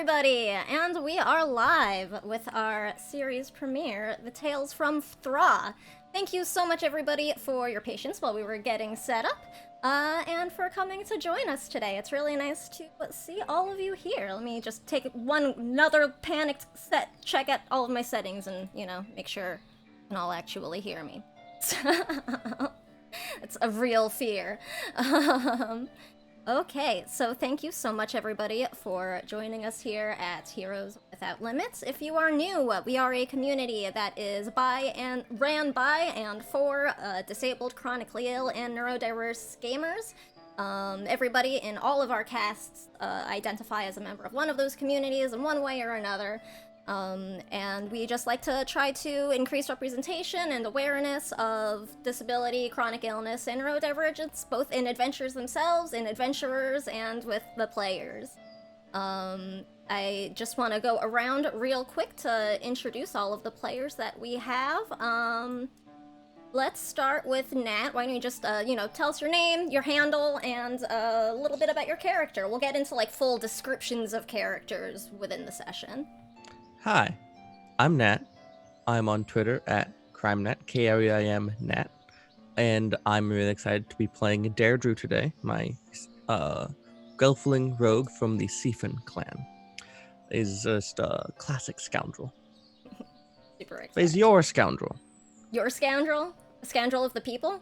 everybody! And we are live with our series premiere, The Tales from Thra. Thank you so much, everybody, for your patience while we were getting set up, and for coming to join us today. It's really nice to see all of you here. Let me just take another panicked check at all of my settings and, make sure you can all actually hear me. It's a real fear. Okay, so thank you so much, everybody, for joining us here at Heroes Without Limits. If you are new, we are a community that is ran by and for disabled, chronically ill, and neurodiverse gamers. Everybody in all of our casts identify as a member of one of those communities in one way or another. And we just like to try to increase representation and awareness of disability, chronic illness, and neurodivergence, both in adventures themselves, in adventurers, and with the players. I just want to go around real quick to introduce all of the players that we have. Let's start with Nat. Why don't you just, tell us your name, your handle, and a little bit about your character. We'll get into, full descriptions of characters within the session. Hi, I'm Nat. I'm on Twitter at CrimeNat, K-R-E-I-M Nat, and I'm really excited to be playing Deirdre today, my gelfling rogue from the Siphon clan. He's just a classic scoundrel. Super excited. He's your scoundrel. Your scoundrel? A scoundrel of the people?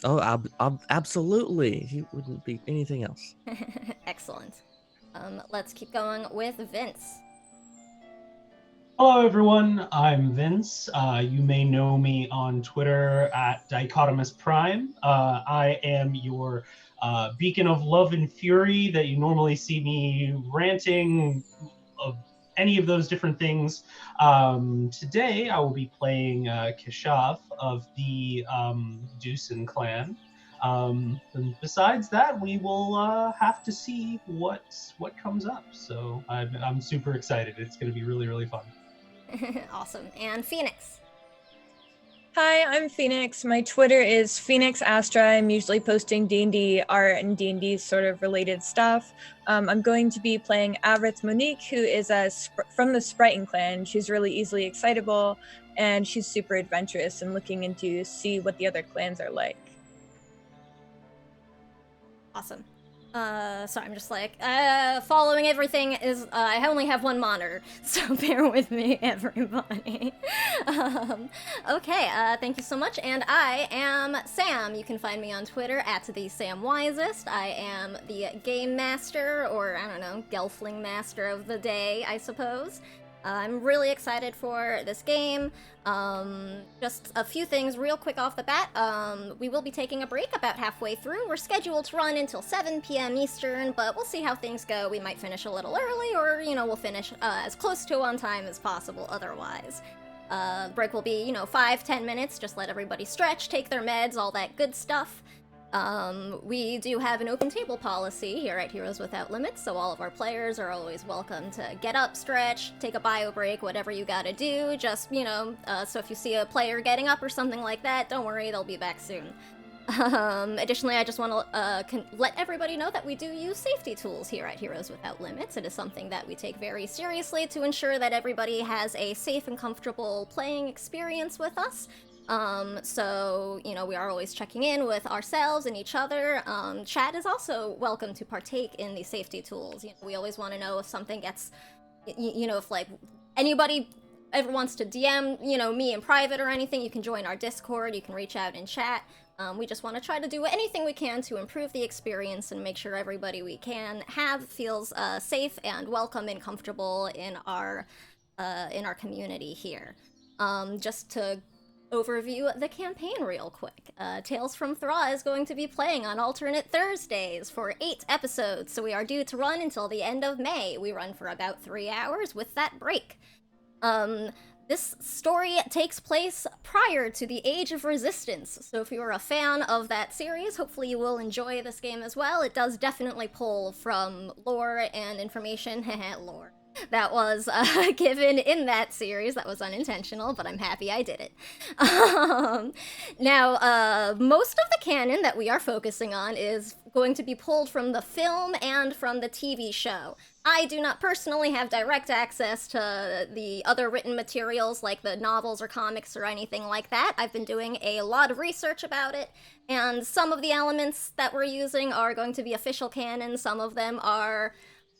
Oh, absolutely. He wouldn't be anything else. Excellent. Let's keep going with Vince. Hello everyone, I'm Vince. You may know me on Twitter at Dichotomous Prime. I am your beacon of love and fury that you normally see me ranting of any of those different things. Today I will be playing Keshav of the Deucin clan. And besides that, we will have to see what comes up. So I'm super excited. It's going to be really, really fun. Awesome. And Phoenix. Hi, I'm Phoenix. My Twitter is Phoenix Astra. I'm usually posting D&D art and D&D sort of related stuff. I'm going to be playing Arathim Monique, who is from the Sprighton clan. She's really easily excitable, and she's super adventurous and looking into see what the other clans are like. Awesome. Sorry, I'm just following everything is, I only have one monitor, so bear with me, everybody. Okay, thank you so much, and I am Sam. You can find me on Twitter at @TheSamWisest. I am the game master, or, I don't know, gelfling master of the day, I suppose. I'm really excited for this game. Just a few things real quick off the bat. We will be taking a break about halfway through. We're scheduled to run until 7 p.m. Eastern, but we'll see how things go. We might finish a little early, or, we'll finish as close to on time as possible otherwise. Break will be, 5-10 minutes. Just let everybody stretch, take their meds, all that good stuff. We do have an open table policy here at Heroes Without Limits, so all of our players are always welcome to get up, stretch, take a bio break, whatever you gotta do. Just, so if you see a player getting up or something like that, don't worry, they'll be back soon. Additionally, I just want to let everybody know that we do use safety tools here at Heroes Without Limits. It is something that we take very seriously to ensure that everybody has a safe and comfortable playing experience with us. So, we are always checking in with ourselves and each other. Chat is also welcome to partake in these safety tools. We always want to know if something gets, if, anybody ever wants to DM, me in private or anything, you can join our Discord, you can reach out and chat. We just want to try to do anything we can to improve the experience and make sure everybody we can have feels safe and welcome and comfortable in our community here. Just to overview the campaign real quick. Tales from Thra is going to be playing on alternate Thursdays for 8 episodes, so we are due to run until the end of May. We run for about 3 hours with that break. This story takes place prior to the Age of Resistance, so if you are a fan of that series, hopefully you will enjoy this game as well. It does definitely pull from lore and information, lore, that was given in that series. That was unintentional, but I'm happy I did it. Now, most of the canon that we are focusing on is going to be pulled from the film and from the TV show. I do not personally have direct access to the other written materials like the novels or comics or anything like that. I've been doing a lot of research about it, and some of the elements that we're using are going to be official canon, some of them are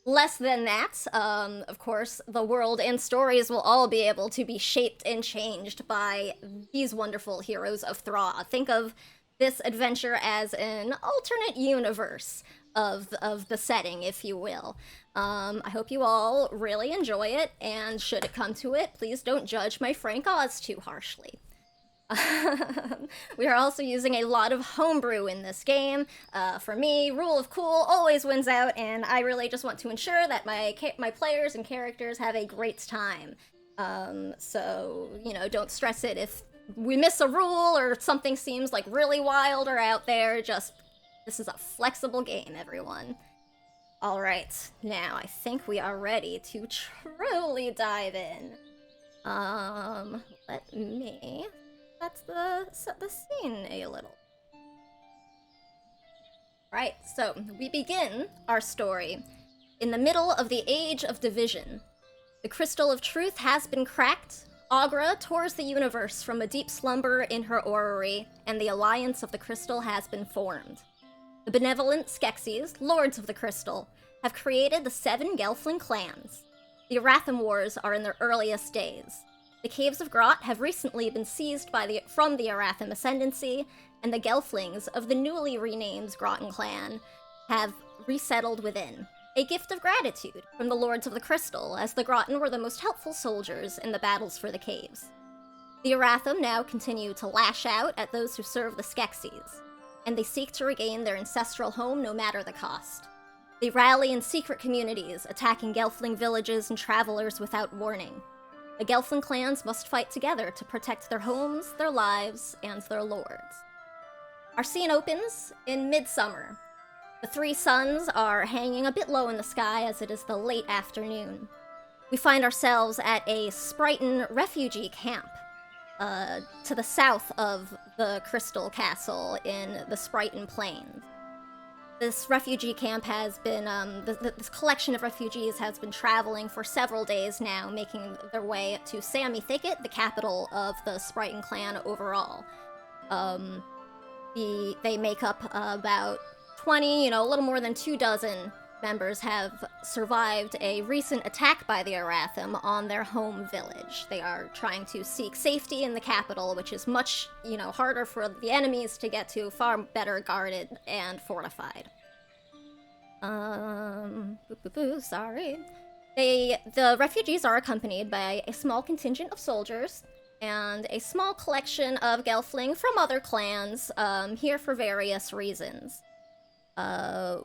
less than that. Of course, the world and stories will all be able to be shaped and changed by these wonderful heroes of Thra. Think of this adventure as an alternate universe of the setting, if you will. I hope you all really enjoy it, and should it come to it, please don't judge my Frank Oz too harshly. We are also using a lot of homebrew in this game. For me, rule of cool always wins out, and I really just want to ensure that my players and characters have a great time. So, you know, don't stress it if we miss a rule or something seems like really wild or out there. Just, this is a flexible game, everyone. Alright, now I think we are ready to truly dive in. Let me set the scene a little. Right, so we begin our story in the middle of the Age of Division. The crystal of truth has been cracked. Aughra tours the universe from a deep slumber in her orrery, and the alliance of the crystal has been formed. The benevolent Skeksis, lords of the crystal, have created the 7 gelfling clans. The Arathim Wars are in their earliest days. The Caves of Grot have recently been seized from the Arathim Ascendancy, and the gelflings of the newly renamed Groton clan have resettled within. A gift of gratitude from the Lords of the Crystal, as the Groton were the most helpful soldiers in the battles for the caves. The Arathim now continue to lash out at those who serve the Skeksis, and they seek to regain their ancestral home no matter the cost. They rally in secret communities, attacking gelfling villages and travelers without warning. The gelfling clans must fight together to protect their homes, their lives, and their lords. Our scene opens in midsummer. The 3 suns are hanging a bit low in the sky as it is the late afternoon. We find ourselves at a Sprighton refugee camp, to the south of the Crystal Castle in the Sprighton Plains. This refugee camp has been, this collection of refugees has been traveling for several days now, making their way to Sammy Thicket, the capital of the Sprighton clan overall. They make up about 20, a little more than 24 members have survived a recent attack by the Arathim on their home village. They are trying to seek safety in the capital, which is much, harder for the enemies to get to, far better guarded and fortified. Sorry. The refugees are accompanied by a small contingent of soldiers and a small collection of gelfling from other clans, here for various reasons.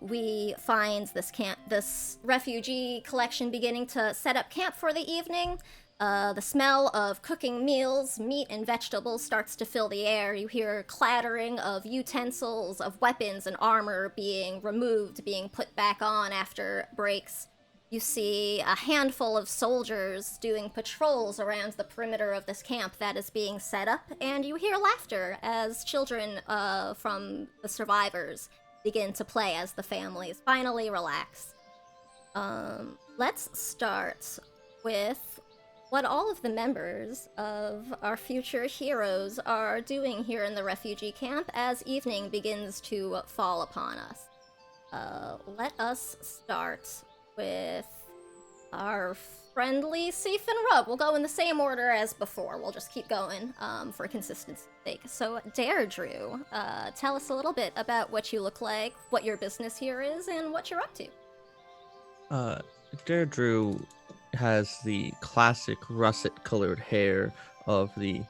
We find this refugee collection beginning to set up camp for the evening. The smell of cooking meals, meat, and vegetables starts to fill the air. You hear clattering of utensils, of weapons and armor being removed, being put back on after breaks. You see a handful of soldiers doing patrols around the perimeter of this camp that is being set up, and you hear laughter as children from the survivors begin to play as the families finally relax. Let's start with what all of the members of our future heroes are doing here in the refugee camp as evening begins to fall upon us. Let us start with our friendly Seif and Rub. We'll go in the same order as before. We'll just keep going for consistency's sake. So, Deirdre, tell us a little bit about what you look like, what your business here is, and what you're up to. Deirdre has the classic russet-colored hair of the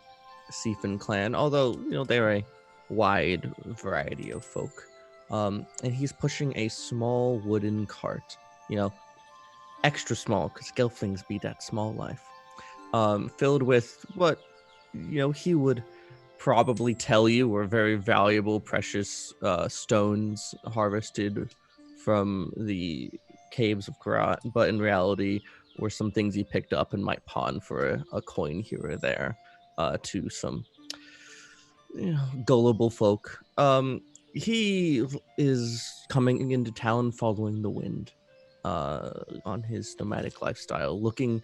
Seifin clan, although, they're a wide variety of folk. And he's pushing a small wooden cart, extra small, because gelflings be that small life, filled with what, he would probably tell you were very valuable, precious stones harvested from the caves of Karat, but in reality were some things he picked up and might pawn for a coin here or there to some gullible folk. He is coming into town following the wind. on his nomadic lifestyle, looking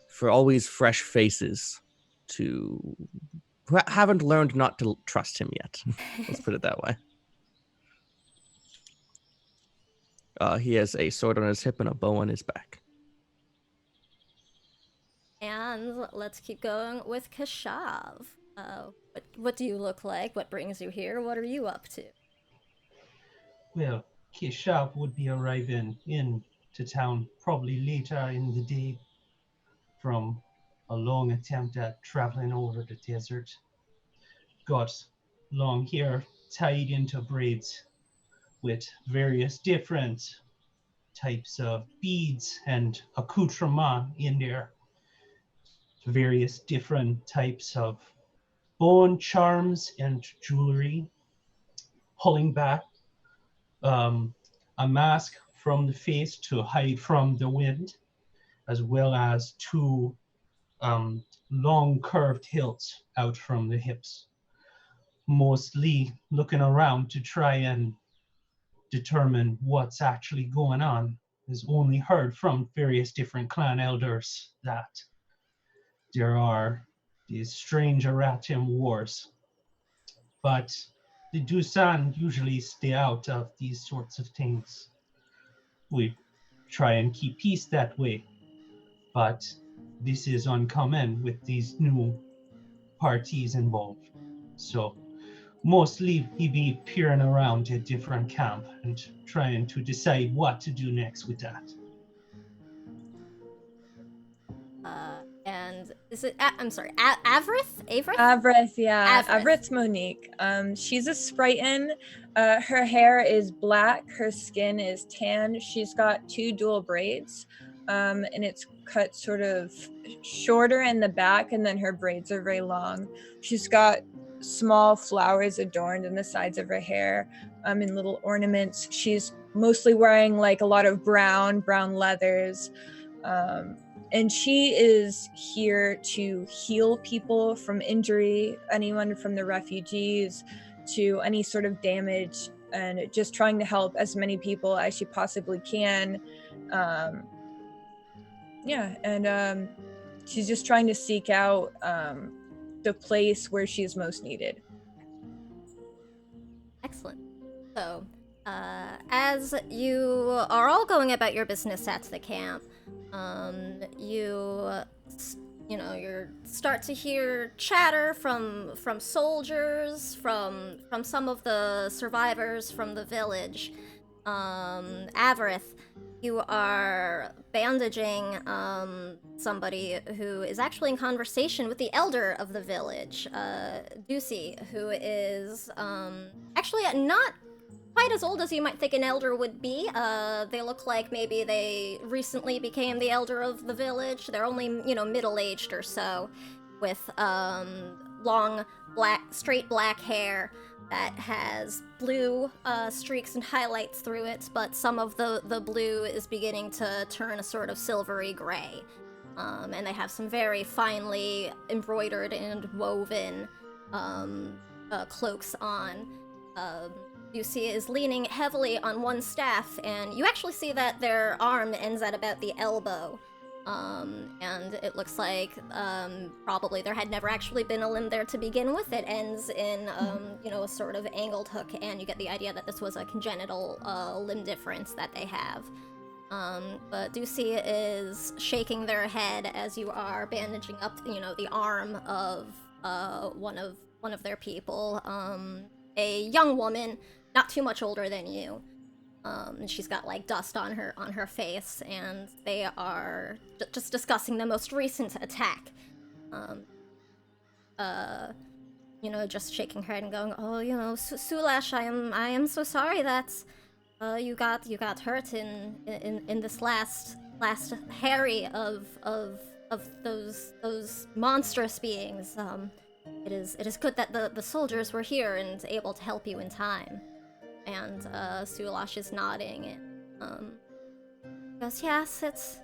for always fresh faces to who haven't learned not to trust him yet. Let's put it that way. He has a sword on his hip and a bow on his back. And let's keep going with Kashav. What do you look like? What brings you here? What are you up to? Well, Kishab would be arriving into town probably later in the day from a long attempt at traveling over the desert. Got long hair tied into braids with various different types of beads and accoutrement in there. Various different types of bone charms and jewelry. Pulling back a mask from the face to hide from the wind, as well as two long curved hilts out from the hips. Mostly looking around to try and determine what's actually going on. Has only heard from various different clan elders that there are these strange Arathim Wars. But the Dusan usually stay out of these sorts of things. We try and keep peace that way. But this is uncommon with these new parties involved. So mostly he be peering around a different camp and trying to decide what to do next with that. And is it? I'm sorry, Avrith? Avrith? Avrith, yeah. Avrith. Avrith's Monique. She's a Sprighton. Her hair is black. Her skin is tan. She's got two dual braids, and it's cut sort of shorter in the back, and then her braids are very long. She's got small flowers adorned in the sides of her hair, in little ornaments. She's mostly wearing like a lot of brown leathers. And she is here to heal people from injury, anyone from the refugees to any sort of damage, and just trying to help as many people as she possibly can. She's just trying to seek out the place where she's most needed. Excellent. So, as you are all going about your business at the camp, you start to hear chatter from soldiers, from some of the survivors from the village. Avarith, you are bandaging somebody who is actually in conversation with the elder of the village, Ducey, who is actually not quite as old as you might think an elder would be. They look like maybe they recently became the elder of the village. They're only, middle-aged or so, with long, straight black hair that has blue streaks and highlights through it, but some of the blue is beginning to turn a sort of silvery gray. And they have some very finely embroidered and woven cloaks on. Lucia is leaning heavily on one staff, and you actually see that their arm ends at about the elbow. And it looks like probably there had never actually been a limb there to begin with. It ends in, a sort of angled hook, and you get the idea that this was a congenital limb difference that they have. But Ducey is shaking their head as you are bandaging up, the arm of one of their people, a young woman, not too much older than you. And she's got like dust on her face, and they are just discussing the most recent attack. Just shaking her head and going, "Oh, Sulash, I am so sorry that you got hurt in this last harry of those monstrous beings. It is good that the soldiers were here and able to help you in time." And Sulash is nodding and goes, "Yes, it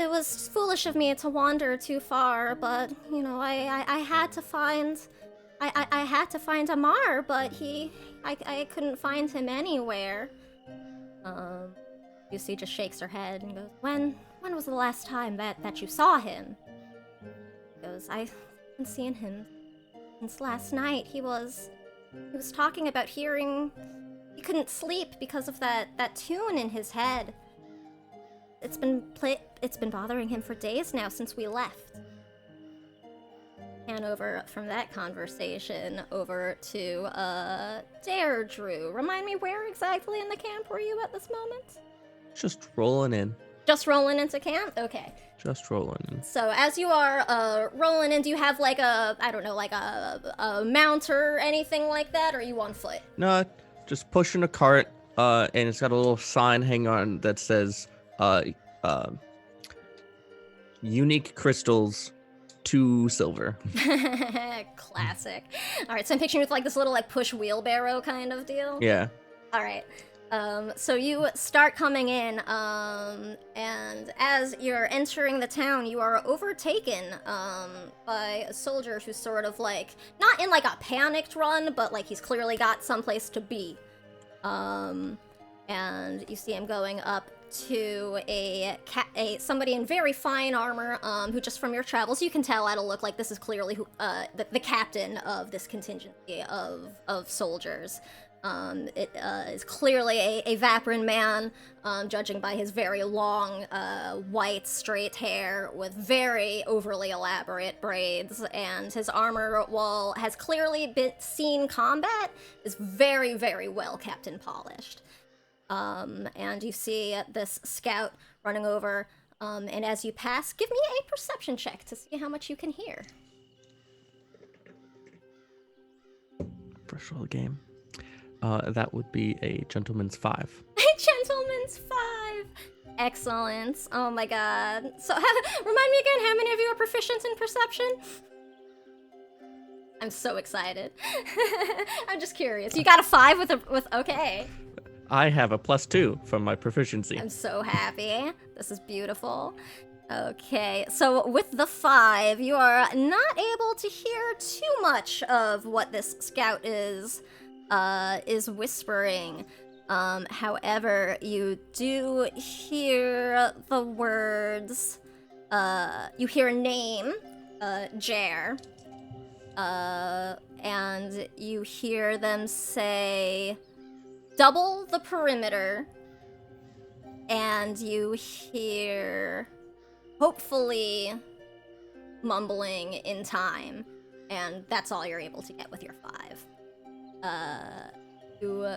was foolish of me to wander too far, but I had to find Amar, but I couldn't find him anywhere." Lucy just shakes her head and goes, When was the last time that you saw him? He goes, I haven't seen him since last night. He was talking about hearing he couldn't sleep because of that tune in his head. It's been bothering him for days now since we left. And over from that conversation over to Deirdre. Remind me, where exactly in the camp were you at this moment? Just rolling in. Just rolling into camp? Okay. Just rolling in. So as you are rolling in, do you have like a mount or anything like that, or are you on foot? No, just pushing a cart, and it's got a little sign hanging on that says, unique crystals, 2 silver. Classic. All right, so I'm picturing with like this little like push wheelbarrow kind of deal. Yeah. All right. So you start coming in, and as you're entering the town, you are overtaken by a soldier who's sort of like, not in like a panicked run, but like he's clearly got someplace to be. And you see him going up to somebody in very fine armor, who just from your travels, you can tell at a look like this is clearly who, the captain of this contingency of soldiers. It is clearly a Vaprin man, judging by his very long, white, straight hair with very overly elaborate braids, and his armor, while has clearly seen combat, is very, very well kept and polished. And you see this scout running over, and as you pass, give me a perception check to see how much you can hear. First roll of the game. That would be a gentleman's 5. A gentleman's 5! Excellent. Oh my god. So, remind me again, how many of you are proficient in perception? I'm so excited. I'm just curious. You got a 5 with okay. I have a +2 from my proficiency. I'm so happy. This is beautiful. Okay, so with the 5, you are not able to hear too much of what this scout is whispering. However, you do hear the words, you hear a name, Jer, and you hear them say, double the perimeter, and you hear, hopefully, mumbling in time, and that's all you're able to get with your 5. You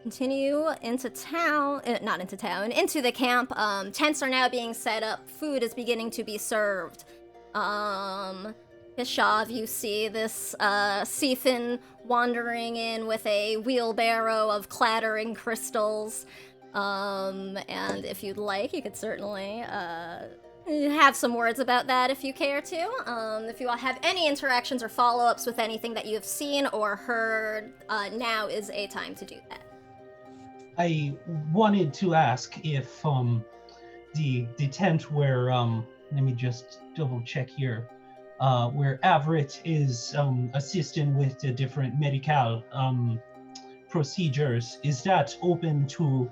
continue into town, into the camp. Tents are now being set up. Food is beginning to be served. Hishav, you see this Seafin wandering in with a wheelbarrow of clattering crystals. And if you'd like, you could certainly have some words about that if you care to. If you all have any interactions or follow-ups with anything that you have seen or heard, now is a time to do that. I wanted to ask if the tent where let me just double check here, where Avrit is assisting with the different medical procedures, is that open to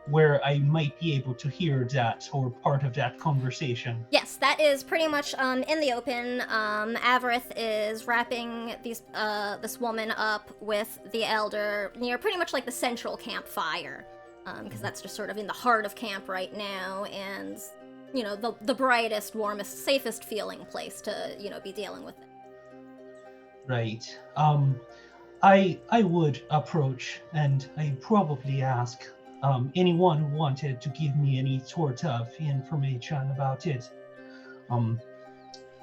where I might be able to hear that or part of that conversation? Yes, that is pretty much in the open. Avarith is wrapping this woman up with the elder near pretty much like the central campfire, because that's just sort of in the heart of camp right now, and you know, the brightest, warmest, safest feeling place to, you know, be dealing with it. Right. I would approach and I'd probably ask anyone who wanted to give me any sort of information about it.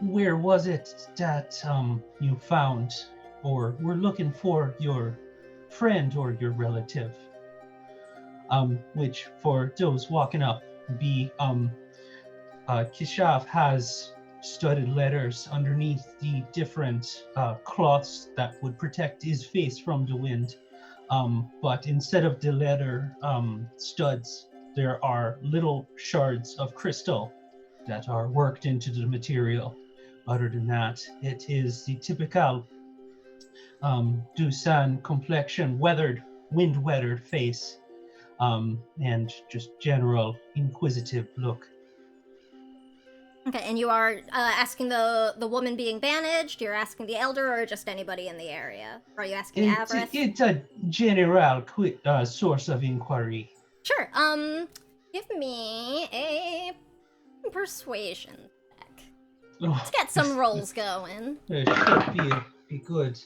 Where was it that you found or were looking for your friend or your relative? Which, for those walking up, be Kishav has studded letters underneath the different cloths that would protect his face from the wind. But instead of the leather studs, there are little shards of crystal that are worked into the material. Other than that, it is the typical Dusan complexion, wind-weathered face. and just general inquisitive look. Okay, and you are asking the woman being bandaged, you're asking the elder, or just anybody in the area? Or are you asking Avrith? It's a general source of inquiry. Sure, give me a persuasion check. Let's get some rolls going. It should be good.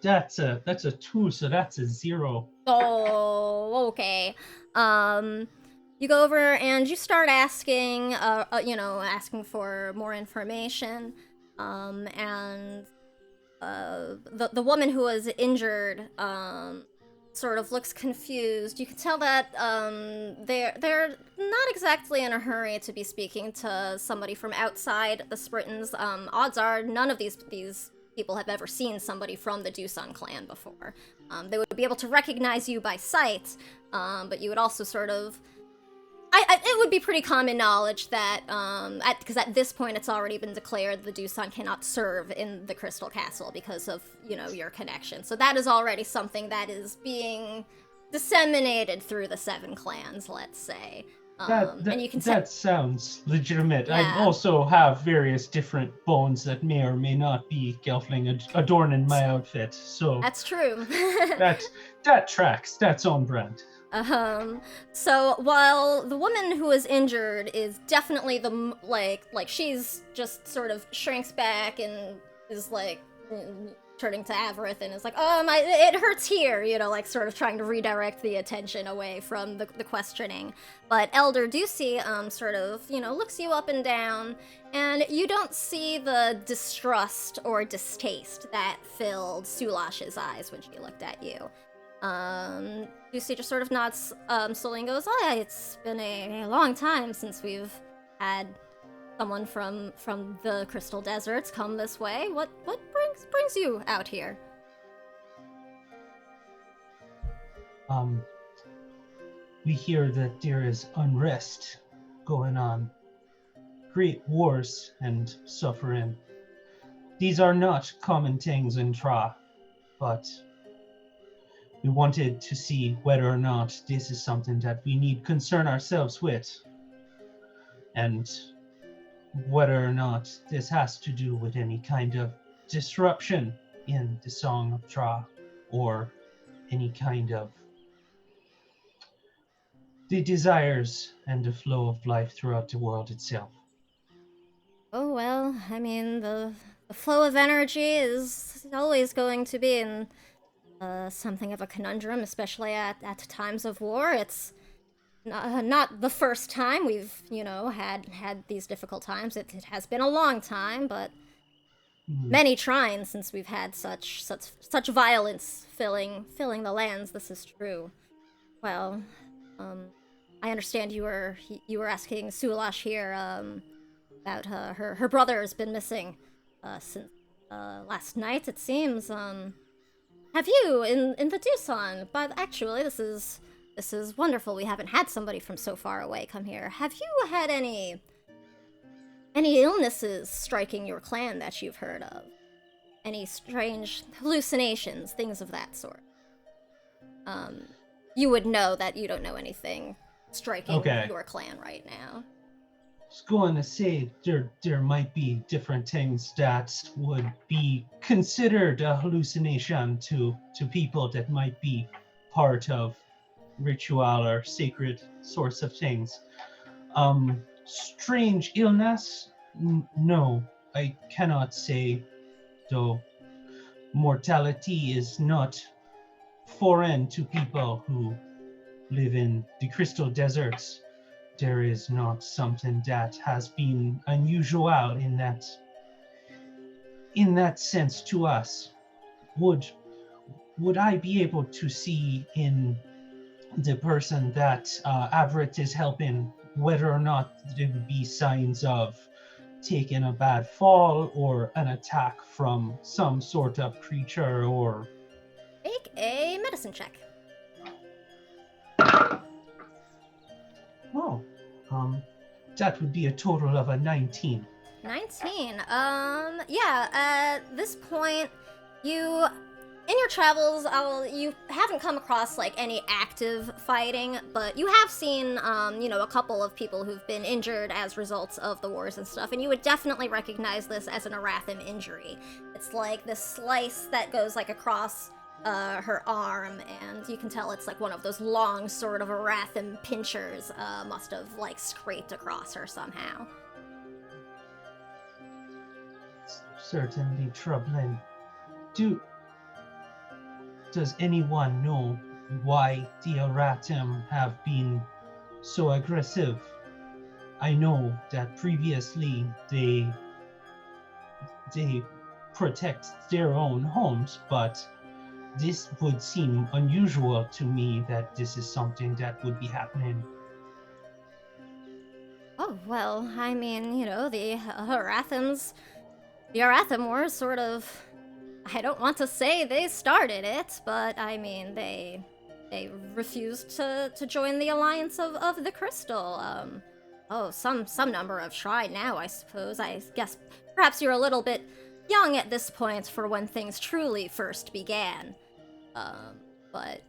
That's a 2, so that's a 0. Oh, okay. You go over and you start asking, asking for more information. And the woman who was injured, sort of looks confused. You can tell that they're not exactly in a hurry to be speaking to somebody from outside the Spritons. Odds are none of these people have ever seen somebody from the Doosan clan before. They would be able to recognize you by sight, but you would also sort of... it would be pretty common knowledge that, because at this point it's already been declared the Doosan cannot serve in the Crystal Castle because of, your connection. So that is already something that is being disseminated through the 7 clans, let's say. That sounds legitimate. Yeah. I also have various different bones that may or may not be gelfling adorning my outfit, so That's true. that tracks. That's on brand. So while the woman who is injured is definitely like she's just sort of shrinks back and is like turning to Avrith and is like, it hurts here, sort of trying to redirect the attention away from the questioning. But Elder Ducey, sort of, looks you up and down, and you don't see the distrust or distaste that filled Sulash's eyes when she looked at you. Ducey just sort of nods slowly and goes, "Oh, yeah, it's been a long time since we've had someone from the Crystal Deserts come this way. What brings you out here?" We hear that there is unrest going on, great wars and suffering. These are not common things in Thra, but we wanted to see whether or not this is something that we need concern ourselves with, and whether or not this has to do with any kind of disruption in the Song of Thra, or any kind of the desires and the flow of life throughout the world itself. Oh, well, I mean, the flow of energy is always going to be in something of a conundrum, especially at times of war. It's not the first time we've, had these difficult times. It has been a long time, but many trines since we've had such violence filling the lands. This is true. Well, I understand you were asking Sulash here about her brother has been missing since last night, it seems. Have you in the Doosan? But actually, this is wonderful. We haven't had somebody from so far away come here. Have you had any illnesses striking your clan that you've heard of? Any strange hallucinations, things of that sort? You would know that you don't know anything striking your clan right now. I was going to say there might be different things that would be considered a hallucination to people that might be part of ritual or sacred sorts of things. Strange illness? No, I cannot say, though. Mortality is not foreign to people who live in the Crystal Deserts. There is not something that has been unusual in that sense to us. Would I be able to see in the person that Avrith is helping whether or not there would be signs of taking a bad fall or an attack from some sort of creature? Or make a medicine check. That would be a total of a 19. 19. Yeah, at this point, you in your travels, you haven't come across like any active fighting, but you have seen, a couple of people who've been injured as results of the wars and stuff, and you would definitely recognize this as an Arathim injury. It's like this slice that goes like across her arm, and you can tell it's like one of those long sort of Arathim pinchers must have like scraped across her somehow. Certainly troubling. Does anyone know why the Arathim have been so aggressive? I know that previously they protect their own homes, but this would seem unusual to me that this is something that would be happening. Oh, well, I mean, the Arathim Wars sort of, I don't want to say they started it, but I mean, they refused to join the Alliance of the Crystal. Some number have tried now, I suppose. I guess perhaps you're a little bit young at this point for when things truly first began. But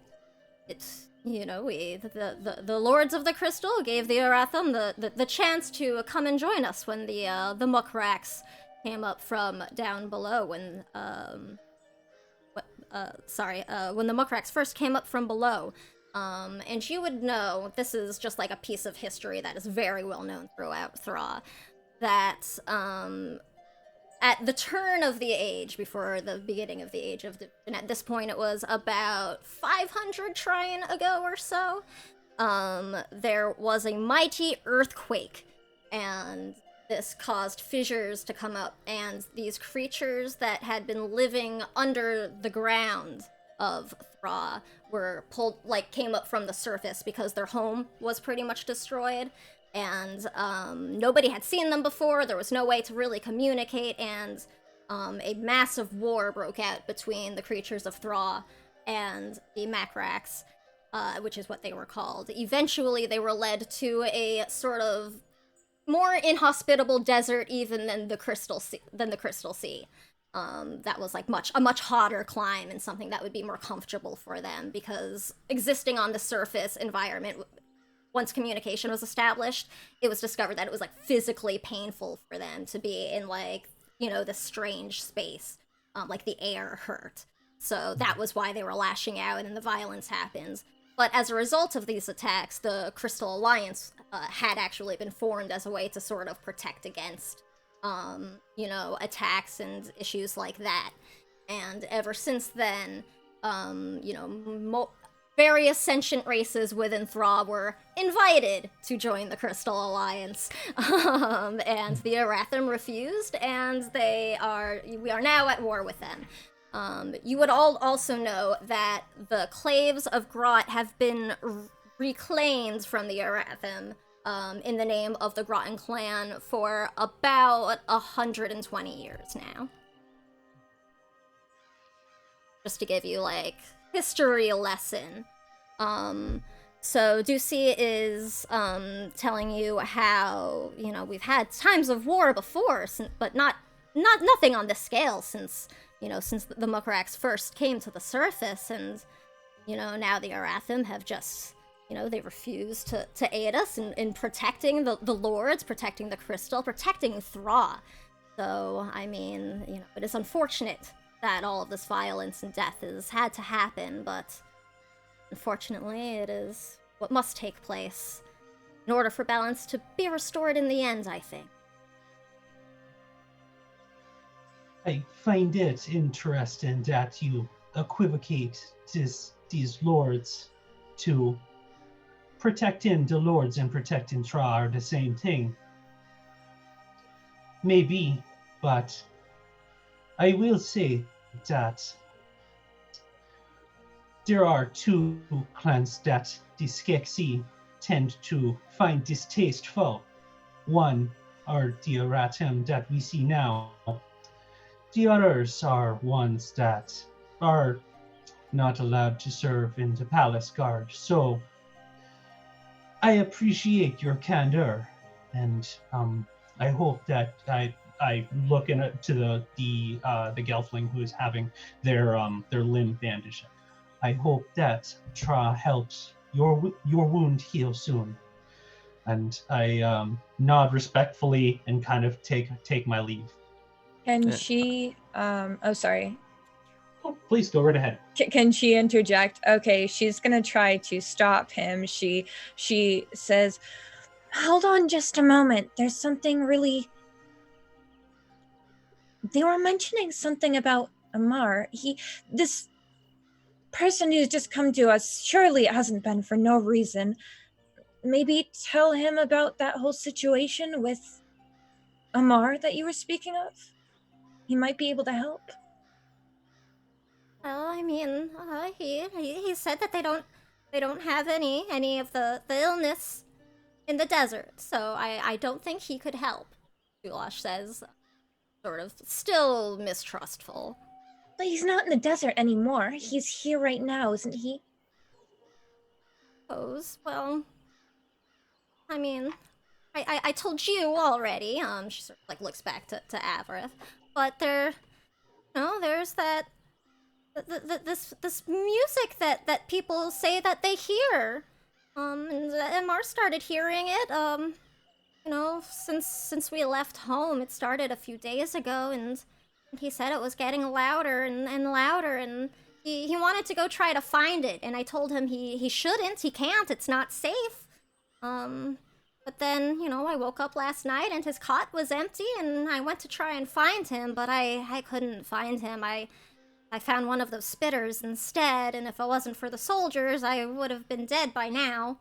it's, the Lords of the Crystal gave the Arathim the chance to come and join us when the Muckrax came up from down below, when when the Muckrax first came up from below. And you would know, this is just like a piece of history that is very well known throughout Thra, that at the turn of the age, before the beginning of the age of and at this point it was about 500 trine ago or so, there was a mighty earthquake, and this caused fissures to come up, and these creatures that had been living under the ground of Thra were came up from the surface because their home was pretty much destroyed, and nobody had seen them before. There was no way to really communicate, and a massive war broke out between the creatures of Thra and the Macrax, which is what they were called. Eventually, they were led to a sort of more inhospitable desert even than the Crystal Sea. That was like a much hotter climb, and something that would be more comfortable for them, because existing on the surface environment, once communication was established, it was discovered that it was like physically painful for them to be in this strange space, like the air hurt. So that was why they were lashing out, and the violence happens. But as a result of these attacks, the Crystal Alliance had actually been formed as a way to sort of protect against, attacks and issues like that. And ever since then, various sentient races within Thra were invited to join the Crystal Alliance, and the Arathim refused, and we are now at war with them. You would all also know that the Claves of Grot have been reclaimed from the Arathim in the name of the Groton clan for about 120 years now. Just to give you, history lesson. So Ducey is telling you how, we've had times of war before, but nothing on this scale since the Muckrax first came to the surface, and, now the Arathim have just, they refuse to aid us in protecting the Lords, protecting the Crystal, protecting Thra. So, I mean, it is unfortunate that all of this violence and death has had to happen, but unfortunately it is what must take place in order for balance to be restored in the end, I think. I find it interesting that you equivocate these lords to protecting the lords and protecting Thra are the same thing. Maybe, but I will say that there are two clans that the Skeksis tend to find distasteful. One are the Arathim that we see now. The others are ones that are not allowed to serve in the palace guard. So I appreciate your candor, and I hope that I look to the gelfling who is having their limb bandaged. I hope that Thra helps your wound heal soon. And I nod respectfully and kind of take my leave. Can Yeah. she? Oh, sorry. Oh, please go right ahead. Can she interject? Okay, she's gonna try to stop him. She says, "Hold on just a moment. There's something really." They were mentioning something about Amar. This person who's just come to us, surely it hasn't been for no reason. Maybe tell him about that whole situation with Amar that you were speaking of. He might be able to help. Well, I mean, he said that they don't have any of the illness in the desert, so I don't think he could help. Gulash says, sort of still mistrustful. But he's not in the desert anymore. He's here right now, isn't he? Well, I mean, I told you already. She sort of like looks back to Avarith, but there's that this music that people say that they hear. And Mar started hearing it. Since we left home, it started a few days ago, and he said it was getting louder and louder, and he wanted to go try to find it, and I told him he shouldn't, he can't, it's not safe. But then, I woke up last night and his cot was empty, and I went to try and find him, but I couldn't find him. I found one of those spitters instead, and if it wasn't for the soldiers, I would have been dead by now.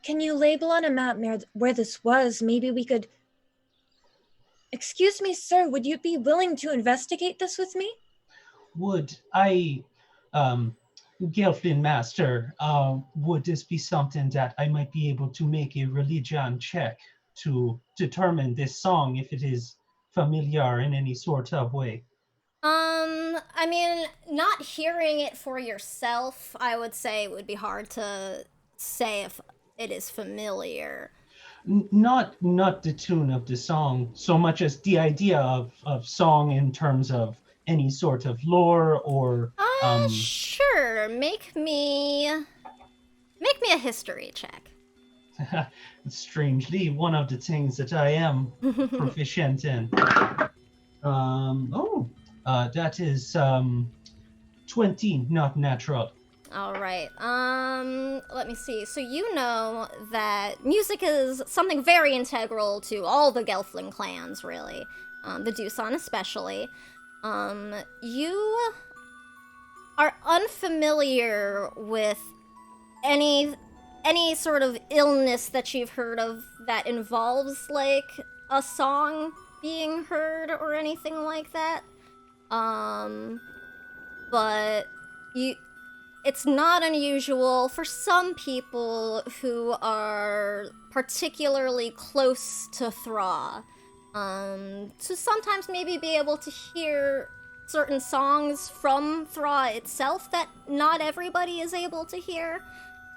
Can you label on a map where this was? Maybe we could... Excuse me, sir, would you be willing to investigate this with me? Would I, Gelfling Master, would this be something that I might be able to make a religion check to determine this song if it is familiar in any sort of way? I mean, not hearing it for yourself, I would say it would be hard to say if it is familiar. Not the tune of the song so much as the idea of song in terms of any sort of lore or Sure. Make me a history check. strangely one of the things that I am proficient in. That is 20, not natural. All right. Let me see. So you know that music is something very integral to all the Gelfling clans, really. The Doosan especially. You are unfamiliar with any sort of illness that you've heard of that involves like a song being heard or anything like that. But it's not unusual for some people who are particularly close to Thra to sometimes maybe be able to hear certain songs from Thra itself that not everybody is able to hear.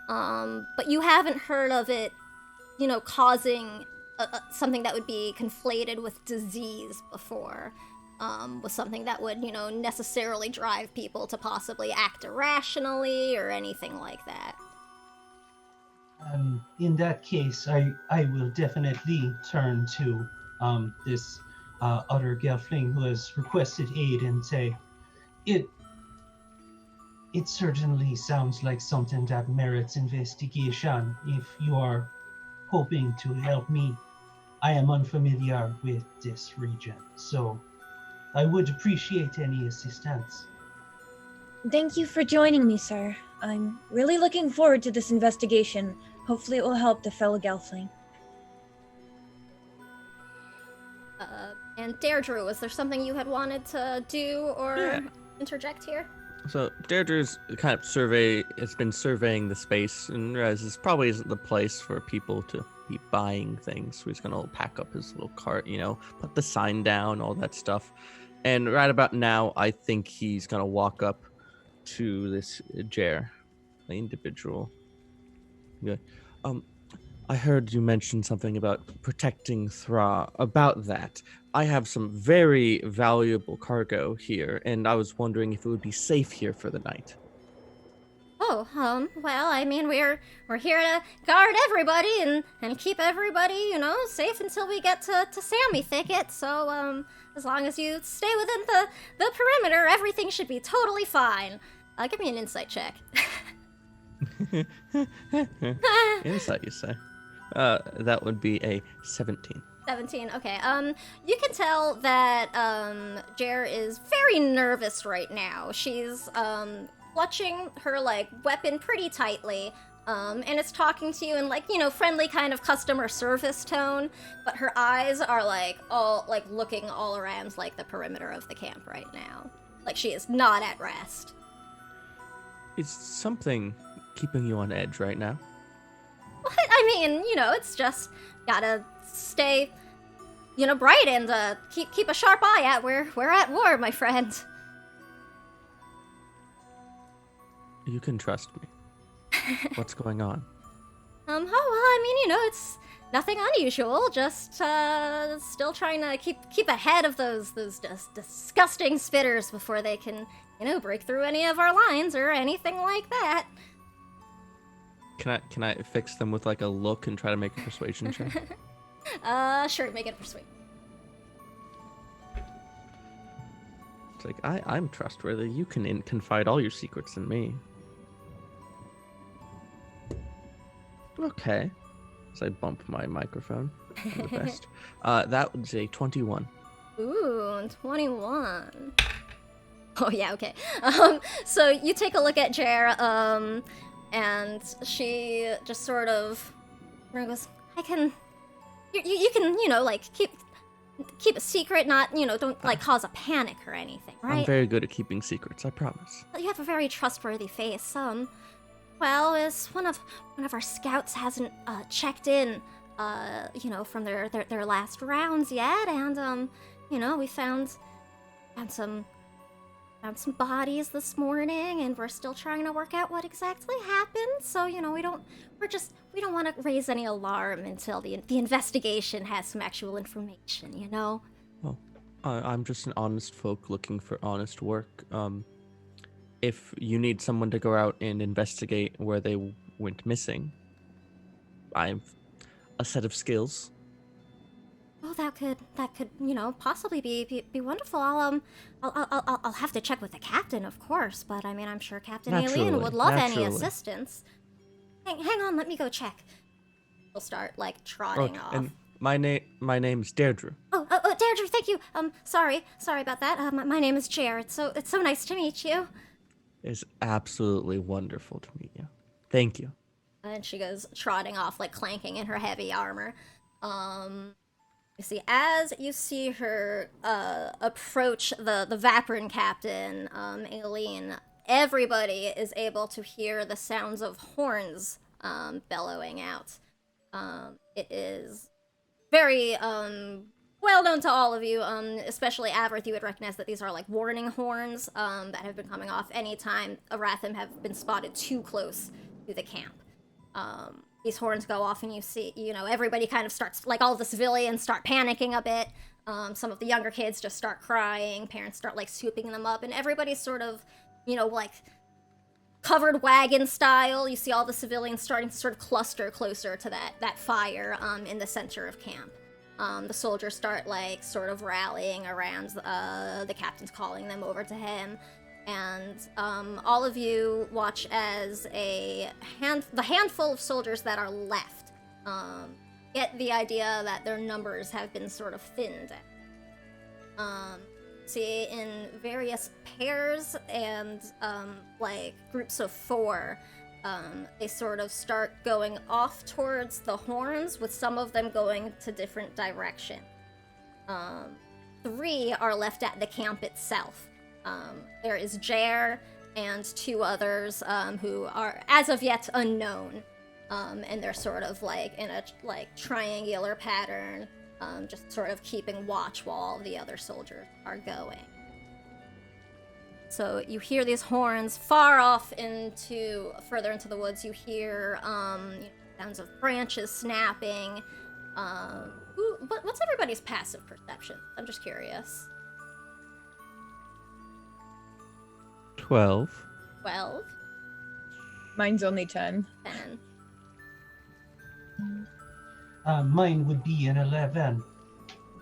But you haven't heard of it, causing something that would be conflated with disease before. Was something that would, necessarily drive people to possibly act irrationally or anything like that. In that case, I will definitely turn to this other Gelfling who has requested aid and say, it certainly sounds like something that merits investigation. If you are hoping to help me, I am unfamiliar with this region, so I would appreciate any assistance. Thank you for joining me, sir. I'm really looking forward to this investigation. Hopefully it will help the fellow Gelfling. And Deirdre, was there something you had wanted to do or interject here? So Deirdre's kind of it's been surveying the space and realizes this probably isn't the place for people to be buying things. So he's gonna pack up his little cart, put the sign down, all that stuff. And right about now, I think he's gonna walk up to this Jer, the individual. Yeah. I heard you mention something about protecting Thra. About that, I have some very valuable cargo here, and I was wondering if it would be safe here for the night. Oh, well, I mean, we're here to guard everybody and keep everybody, safe until we get to Sammy Thicket. So, as long as you stay within the perimeter, everything should be totally fine. Give me an insight check. Insight, you say? That would be a 17. 17, okay. You can tell that, Jer is very nervous right now. She's, clutching her, weapon pretty tightly, and it's talking to you in, friendly kind of customer service tone, but her eyes are, looking all around, the perimeter of the camp right now. Like, she is not at rest. Is something keeping you on edge right now? What? I mean, it's just gotta stay, bright and, keep a sharp eye out. We're at war, my friend. You can trust me. What's going on? Oh, well, I mean, it's nothing unusual, just, still trying to keep ahead of those disgusting spitters before they can, break through any of our lines or anything like that. Can I fix them with, a look and try to make a persuasion check? Sure, make it a persuade. It's like, I'm trustworthy. You can confide all your secrets in me. Okay. So I bump my microphone. I'm the best. That was a 21. Ooh, 21. Oh, yeah, okay. So you take a look at Jer, and she just sort of goes, you can, keep a secret, not, don't, cause a panic or anything, right? I'm very good at keeping secrets, I promise. You have a very trustworthy face. Well, as one of our scouts hasn't checked in, from their last rounds yet, and we found some bodies this morning, and we're still trying to work out what exactly happened. So we don't want to raise any alarm until the investigation has some actual information. Well, I'm just an honest folk looking for honest work. If you need someone to go out and investigate where they went missing, I've a set of skills. Oh, that could possibly be wonderful. I'll have to check with the captain, of course, but I mean, I'm sure Captain Aileen would love any assistance. Hang on, let me go check. We'll start trotting off. And my name's Deirdre. Oh, Deirdre, thank you. Sorry about that. My name is Jer. It's so nice to meet you. It's absolutely wonderful to meet you. Thank you. And she goes trotting off, clanking in her heavy armor. You see, as you see her approach the Vaprin captain, Aileen, everybody is able to hear the sounds of horns bellowing out. It is very well known to all of you, especially Averth. You would recognize that these are warning horns that have been coming off anytime Arathim have been spotted too close to the camp. These horns go off and you see, everybody kind of starts, all the civilians start panicking a bit. Some of the younger kids just start crying. Parents start, swooping them up. And everybody's sort of, covered wagon style. You see all the civilians starting to sort of cluster closer to that fire in the center of camp. The soldiers start, sort of rallying around the captain's calling them over to him. And all of you watch as the handful of soldiers that are left get the idea that their numbers have been sort of thinned. See, in various pairs and groups of 4, they sort of start going off towards the horns, with some of them going to different directions. 3 are left at the camp itself. There is Jer and 2 others who are as of yet unknown, and they're sort of in a triangular pattern, just sort of keeping watch while all the other soldiers are going. So you hear these horns far off further into the woods. You hear sounds of branches snapping. What's everybody's passive perception? I'm just curious. 12. 12? Mine's only 10. 10. Mine would be an 11.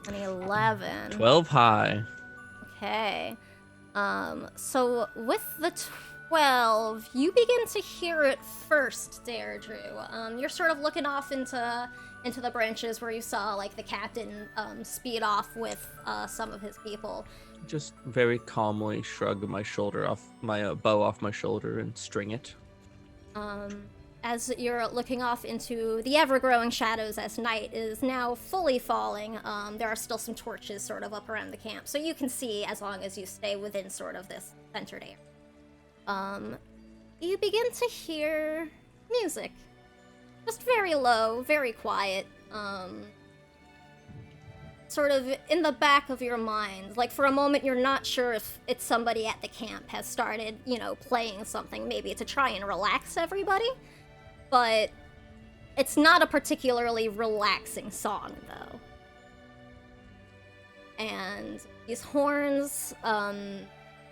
An 11. 12 high. Okay. So with the 12, you begin to hear it first, Deirdre. You're sort of looking off into the branches where you saw, like, the captain speed off with some of his people. Just very calmly shrug my shoulder off, my bow off my shoulder and string it. As you're looking off into the ever-growing shadows as night is now fully falling, there are still some torches sort of up around the camp, so you can see as long as you stay within sort of this centered area. You begin to hear music. Just very low, very quiet, sort of in the back of your mind. Like, for a moment, you're not sure if it's somebody at the camp has started, playing something, maybe to try and relax everybody. But it's not a particularly relaxing song, though. And these horns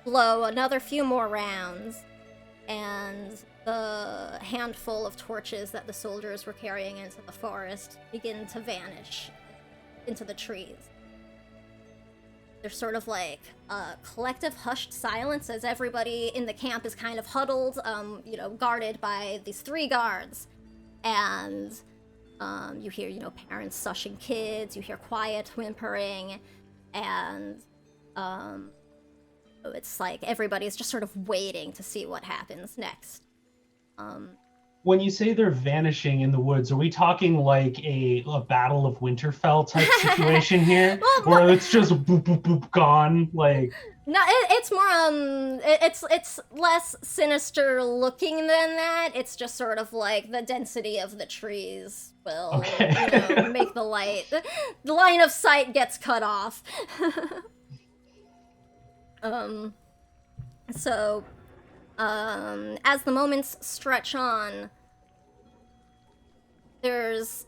blow another few more rounds, and the handful of torches that the soldiers were carrying into the forest begin to vanish into the trees. There's sort of like a collective hushed silence as everybody in the camp is kind of huddled, guarded by these 3 guards. And you hear, parents sushing kids, you hear quiet whimpering, and it's like everybody's just sort of waiting to see what happens next. When you say they're vanishing in the woods, are we talking like a Battle of Winterfell type situation here? Where it's just boop, boop, boop, gone? Like... No, it's more, it's less sinister looking than that. It's just sort of like the density of the trees will, make the line of sight gets cut off. As the moments stretch on, there's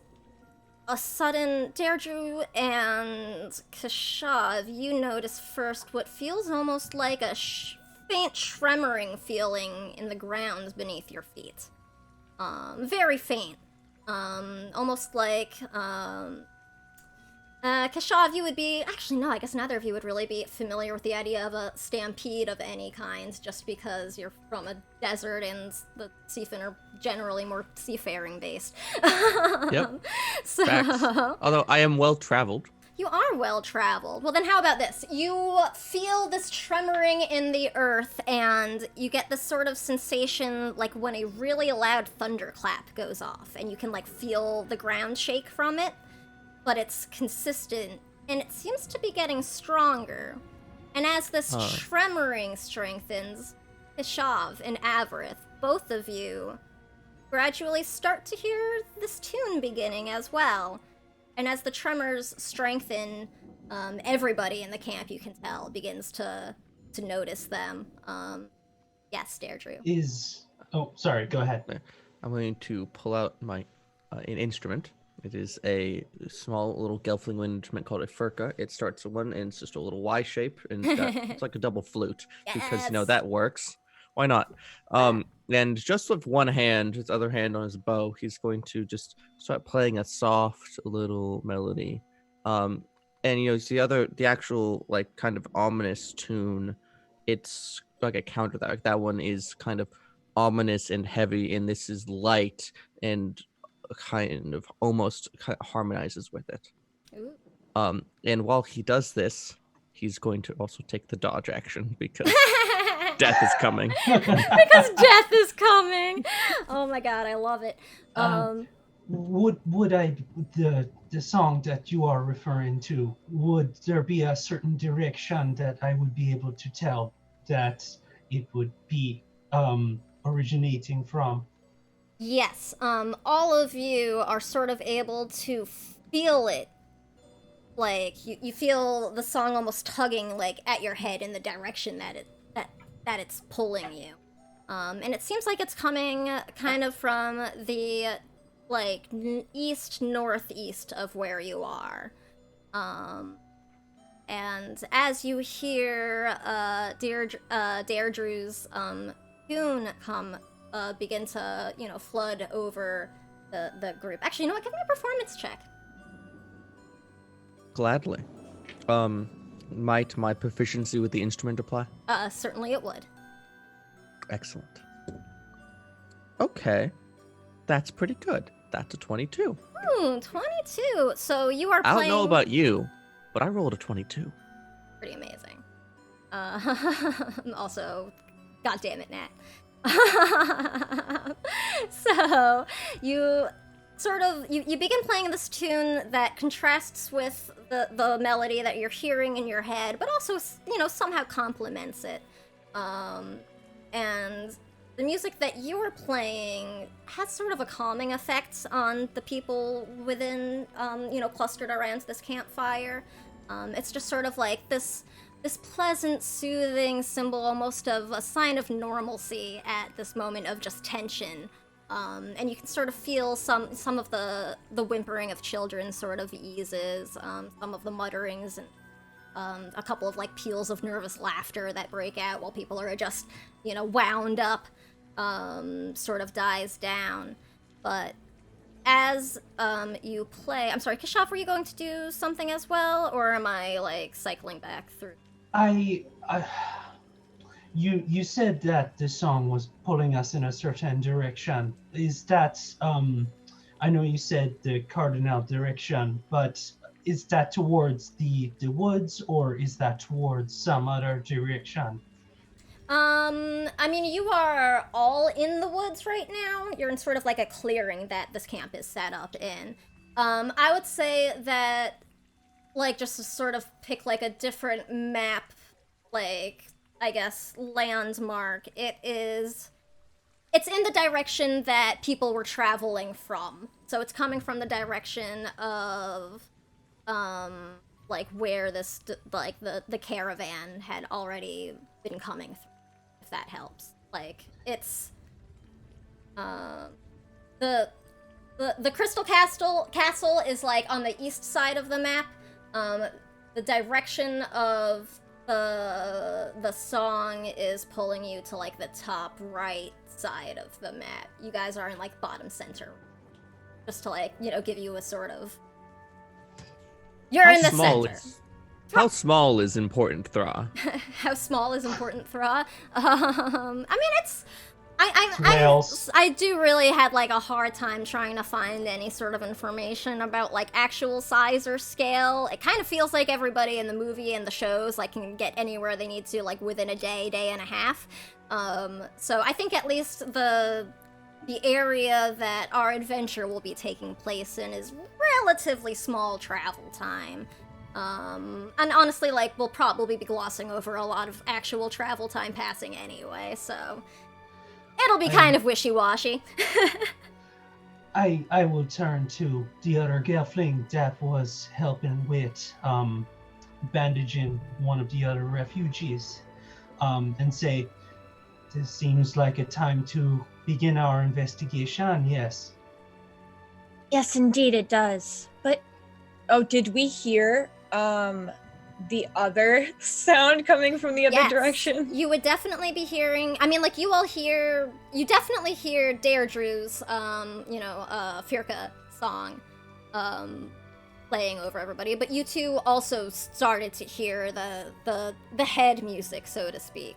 a sudden... Deirdre and Kashav, you notice first what feels almost like a faint tremoring feeling in the ground beneath your feet. Very faint. Almost like... Kashav, you would be... Actually, no, I guess neither of you would really be familiar with the idea of a stampede of any kind, just because you're from a desert and the Seafen are generally more seafaring-based. Yep. Facts. Although I am well-traveled. You are well-traveled. Well, then how about this? You feel this tremoring in the earth, and you get this sort of sensation like when a really loud thunderclap goes off, and you can, like, feel the ground shake from it. But it's consistent, and it seems to be getting stronger. And as this tremoring strengthens, Hishav and Avarith, both of you, gradually start to hear this tune beginning as well. And as the tremors strengthen, everybody in the camp, you can tell, begins to notice them. Yes, Deirdre. Oh, sorry, go ahead. I'm going to pull out my an instrument. It is a small little gelfling instrument called a furka. It starts at one end, it's just a little Y shape, and it's like a double flute, because that works. Why not? And just with one hand, his other hand on his bow, he's going to just start playing a soft little melody. And it's the actual like kind of ominous tune. It's like a counter that. Like that one is kind of ominous and heavy, and this is light and kind of almost harmonizes with it. Ooh. And while he does this, he's going to also take the dodge action because death is coming. Because death is coming. Oh my god, I love it. Would I the song that you are referring to, would there be a certain direction that I would be able to tell that it would be originating from? Yes, all of you are sort of able to feel it. Like, you feel the song almost tugging, like, at your head in the direction that it's pulling you. And it seems like it's coming kind of from the like east northeast of where you are. And as you hear Deirdre's tune begin to, flood over the group. Actually, you know what? Give me a performance check. Gladly. Might my proficiency with the instrument apply? Certainly it would. Excellent. Okay. That's pretty good. That's a 22. 22. So you are I playing... don't know about you, but I rolled a 22. Pretty amazing. Also, god damn it, Nat. So, you you begin playing this tune that contrasts with the melody that you're hearing in your head, but also, somehow complements it. And the music that you're playing has sort of a calming effect on the people within, clustered around this campfire. It's just sort of like this pleasant, soothing symbol, almost of a sign of normalcy at this moment of just tension. And you can sort of feel some of the whimpering of children sort of eases, some of the mutterings, and a couple of like peals of nervous laughter that break out while people are just, wound up, sort of dies down. But as you play, I'm sorry, Kishaf, were you going to do something as well, or am I like cycling back through? You said that the song was pulling us in a certain direction. Is that I know you said the cardinal direction, but is that towards the woods, or is that towards some other direction? I mean, you are all in the woods right now. You're in sort of like a clearing that this camp is set up in. I would say that, like, just to sort of pick, like, a different map, like, I guess, landmark, it's in the direction that people were traveling from. So it's coming from the direction of, like, where this, like, the caravan had already been coming through. That helps. Like, it's the Crystal Castle is like on the east side of the map. The direction of the song is pulling you to like the top right side of the map. You guys are in like bottom center, just to like give you a sort of you're in the center. How small is important, Thra? How small is important, Thra? I mean, it's... I do really had, like, a hard time trying to find any sort of information about, like, actual size or scale. It kind of feels like everybody in the movie and the shows, like, can get anywhere they need to, like, within a day and a half. So I think at least the area that our adventure will be taking place in is relatively small travel time. And honestly, like, we'll probably be glossing over a lot of actual travel time passing anyway, so it'll be kind of wishy-washy. I will turn to the other gelfling that was helping with bandaging one of the other refugees, and say, this seems like a time to begin our investigation, yes. Yes, indeed it does. But, did we hear the other sound coming from the other direction? You would definitely be hearing, I mean, like, you definitely hear Deirdre's, Firka song, playing over everybody, but you two also started to hear the head music, so to speak.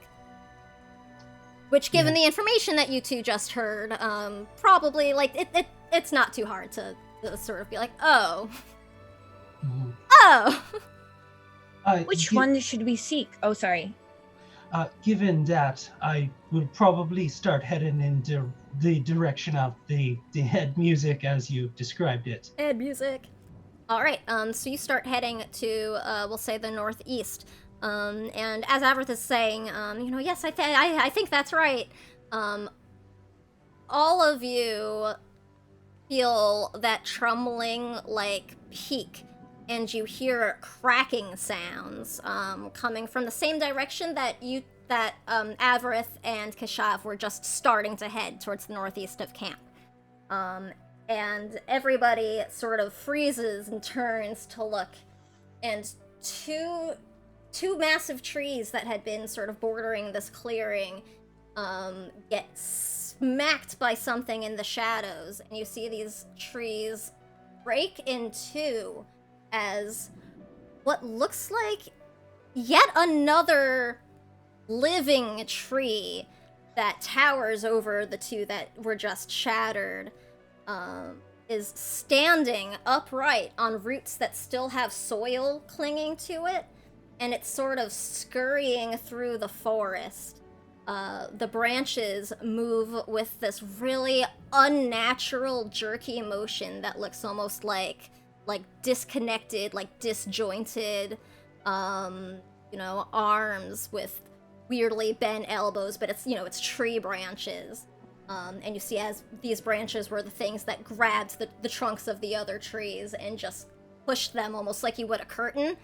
Which, given the information that you two just heard, probably, like, it's not too hard to sort of be like, oh. Mm-hmm. Oh! Which one should we seek? Oh, sorry. Given that, I would probably start heading in the direction of the head music as you described it. Head music. Alright, so you start heading to, we'll say, the northeast. And as Averth is saying, yes, I think that's right. All of you feel that trembling, like, peak, and you hear cracking sounds coming from the same direction that Averth and Kashav were just starting to head towards the northeast of camp. and everybody sort of freezes and turns to look, and two massive trees that had been sort of bordering this clearing get smacked by something in the shadows, and you see these trees break in two as what looks like yet another living tree that towers over the two that were just shattered is standing upright on roots that still have soil clinging to it, and it's sort of scurrying through the forest. The branches move with this really unnatural, jerky motion that looks almost like disconnected, like disjointed, arms with weirdly bent elbows, but it's tree branches. And you see as these branches were the things that grabbed the trunks of the other trees and just pushed them almost like you would a curtain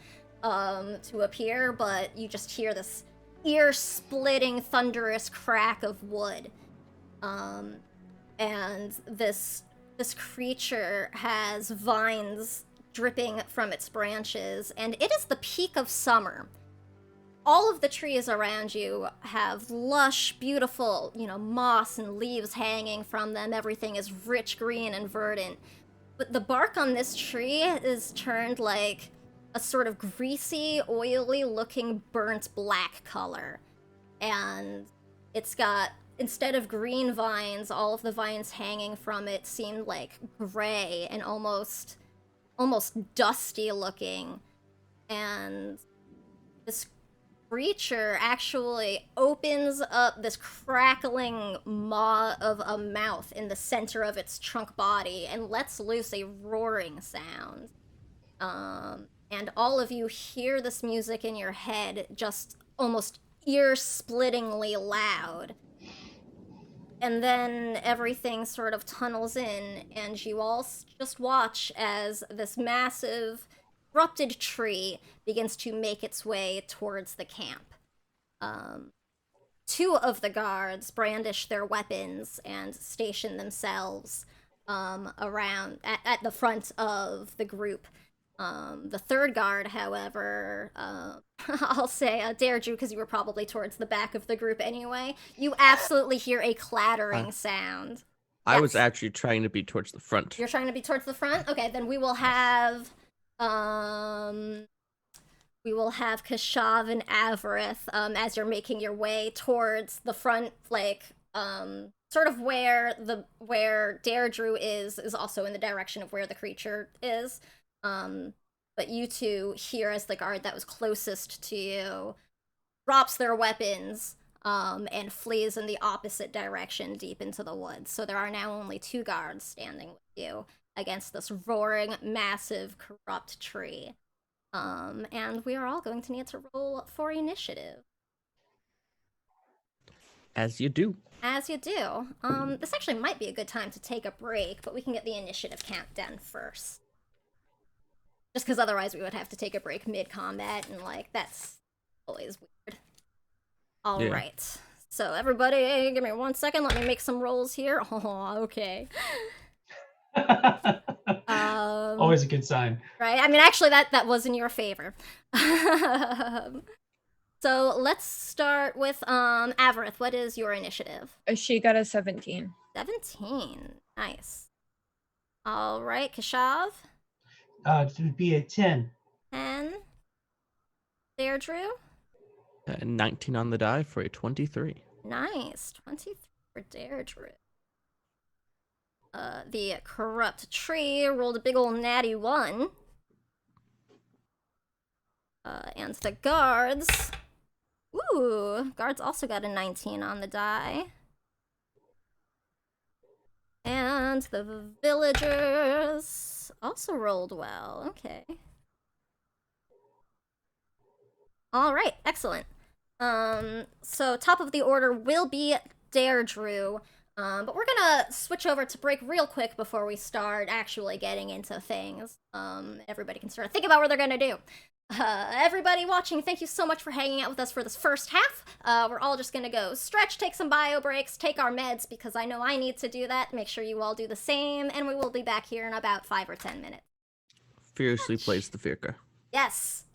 to appear, but you just hear this ear-splitting, thunderous crack of wood. And this creature has vines dripping from its branches, and it is the peak of summer. All of the trees around you have lush, beautiful, moss and leaves hanging from them. Everything is rich green and verdant. But the bark on this tree is turned like a sort of greasy, oily-looking burnt black color. And it's got, instead of green vines, all of the vines hanging from it seem like gray and almost dusty looking. And this creature actually opens up this crackling maw of a mouth in the center of its trunk body and lets loose a roaring sound. And all of you hear this music in your head, just almost ear-splittingly loud. And then everything sort of tunnels in, and you all just watch as this massive corrupted tree begins to make its way towards the camp. Two of the guards brandish their weapons and station themselves around at the front of the group. The third guard, however, I'll say, Deirdre, because you were probably towards the back of the group anyway, you absolutely hear a clattering sound. I was actually trying to be towards the front. You're trying to be towards the front? Okay, then we will have Kashav and Avarith, as you're making your way towards the front, sort of where Deirdre is also in the direction of where the creature is. But you two hear as the guard that was closest to you drops their weapons, and flees in the opposite direction deep into the woods. So there are now only two guards standing with you against this roaring, massive, corrupt tree. And we are all going to need to roll for initiative. As you do. As you do. This actually might be a good time to take a break, but we can get the initiative count done first. Just because otherwise we would have to take a break mid-combat, and, that's always weird. All right. So, everybody, give me 1 second. Let me make some rolls here. Oh, okay. Always a good sign. Right? I mean, actually, that was in your favor. So, let's start with Avarith. What is your initiative? She got a 17. 17. Nice. All right, Kashav? It would be a 10. 10. Deirdre? 19 on the die for a 23. Nice. 23 for Deirdre. The corrupt tree rolled a big old natty 1. And the guards... Ooh, guards also got a 19 on the die. And the villagers also rolled well. Okay. All right, excellent. So top of the order will be Deirdre, but we're gonna switch over to break real quick before we start actually getting into things. Everybody can start to think about what they're gonna do. Everybody watching, thank you so much for hanging out with us for this first half. We're all just gonna go stretch, take some bio breaks, take our meds because I know I need to do that. Make sure you all do the same, and we will be back here in about 5 or 10 minutes. Fiercely plays the Firka. Yes.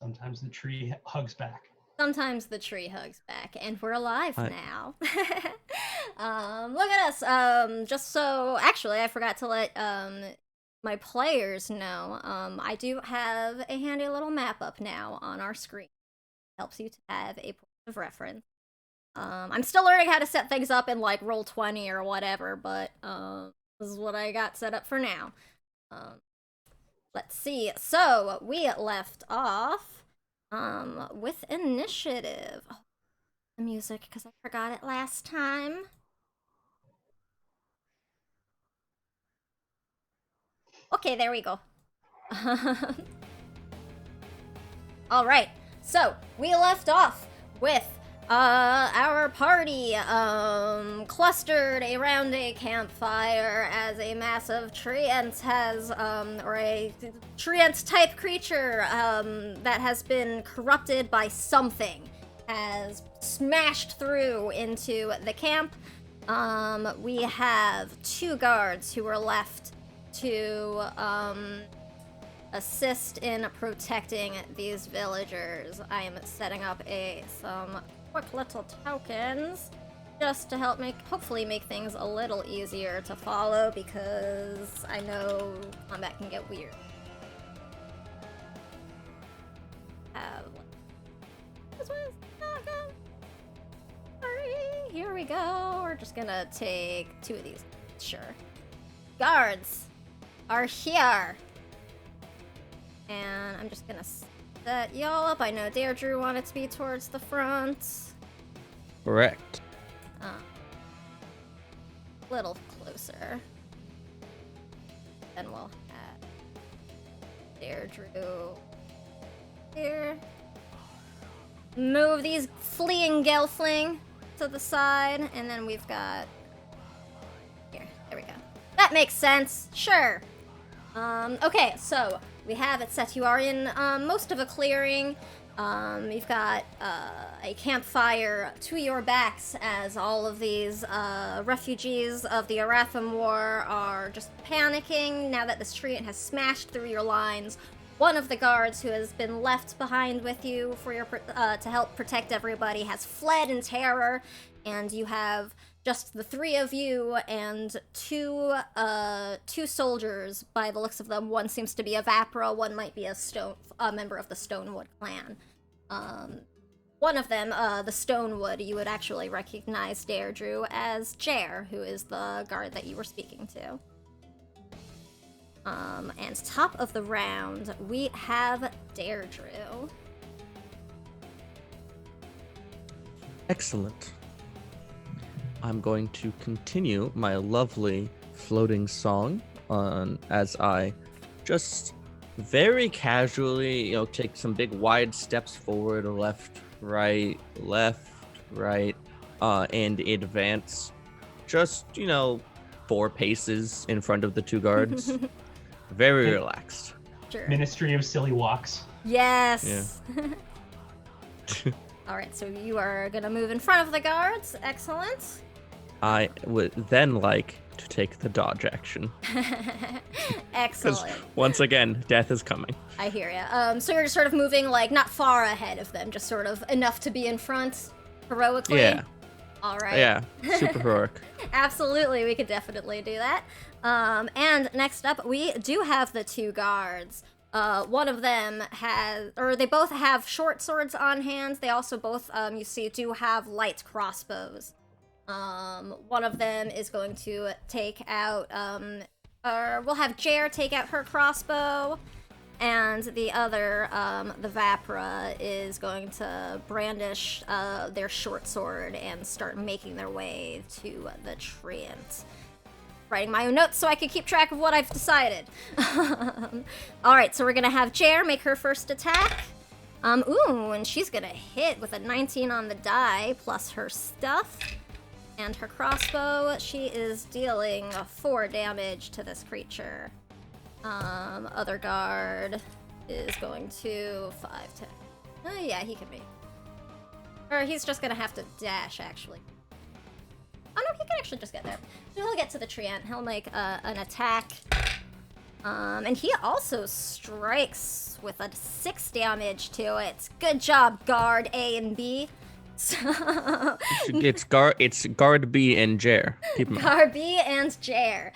Sometimes the tree hugs back. Sometimes the tree hugs back, and we're alive Hi. now. Look at us. Just so actually, I forgot to let my players know. I do have a handy little map up now on our screen. Helps you to have a point of reference. I'm still learning how to set things up in like Roll20 or whatever, but this is what I got set up for now. Let's see. So we left off with initiative. Oh, the music, because I forgot it last time. Okay, there we go. All right. So we left off with our party clustered around a campfire as a massive treant has or a treant type creature that has been corrupted by something has smashed through into the camp. We have 2 guards who are left to assist in protecting these villagers. I am setting up some quick little tokens just to help hopefully make things a little easier to follow, because I know combat can get weird. This one's not good. Sorry. Here we go. We're just gonna take 2 of these. Sure. Guards are here. And I'm just gonna set y'all up. I know Deirdre wanted to be towards the front. Correct. Little closer. Then we'll have Deirdre here. Move these fleeing gelfling to the side, and then we've got here. There we go. That makes sense. Sure. Okay, so we have it set. You are in most of a clearing. You've got a campfire to your backs as all of these refugees of the Arathim War are just panicking now that this treant has smashed through your lines. One of the guards who has been left behind with you for your to help protect everybody has fled in terror, and you have just the 3 of you and two soldiers by the looks of them. One seems to be a Vapra, one might be a member of the Stonewood clan. One of them, the Stonewood, you would actually recognize Deirdre as Jer, who is the guard that you were speaking to. And top of the round, we have Deirdre. Excellent. I'm going to continue my lovely floating song as I just very casually, take some big wide steps forward, left, right, and advance. Just, 4 paces in front of the 2 guards. Very relaxed. Sure. Ministry of Silly Walks. Yes. Yeah. All right, so you are gonna move in front of the guards. Excellent. I would then like to take the dodge action. Excellent. Because once again, death is coming. I hear ya. So you're just sort of moving not far ahead of them, just sort of enough to be in front, heroically. Yeah. All right. Yeah. Super heroic. Absolutely, we could definitely do that. And next up, we do have the 2 guards. One of them they both have short swords on hand. They also both, you see, do have light crossbows. One of them is going to take out, or we'll have Jer take out her crossbow, and the other, the Vapra, is going to brandish their short sword and start making their way to the treant. Writing my own notes so I can keep track of what I've decided. Alright, so we're gonna have Jer make her first attack. Ooh, and she's gonna hit with a 19 on the die, plus her stuff. And her crossbow, she is dealing 4 damage to this creature. Other guard is going to 5, 10. Oh yeah, he can be. Or he's just gonna have to dash, actually. Oh no, he can actually just get there. So he'll get to the treant. He'll make an attack. And he also strikes with a 6 damage to it. Good job, guard A and B. So It's guard B and Jer. Keep in mind. Guard B and Jer.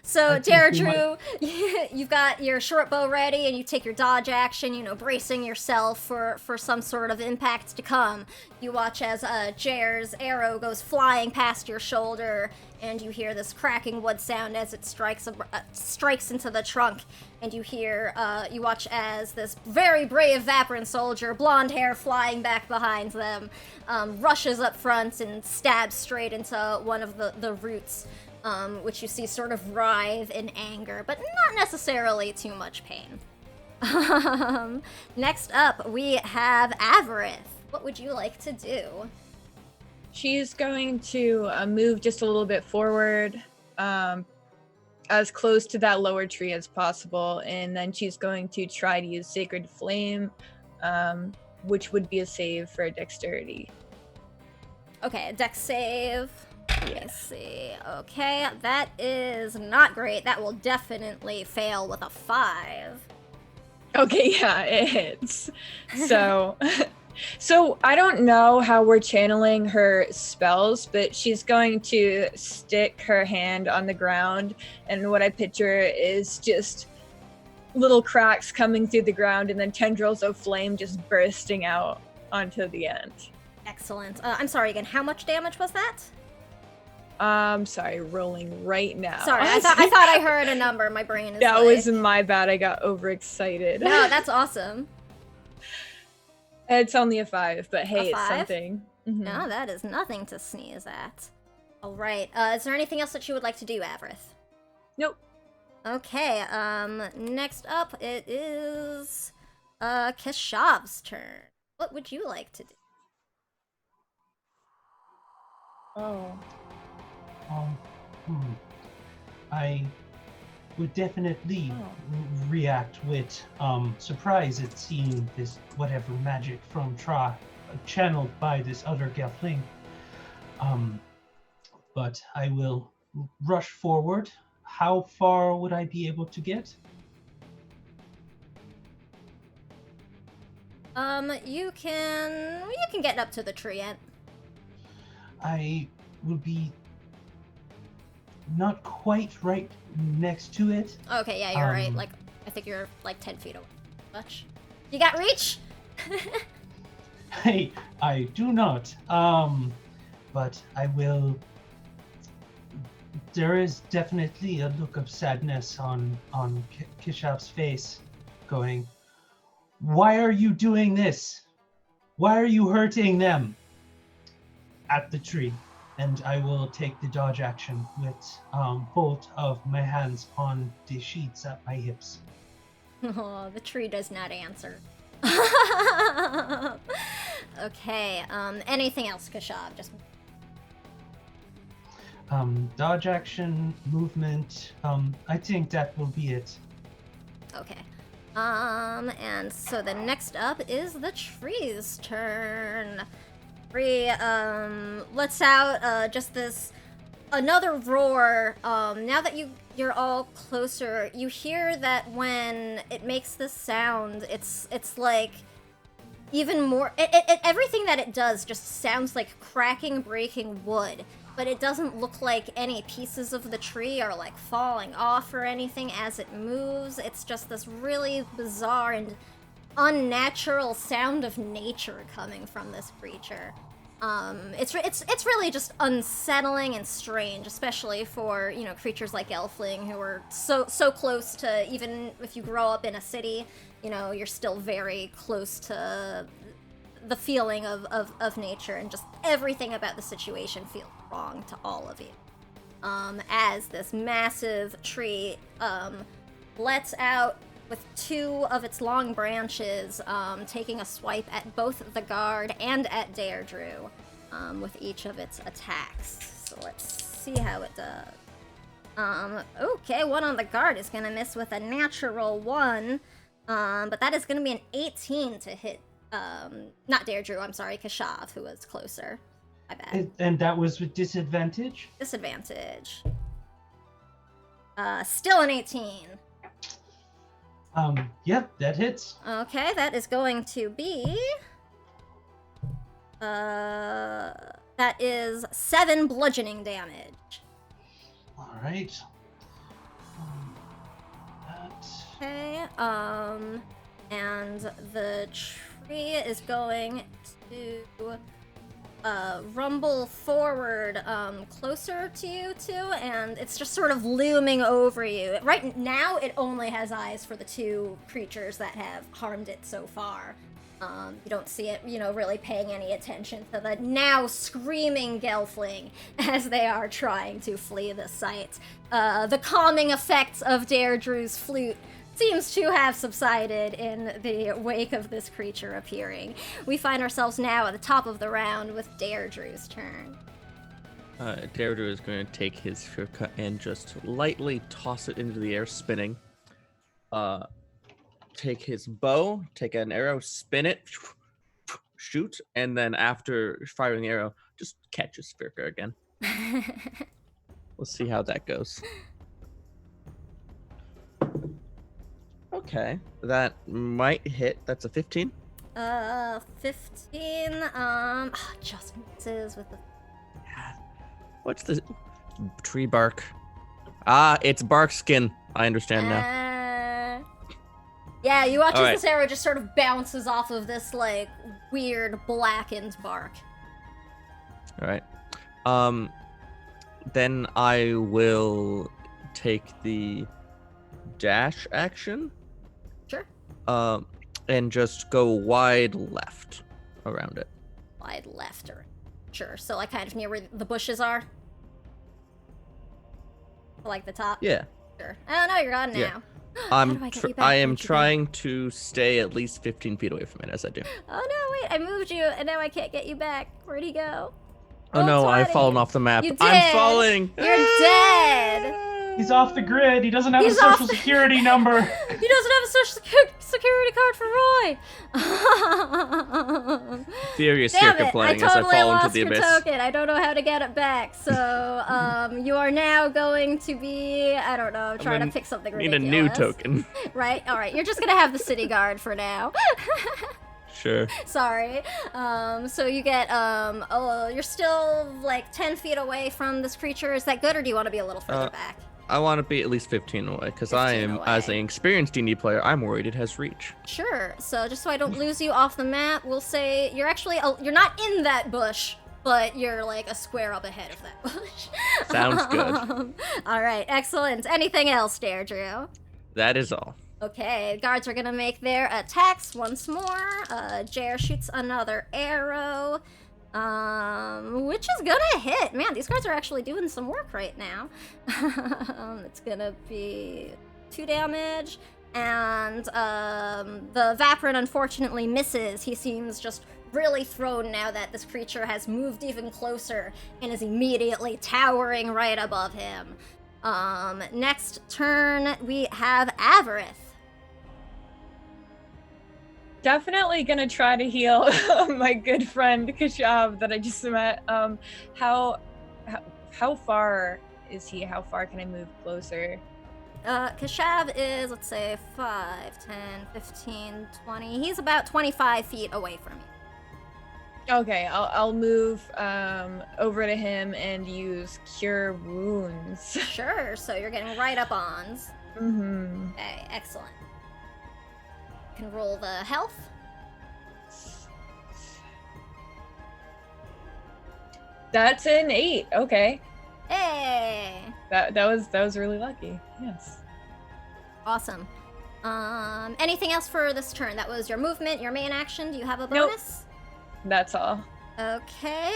So Deirdre, you've got your short bow ready, and you take your dodge action, bracing yourself for some sort of impact to come. You watch as Jer's arrow goes flying past your shoulder, and you hear this cracking wood sound as it strikes into the trunk. And you watch as this very brave Vaporan soldier, blonde hair flying back behind them, rushes up front and stabs straight into one of the roots, which you see sort of writhe in anger, but not necessarily too much pain. Next up, we have Avarith. What would you like to do? She's going to move just a little bit forward, as close to that lower tree as possible, and then she's going to try to use Sacred Flame, which would be a save for dexterity. Okay, dex save. Let's see. Okay, that is not great. That will definitely fail with a 5. Okay, yeah, it hits. So I don't know how we're channeling her spells, but she's going to stick her hand on the ground, and what I picture is just little cracks coming through the ground and then tendrils of flame just bursting out onto the end. Excellent. I'm sorry again, how much damage was that? Sorry, rolling right now. Sorry, I thought I heard a number. My brain is That was my bad. I got overexcited. No, that's awesome. It's only a 5, but hey, A 5? it's something. Mm-hmm. No, that is nothing to sneeze at. All right. Is there anything else that you would like to do, Avarith? Nope. Okay. Next up, it is Keshav's turn. What would you like to do? Oh. I would definitely react with surprise at seeing this whatever magic from Thra channeled by this other gelfling. But I will rush forward. How far would I be able to get? You can get up to the tree. I will be not quite right next to it. Okay, yeah, you're right. Like, I think you're like 10 feet away. Much. You got reach? Hey, I do not. But I will. There is definitely a look of sadness on Keshav's face, going, "Why are you doing this? Why are you hurting them?" At the tree. And I will take the dodge action with both of my hands on the sheets at my hips. Oh, the tree does not answer. Okay, anything else, Keshav? Just Dodge action, movement. I think that will be it. okay. And so the next up is the tree's turn. Tree, lets out, just this, another roar. Now that you're all closer, you hear that when it makes this sound, it's like, even more, everything that it does just sounds like cracking, breaking wood. But it doesn't look like any pieces of the tree are like falling off or anything as it moves. It's just this really bizarre and unnatural sound of nature coming from this creature. It's really just unsettling and strange, especially for, creatures like gelfling who are so close to, even if you grow up in a city, you're still very close to the feeling of nature, and just everything about the situation feels wrong to all of you. As this massive tree lets out with 2 of its long branches, taking a swipe at both the guard and at Deirdre, with each of its attacks. So let's see how it does. Okay, one on the guard is gonna miss with a natural 1, but that is gonna be an 18 to hit, not Deirdre, I'm sorry, Keshav, who was closer. My bad. And that was with disadvantage? Disadvantage. Still an 18. Yep, that hits. Okay, that is going to be... that is 7 bludgeoning damage. All right. That. Okay, and the tree is going to rumble forward closer to you two, and it's just sort of looming over you. Right now, it only has eyes for the 2 creatures that have harmed it so far. You don't see it, really paying any attention to the now screaming gelfling as they are trying to flee the site. The calming effects of Deirdre's flute seems to have subsided in the wake of this creature appearing. We find ourselves now at the top of the round with Deirdre's turn. Deirdre is going to take his shortcut and just lightly toss it into the air, spinning. Take his bow, take an arrow, spin it, shoot, and then after firing the arrow, just catch his Sphyrka again. We'll see how that goes. Okay, that might hit. That's a 15. 15, just misses with the... What's the tree bark? It's bark skin. I understand now. Yeah, you watch All as right. this arrow just sort of bounces off of this, weird blackened bark. All right. Then I will take the dash action. Sure. And just go wide left around it. Wide left, or... Sure, so, kind of near where the bushes are? The top? Yeah. Sure. Oh, no, you're gone now. Yeah. How do I get you back? I am Where'd you go? trying to stay at least 15 feet away from it as I do. Oh, no, wait, I moved you, and now I can't get you back. Where'd he go? Oh no, I've 20. fallen off the map. You did. I'm falling. You're dead. He's off the grid. He doesn't have He's a social off the- security number. He doesn't have a social security card for Roy. Furious Damn Sphyrka it! playing I as I totally fall into lost the your abyss. token. I don't know how to get it back. So, you are now going to be, I don't know, trying to pick something Need ridiculous. a new token. Right? All right. You're just gonna have the city guard for now. Sure. Sorry. So you get, you're still 10 feet away from this creature. Is that good, or do you want to be a little further back? I want to be at least 15 away, because I 15 am, away. as an experienced D&D player, I'm worried it has reach. Sure. So just so I don't lose you off the map, we'll say you're actually, you're not in that bush, but you're a square up ahead of that bush. Sounds good. All right. Excellent. Anything else, Deirdre? That is all. Okay, guards are gonna make their attacks once more. Jer shoots another arrow, which is gonna hit. Man, these guards are actually doing some work right now. It's gonna be 2 damage, and the Vaprin unfortunately misses. He seems just really thrown now that this creature has moved even closer and is immediately towering right above him. Next turn, we have Avarith. Definitely gonna try to heal my good friend Kashab that I just met. How far is he? How far can I move closer? Kashav is, let's say, 5, 10, 15, 20. He's about 25 feet away from you. Okay, I'll move over to him and use Cure Wounds. Sure, so you're getting right up ons. Mm-hmm. Okay, excellent. You can roll the health. That's an 8. Okay, Hey! that was really lucky. Yes. Awesome. Anything else for this turn? That was your movement, your main action. Do you have a Nope. bonus? That's all. Okay,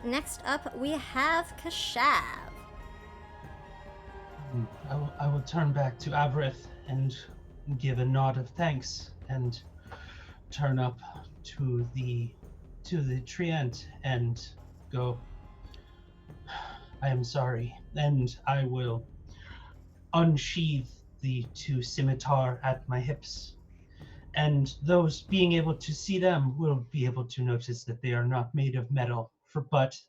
next up we have Kashav. I will turn back to Avarith and give a nod of thanks and turn up to the treant and go, I am sorry, and I will unsheath the 2 scimitar at my hips. And those being able to see them will be able to notice that they are not made of metal, but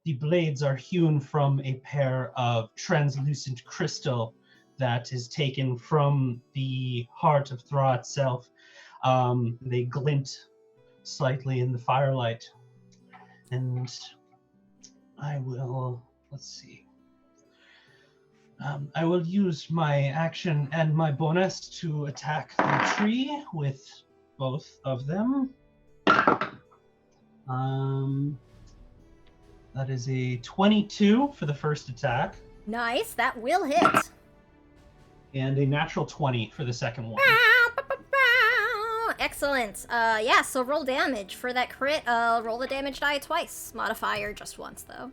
the blades are hewn from a pair of translucent crystal that is taken from the heart of Thra itself. They glint slightly in the firelight. And I will, let's see. I will use my action and my bonus to attack the tree with both of them. That is a 22 for the first attack. Nice, that will hit. And a natural 20 for the second one. Excellent. Yeah, so roll damage. For that crit, roll the damage die twice. Modifier just once, though.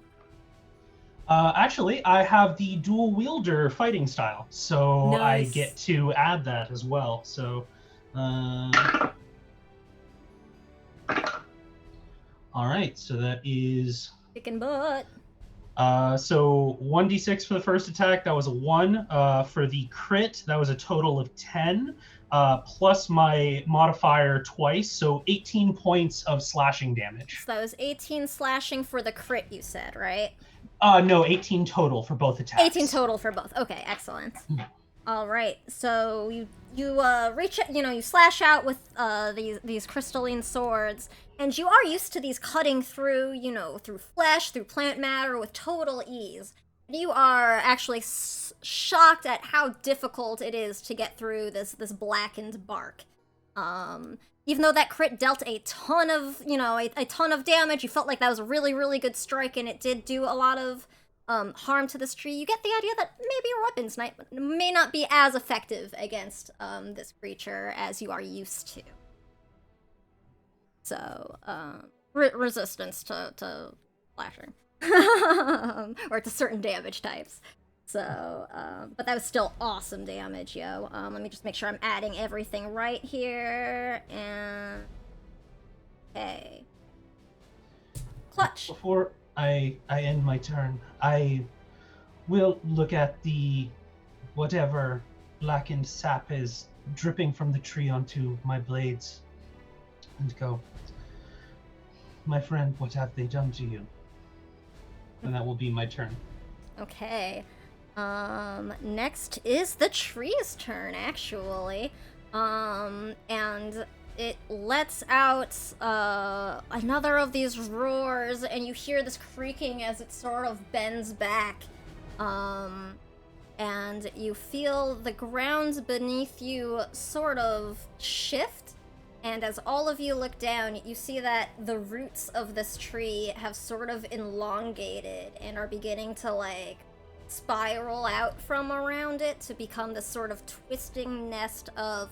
Actually, I have the dual wielder fighting style, so Nice. I get to add that as well. So, all right, so that is Kicking butt. so 1d6 for the first attack. That was a 1. For the crit, that was a total of 10, plus my modifier twice, so 18 points of slashing damage. So that was 18 slashing for the crit, you said, right? No, 18 total for both attacks. 18 total for both. Okay, excellent. All right, so you reach, you slash out with these crystalline swords, and you are used to these cutting through, through flesh, through plant matter with total ease. You are actually shocked at how difficult it is to get through this blackened bark. Even though that crit dealt a ton of, a ton of damage, you felt like that was a really, really good strike, and it did do a lot of harm to this tree. You get the idea that maybe your weapons may not be as effective against this creature as you are used to. So, resistance to slashing. Or to certain damage types. So, but that was still awesome damage, yo. Let me just make sure I'm adding everything right here, and... Okay. Clutch! Before I end my turn, I will look at the whatever blackened sap is dripping from the tree onto my blades and go, my friend, what have they done to you? And that will be my turn. Okay. Next is the tree's turn, actually. And it lets out, another of these roars, and you hear this creaking as it sort of bends back. And you feel the ground beneath you sort of shift, and as all of you look down, you see that the roots of this tree have sort of elongated and are beginning to, spiral out from around it to become this sort of twisting nest of,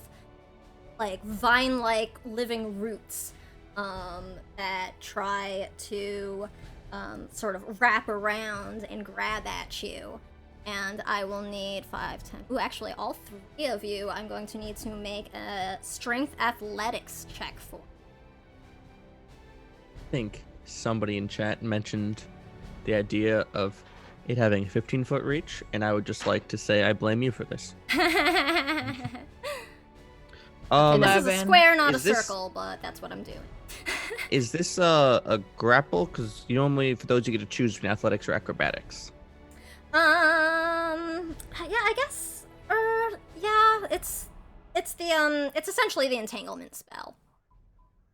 vine-like living roots, that try to, sort of wrap around and grab at you. And I will need 5, 10... Ooh, actually, all 3 of you, I'm going to need to make a strength athletics check for. I think somebody in chat mentioned the idea of it having a 15-foot reach, and I would just like to say I blame you for this. This is a square, not a Is this- circle, but that's what I'm doing. Is this a grapple? Because normally, for those, you get to choose between athletics or acrobatics. Yeah, I guess, yeah, it's essentially the entanglement spell.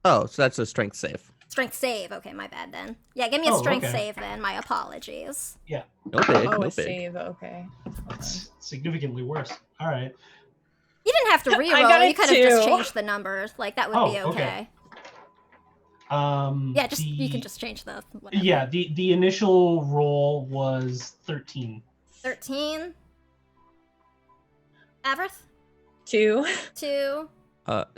Oh, so that's a strength save. Strength save, okay, my bad then. Yeah, give me a strength save then, my apologies. Yeah, No big, no a big. save, okay. it's significantly worse. All right. You didn't have to I reroll, got you it could have just too. changed the numbers, that would be Oh, okay. okay. Yeah, You can just change the whatever. Yeah, the initial roll was 13. 13. Averth? 2. 2.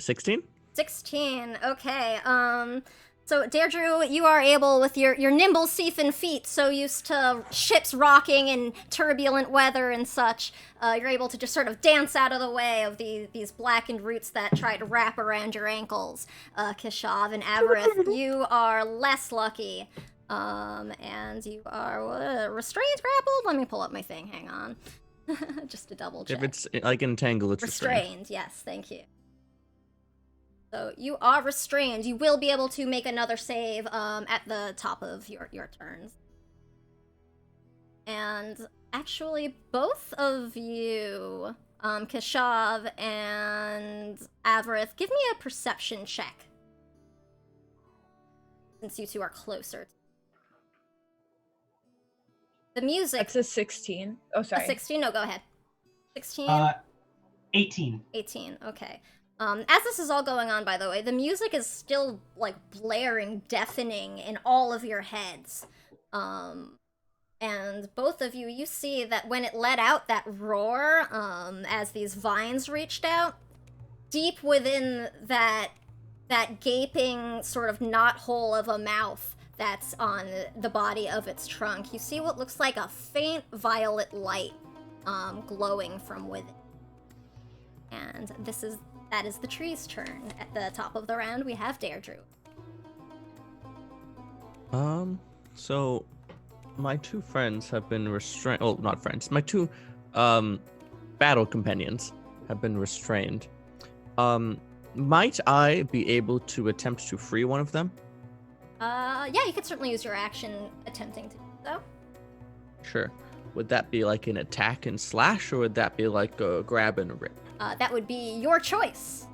16? 16. Okay. So Deirdre, you are able, with your nimble Seafin feet, so used to ships rocking in turbulent weather and such, you're able to just sort of dance out of the way of these blackened roots that try to wrap around your ankles. Kishav and Avarith, you are less lucky. And you are restrained, grappled? Let me pull up my thing, hang on. Just to double check. If it's like entangle, it's restrained. Restrained, yes, thank you. So you are restrained. You will be able to make another save at the top of your turns. And Actually, both of you, Kashav and Avarith, give me a perception check. Since you two are closer. The music... That's a 16. Oh, sorry. A 16? No, go ahead. 16? 18. 18, okay. As this is all going on, by the way, the music is still, like, blaring, deafening in all of your heads. And both of you, you see that when it let out that roar, as these vines reached out, deep within that gaping sort of knot hole of a mouth that's on the body of its trunk, you see what looks like a faint violet light glowing from within. And that is the tree's turn. At the top of the round, we have Deirdre. So my two friends have been restrained. Oh, not friends. My two battle companions have been restrained. Might I be able to attempt to free one of them? Yeah, you could certainly use your action attempting to do so. Sure. Would that be like an attack and slash, or would that be like a grab and rip? That would be your choice.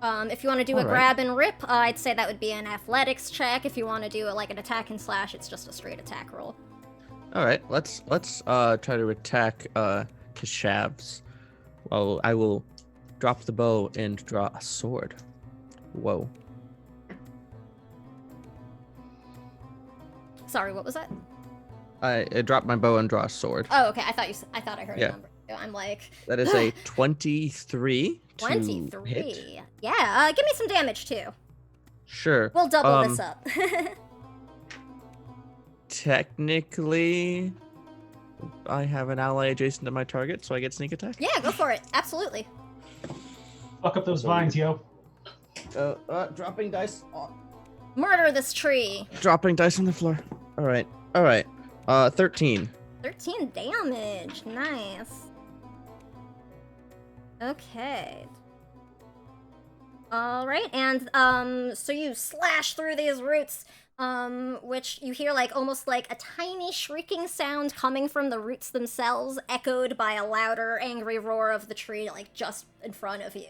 If you want to do a All right. grab and rip, I'd say that would be an athletics check. If you want to do it like an attack and slash, it's just a straight attack roll. All right, let's try to attack Kashav's. Well, I will drop the bow and draw a sword. Whoa. Sorry, what was that? I drop my bow and draw a sword. Oh, okay. I thought I heard Yeah. a number. I'm like, That is a 23 to 23. hit. Yeah, give me some damage too. Sure. We'll double this up. Technically, I have an ally adjacent to my target, so I get sneak attack. Yeah, go for it. Absolutely. Fuck up those vines, yo. Dropping dice. Murder this tree. Dropping dice on the floor. All right. 13. 13 damage. Nice. Okay. All right, and so you slash through these roots, which you hear like almost like a tiny shrieking sound coming from the roots themselves, echoed by a louder, angry roar of the tree, like just in front of you.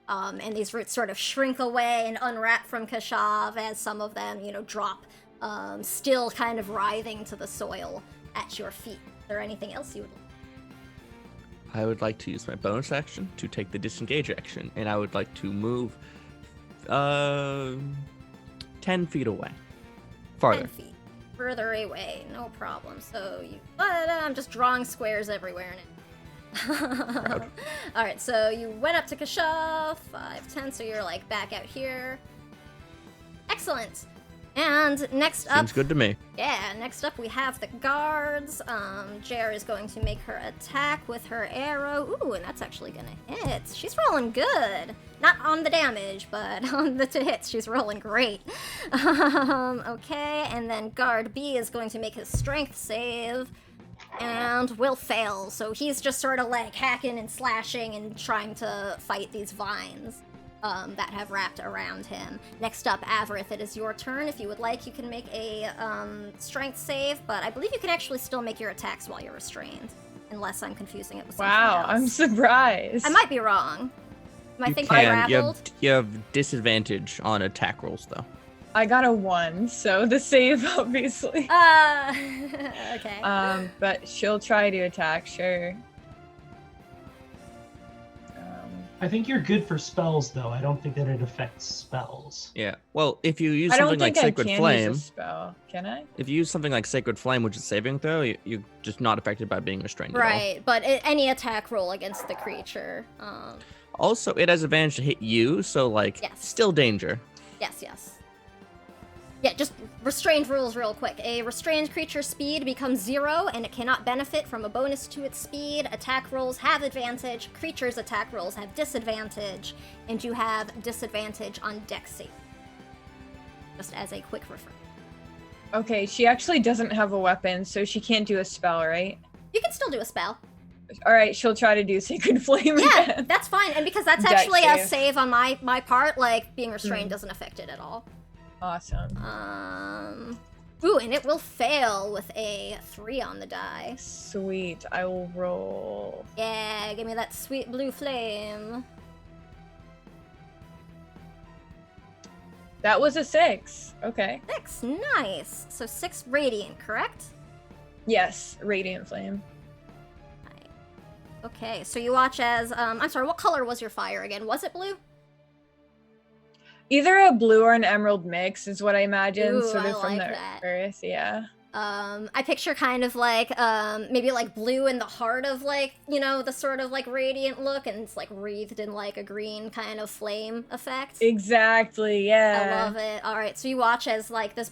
And these roots sort of shrink away and unwrap from Kashav as some of them, drop, still kind of writhing to the soil at your feet. Is there anything else you would like? I would like to use my bonus action to take the disengage action, and I would like to move 10 feet away. Farther. 10 feet. Further away, no problem. So I'm just drawing squares everywhere now. Alright, so you went up to Kashav, 5, 10, so you're like back out here. Excellent. And next up... Seems good to me. Yeah, next up we have the guards. Jer is going to make her attack with her arrow. Ooh, and that's actually gonna hit. She's rolling good. Not on the damage, but on the to hits, she's rolling great. Okay, and then guard B is going to make his strength save. And will fail, so he's just sort of like hacking and slashing and trying to fight these vines that have wrapped around him. Next up, Avarith, it is your turn. If you would like, you can make a strength save, but I believe you can actually still make your attacks while you're restrained, unless I'm confusing it with something Wow, else. I'm surprised. I might be wrong. Am I You thinking can. grappled? You have disadvantage on attack rolls, though. I got a 1, so the save, obviously. Okay. But she'll try to attack, sure. I think you're good for spells, though. I don't think that it affects spells. Yeah. Well, if you use I don't something like think I Sacred can Flame, use a spell. Can I? if you use something like Sacred Flame, which is saving throw, you're just not affected by being restrained at all. Right, but any attack roll against the creature. Also, it has advantage to hit you, so like, Yes. still danger. Yes. Yeah, just restrained rules real quick. A restrained creature's speed becomes 0, and it cannot benefit from a bonus to its speed. Attack rolls have advantage, creatures' attack rolls have disadvantage, and you have disadvantage on dex save. Just as a quick refresher. Okay, she actually doesn't have a weapon, so she can't do a spell, right? You can still do a spell. Alright, she'll try to do Sacred Flame Yeah, again. that's fine, and because that's Dex actually a save. save on my part, like, being restrained doesn't affect it at all. Awesome. Ooh, and it will fail with a 3 on the die. Sweet. I will roll. Yeah, give me that sweet blue flame. That was a 6. Okay. 6, nice. So 6 radiant, correct? Yes, radiant flame. Okay, so you watch as, I'm sorry, what color was your fire again? Was it blue? Either a blue or an emerald mix is what I imagine, Ooh, sort I of from like the that. earth, yeah. I picture kind of like, maybe like blue in the heart of like, you know, the sort of like radiant look, and it's like wreathed in like a green kind of flame effect. Exactly, yeah. I love it. Alright, so you watch as like this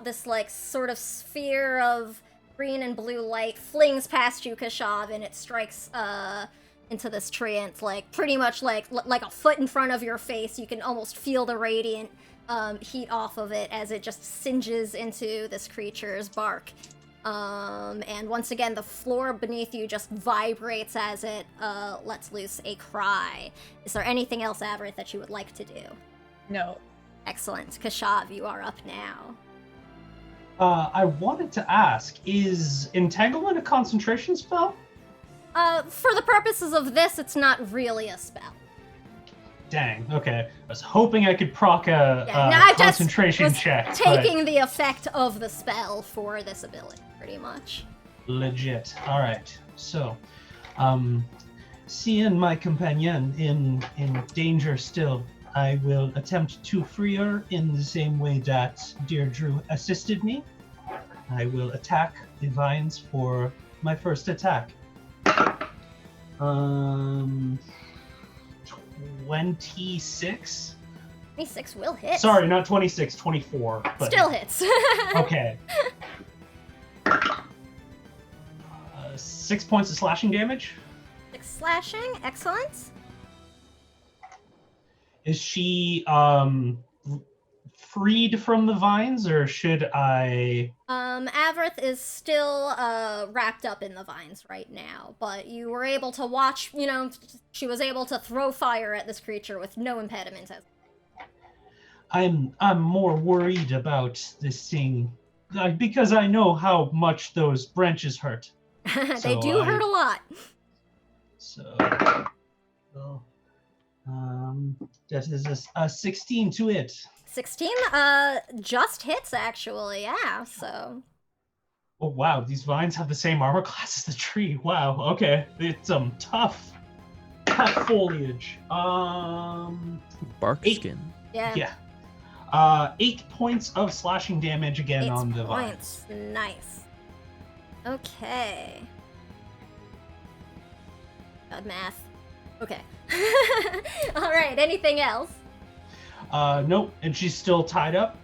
this like sort of sphere of green and blue light flings past you, Kashav, and it strikes, into this tree, and it's like pretty much like a foot in front of your face. You can almost feel the radiant heat off of it as it just singes into this creature's bark. And once again, the floor beneath you just vibrates as it lets loose a cry. Is there anything else, Averith, that you would like to do? No. Excellent. Kashav, you are up now. I wanted to ask, is Entanglement a concentration spell? For the purposes of this, it's not really a spell. Dang, okay. I was hoping I could proc a I just concentration was check. taking the effect of the spell for this ability, pretty much. Legit. Alright, so, seeing my companion in danger still, I will attempt to free her in the same way that Deirdre assisted me. I will attack the vines for my first attack. 26? 26 will hit. Sorry, not 26, 24. But Still hits. okay. 6 points of slashing damage. 6 slashing, excellent. Is she freed from the vines, or should I? Averith is still wrapped up in the vines right now, but you were able to watch, you know, she was able to throw fire at this creature with no impediment. I'm more worried about this thing because I know how much those branches hurt. They do hurt a lot. So, that is a 16 to hit. 16 just hits, actually, yeah, so. Oh wow, these vines have the same armor class as the tree. Wow, okay. It's tough foliage. Bark 8. skin. Yeah. 8 points of slashing damage again 8 on the points. vines. Nice. Okay. God, math. Okay. Alright, anything else? Nope, and she's still tied up.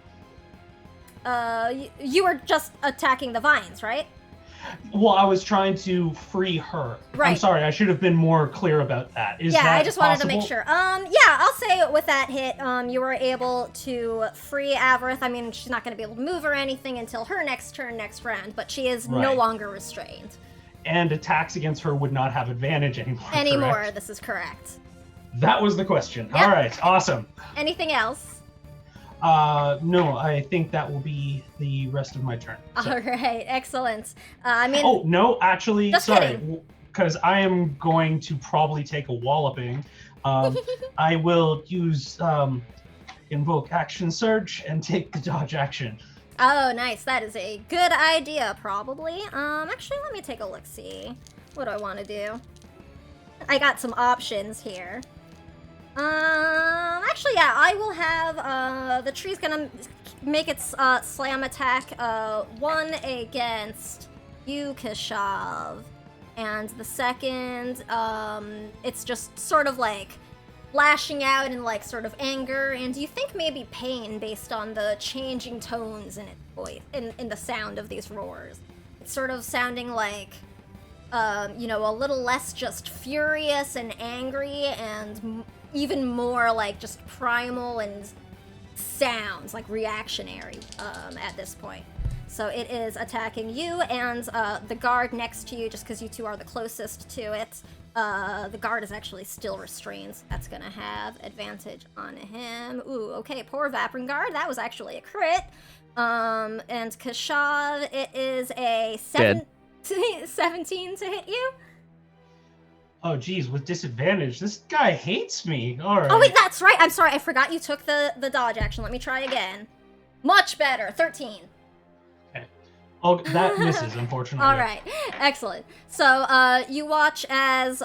You were just attacking the vines, right? Well, I was trying to free her. Right. I'm sorry, I should have been more clear about that. Is yeah, that I just wanted to possible? make sure. Yeah, I'll say with that hit, you were able to free Averith. I mean, she's not going to be able to move or anything until her next turn, next round, but she is no Right. longer restrained. And attacks against her would not have advantage anymore. Correct? This is correct. That was the question. Yep. All right, awesome. Anything else? No, I think that will be the rest of my turn. So. All right, excellent. I mean, Oh, no, actually, Just sorry. kidding. Because I am going to probably take a walloping. I will use invoke action surge and take the dodge action. oh, nice. That is a good idea, probably. Actually, let me take a look-see. What do I want to do? I got some options here. Actually, yeah, I will have, the tree's gonna make its, slam attack, 1 against you, Kashav. And the second, it's just sort of like lashing out in like sort of anger, and you think maybe pain based on the changing tones in its voice, in the sound of these roars. It's sort of sounding like, you know, a little less just furious and angry, and even more like just primal and sounds like reactionary at this point. So it is attacking you and the guard next to you, just because you two are the closest to it. The guard is actually still restrained, so that's gonna have advantage on him. Ooh, okay, poor Vaprin guard, that was actually a crit. And Kashav, it is a Dead. 17 to hit you. Oh, geez, with disadvantage. This guy hates me. All right. Oh wait, that's right. I'm sorry, I forgot you took the dodge action. Let me try again. Much better. 13. Oh, that misses, unfortunately. All right, excellent. So you watch as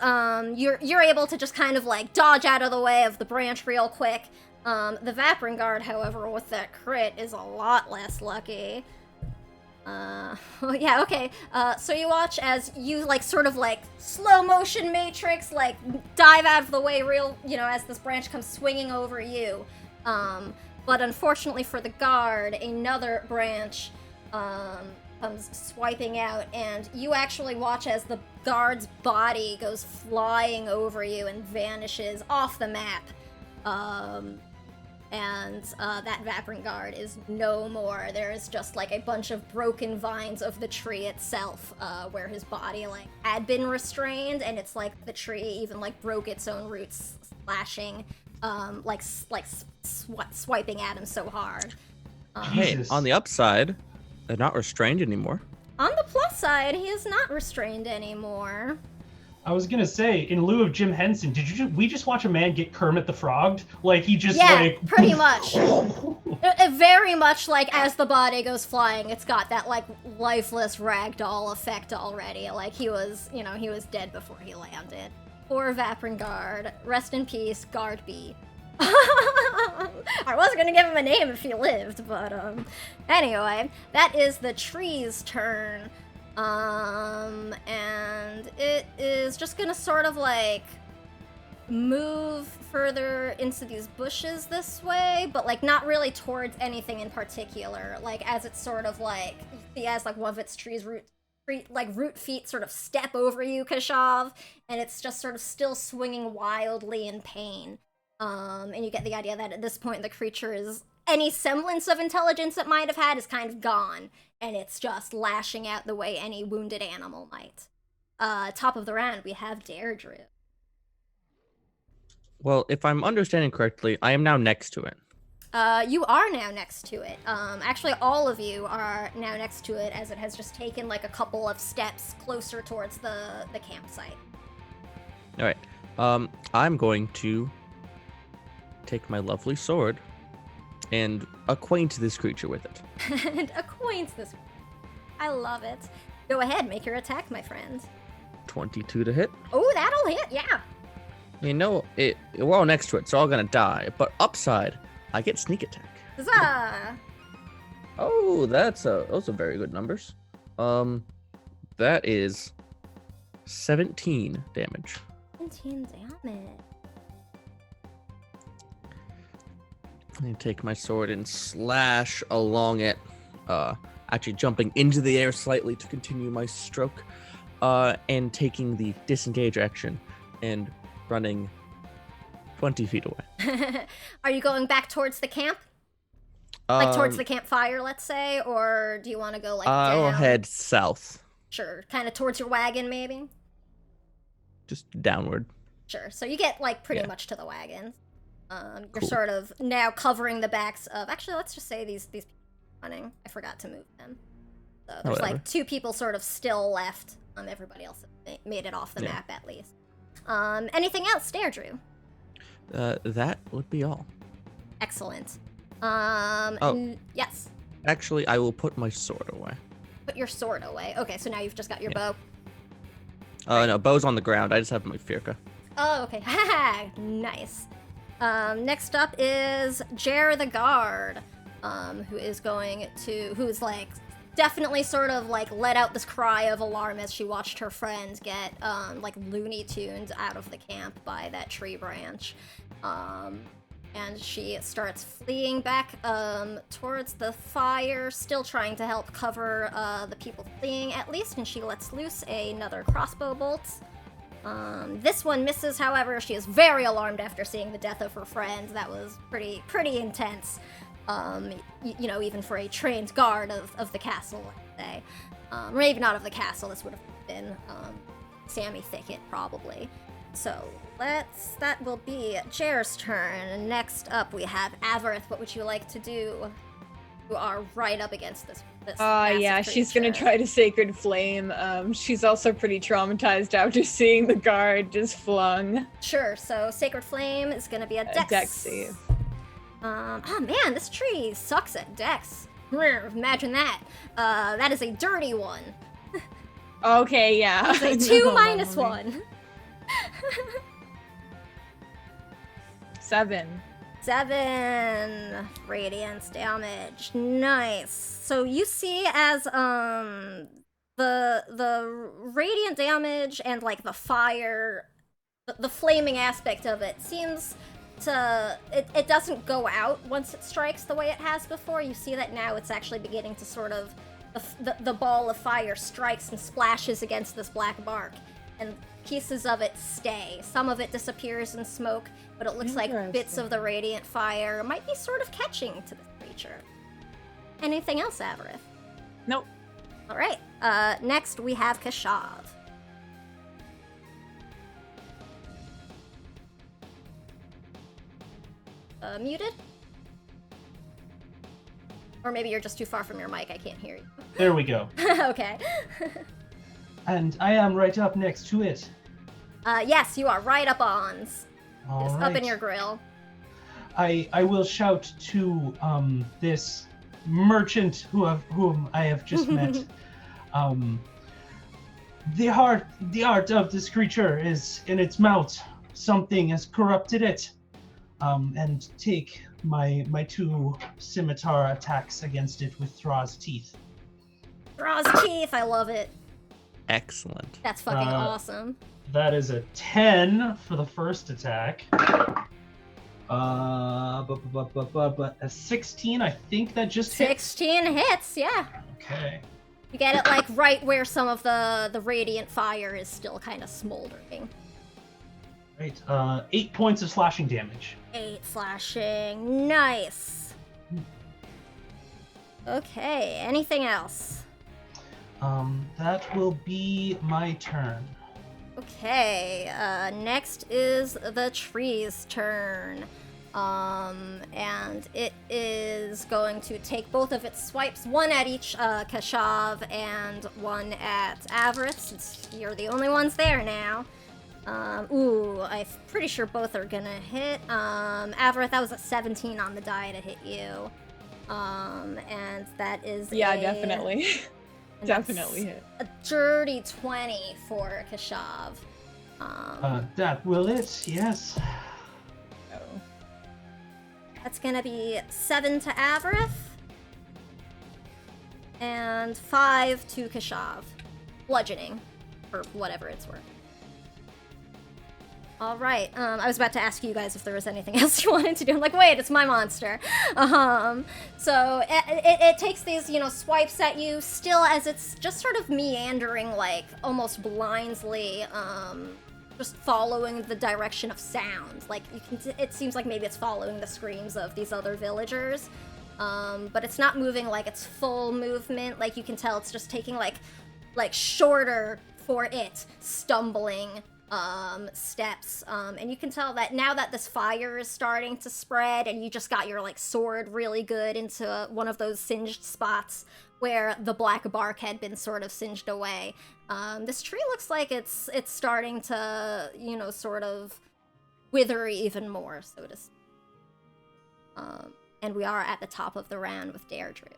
you're able to just kind of like dodge out of the way of the branch real quick. The Vaprin Guard, however, with that crit is a lot less lucky. Yeah, okay. So you watch as you like sort of like slow motion Matrix like dive out of the way real, as this branch comes swinging over you. But unfortunately for the guard, another branch comes swiping out, and you actually watch as the guard's body goes flying over you and vanishes off the map. And that Vaprin Guard is no more. There is just like a bunch of broken vines of the tree itself, where his body like had been restrained, and it's like the tree even like broke its own roots, slashing, swiping at him so hard. Hey, Jesus. on the upside, they're not restrained anymore. On the plus side, he is not restrained anymore. I was gonna say, in lieu of Jim Henson, we just watch a man get Kermit the Frogged? Like, he just, Yeah, like... pretty much. Very much like as the body goes flying, it's got that like lifeless ragdoll effect already. Like he was dead before he landed. Poor Vaprin Guard. Rest in peace, Guard B. I wasn't gonna give him a name if he lived, but anyway, that is the tree's turn. And it is just gonna sort of like move further into these bushes this way, but like not really towards anything in particular. Like as it's sort of like, you see as like one of its root feet sort of step over you, Kashav, and it's just sort of still swinging wildly in pain. And you get the idea that at this point the creature is, any semblance of intelligence it might have had is kind of gone, and it's just lashing out the way any wounded animal might. Top of the round, we have Deirdre. Well, if I'm understanding correctly, I am now next to it. You are now next to it. Actually, all of you are now next to it, as it has just taken like a couple of steps closer towards the campsite. All right. I'm going to take my lovely sword and acquaint this creature with it. And acquaint this. I love it. Go ahead, make your attack, my friend. 22 to hit. Oh, that'll hit, yeah. We're all next to it, so all gonna die. But upside, I get sneak attack. Huzzah! Oh, those are very good numbers. That is 17 damage. 17 damage. I take my sword and slash along it, actually jumping into the air slightly to continue my stroke, and taking the disengage action and running 20 feet away. Are you going back towards the camp? Like towards the campfire, let's say? Or do you want to go like down? I'll head south. Sure, kind of towards your wagon, maybe? Just downward. Sure, so you get like pretty much to the wagon. You're Cool. sort of now covering the backs of, actually let's just say these people running. I forgot to move them. So there's Whatever. like 2 people sort of still left. Everybody else made it off the map at least. Anything else, Deirdre? That would be all. Excellent. Yes. Actually, I will put my sword away. Put your sword away. Okay, so now you've just got your bow. No, bow's on the ground. I just have my Firka. Oh, okay. Haha, nice. Next up is Jer the Guard, who's like definitely sort of like let out this cry of alarm as she watched her friend get like Looney Tuned out of the camp by that tree branch. And she starts fleeing back towards the fire, still trying to help cover the people fleeing at least, and she lets loose another crossbow bolt. This one misses, however. She is very alarmed after seeing the death of her friend. That was pretty intense. Even for a trained guard of the castle, let's say. Or maybe not of the castle, this would have been Sammy Thicket, probably. So, that will be Jer's turn. Next up, we have Avarith. What would you like to do? You are right up against this Yeah, massive she's gonna creature. try to Sacred Flame. She's also pretty traumatized after seeing the guard just flung. Sure, so Sacred Flame is gonna be a dex. Dex save. Oh man, this tree sucks at dex. Imagine that. That is a dirty one. Okay, yeah. It's a 2 minus 1. 7. 7 radiance damage. Nice. So you see as the radiant damage and like the fire, the flaming aspect of it seems to it doesn't go out once it strikes the way it has before. You see that now it's actually beginning to sort of the ball of fire strikes and splashes against this black bark, and pieces of it stay. Some of it disappears in smoke, but it looks like bits of the radiant fire might be sort of catching to the creature. Anything else, Avarith? Nope. All right. Next we have Kashav. Muted? Or maybe you're just too far from your mic. I can't hear you. There we go. Okay. And I am right up next to it. Yes, you are right up on. All Just right. up in your grill. I will shout to this merchant whom I have just met. The art of this creature is in its mouth. Something has corrupted it. And take my 2 scimitar attacks against it with Thra's teeth. Thra's teeth, I love it. Excellent. That's fucking awesome. That is a 10 for the first attack. But a 16, I think that just hit. 16 hits, yeah. Okay. You get it like right where some of the radiant fire is still kind of smoldering. Right. 8 points of slashing damage. 8 slashing. Nice. Okay, anything else? That will be my turn. Okay, next is the tree's turn. And it is going to take both of its swipes, one at each Kashav and one at Avarith, since you're the only ones there now. I'm pretty sure both are gonna hit. Avarith, that was a 17 on the die to hit you. And that is definitely. and Definitely that's hit. a dirty 20 for Kashav. That will it, yes. Oh. That's gonna be 7 to Avarith. And 5 to Kashav. Bludgeoning. For whatever it's worth. Alright, I was about to ask you guys if there was anything else you wanted to do. I'm like, wait, it's my monster. So it takes these, swipes at you, still as it's just sort of meandering, like, almost blindly, just following the direction of sound. Like, it seems like maybe it's following the screams of these other villagers. But it's not moving like it's full movement. Like, you can tell it's just taking, like shorter for it, stumbling, steps, and you can tell that now that this fire is starting to spread and you just got your sword really good into one of those singed spots where the black bark had been sort of singed away, this tree looks like it's starting to sort of wither even more, so to speak. And we are at the top of the round with Deirdre.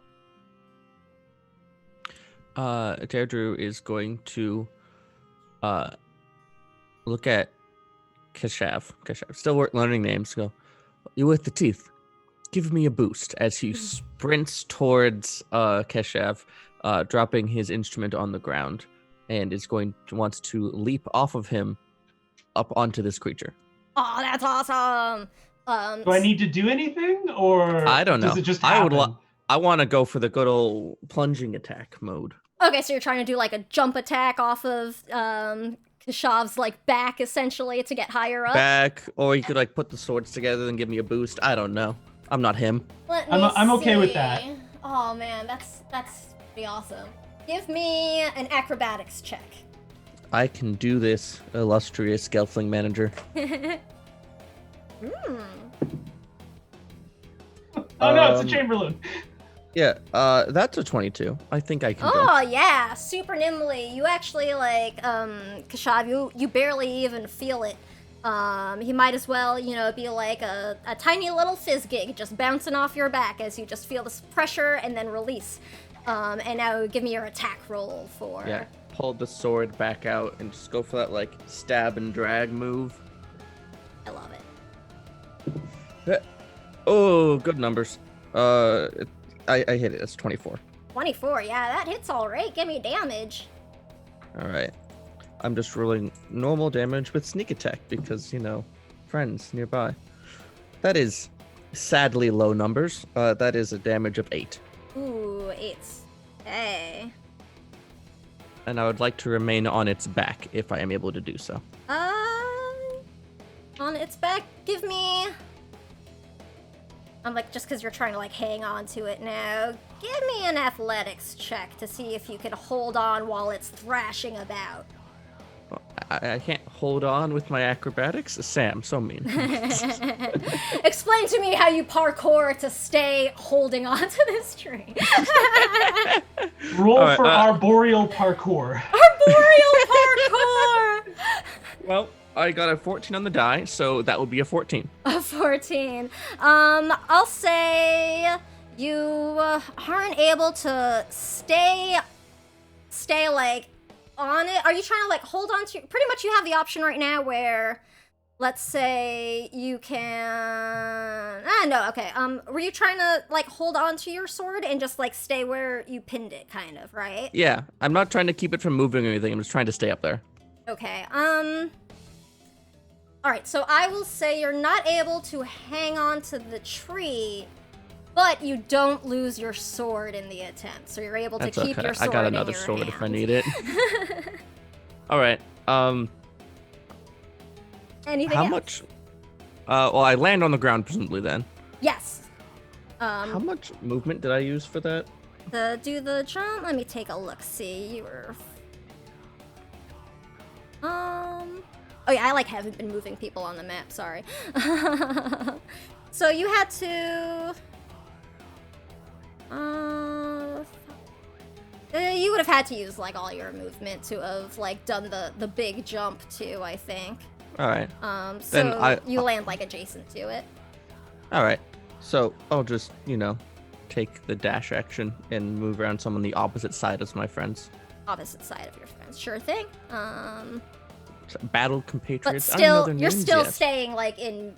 Deirdre is going to look at Kashav, still learning names, go, you with the teeth, give me a boost, as he sprints towards Kashav, dropping his instrument on the ground, and wants to leap off of him up onto this creature. Oh, that's awesome! Do I need to do anything, or I don't know. does it just happen? I want to go for the good old plunging attack mode. Okay, so you're trying to do a jump attack off of Kashav's back, essentially, to get higher up. Back, or you could put the swords together and give me a boost. I don't know. I'm not him. I'm okay with that. Oh man, that's pretty awesome. Give me an acrobatics check. I can do this, illustrious gelfling manager. Oh no, it's a Chamberlain. Yeah, that's a 22. I think I can Oh yeah, super nimbly. You actually like Kashav, you barely even feel it. He might as well, be like a tiny little fizz gig just bouncing off your back as you just feel this pressure and then release. And now give me your attack roll for. Yeah, pull the sword back out and just go for that like stab and drag move. I love it. Oh, good numbers. I hit it. It's 24. 24, yeah, that hits all right. Give me damage. All right. I'm just rolling normal damage with sneak attack because, friends nearby. That is sadly low numbers. That is a damage of 8. Ooh, 8. Hey. And I would like to remain on its back if I am able to do so. On its back, give me... I'm like, just because you're trying to like hang on to it now, give me an athletics check to see if you can hold on while it's thrashing about. I can't hold on with my acrobatics? Sam, so mean. Explain to me how you parkour to stay holding on to this tree. Roll for arboreal parkour. Arboreal parkour! Well, I got a 14 on the die, so that would be a 14. A 14. I'll say you aren't able to stay like on it. Are you trying to like hold on to? Pretty much, you have the option right now where, let's say you can. No, okay. Were you trying to like hold on to your sword and just like stay where you pinned it, kind of, right? Yeah, I'm not trying to keep it from moving or anything. I'm just trying to stay up there. Okay. All right, so I will say you're not able to hang on to the tree, but you don't lose your sword in the attempt. So you're able to keep your sword I got in another your sword hand. if I need it. All right. Anything how else? much? Well, I land on the ground presumably then. Yes. How much movement did I use for that? To do the jump, let me take a look. See, you were. Oh yeah, I like haven't been moving people on the map. Sorry. So you had to. You would have had to use like all your movement to have like done the big jump too, I think. All right. So you land like adjacent to it. All right. So I'll just take the dash action and move around some on the opposite side as my friends. Opposite side of your friends, sure thing. Battle compatriots. But still, you're you're still staying like in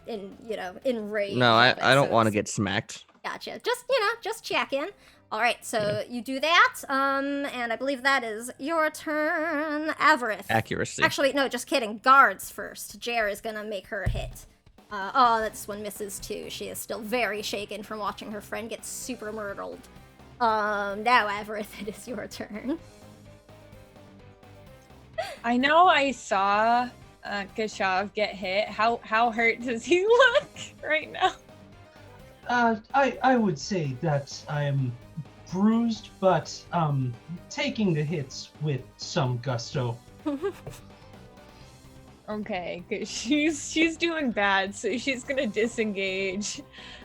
range. No, I don't so want to get smacked. Gotcha. Just checking. All right, so you do that, and I believe that is your turn, Avarith. Accuracy. Actually, no, just kidding. Guards first. Jer is gonna make her hit. This one misses too. She is still very shaken from watching her friend get super murdered. Now, Avarith, it is your turn. I know I saw Kashav get hit. How hurt does he look right now? I would say that I am bruised, but taking the hits with some gusto. Okay, cause she's doing bad, so she's gonna disengage,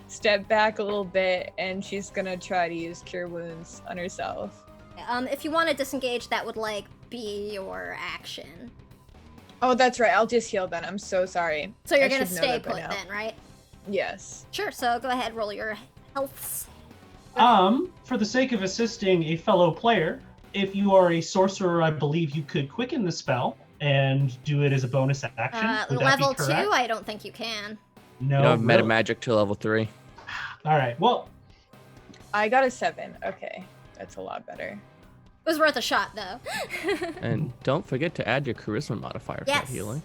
step back a little bit, and she's gonna try to use Cure Wounds on herself. If you want to disengage, that would like be your action. Oh, that's right. I'll just heal then. I'm so sorry. So you're I gonna should know stay that by put now. then, right? Yes. Sure. So go ahead, roll your healths. For the sake of assisting a fellow player, if you are a sorcerer, I believe you could quicken the spell and do it as a bonus action. Would that be Level correct? 2, I don't think you can. No. You don't have meta really? magic till level 3. All right. Well, I got a 7. Okay, that's a lot better. It was worth a shot, though. And don't forget to add your charisma modifier for that Yes. healing.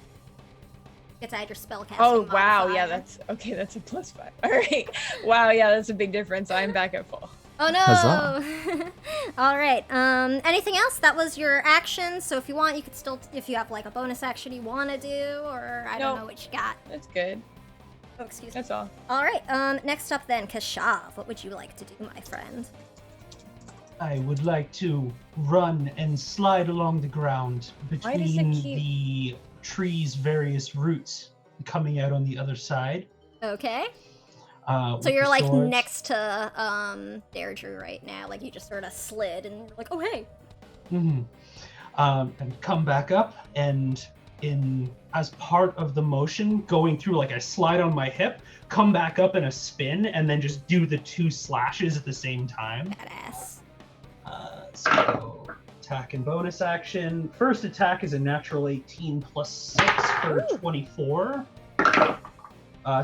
Get to add your spellcasting. Oh wow, modifier. yeah, that's okay. That's a +5. All right. Wow, yeah, that's a big difference. I'm back at full. Oh no! All right. Anything else? That was your action. So if you want, you could still, if you have like a bonus action you want to do, or I don't know what you got. That's good. Oh, excuse me. That's all. All right. Next up then, Kashav. What would you like to do, my friend? I would like to run and slide along the ground Why does it between keep- the tree's various roots coming out on the other side. Okay. So with you're the like swords. next to Deirdre right now, like you just sort of slid and you're like, oh hey. Mhm. And come back up, and as part of the motion, going through like I slide on my hip, come back up in a spin, and then just do the 2 slashes at the same time. Badass. So attack and bonus action. First attack is a natural 18 plus 6 for 24.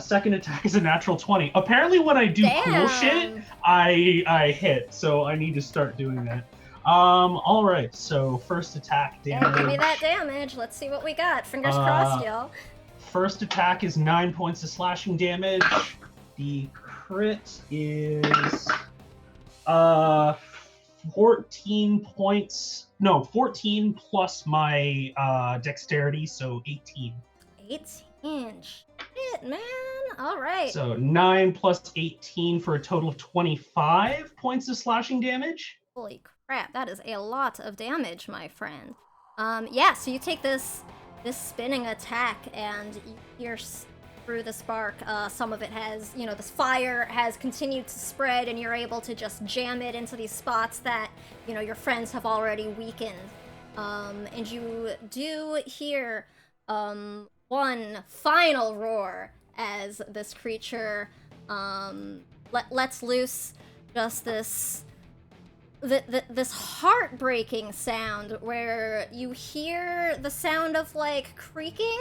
Second attack is a natural 20. Apparently when I do cool shit, Damn. I hit, so I need to start doing that. All right. So first attack damage. Yeah, give me that damage. Let's see what we got. Fingers crossed, y'all. First attack is 9 points of slashing damage. The crit is 14 points. No, 14 plus my dexterity, so 18. 18. Shit, man. All right. So 9 plus 18 for a total of 25 points of slashing damage. Holy crap, that is a lot of damage, my friend. Yeah, so you take this spinning attack and you pierce through the spark. Some of it has, this fire has continued to spread and you're able to just jam it into these spots that, your friends have already weakened. And you do hear one final roar as this creature lets loose just this heartbreaking sound where you hear the sound of like creaking,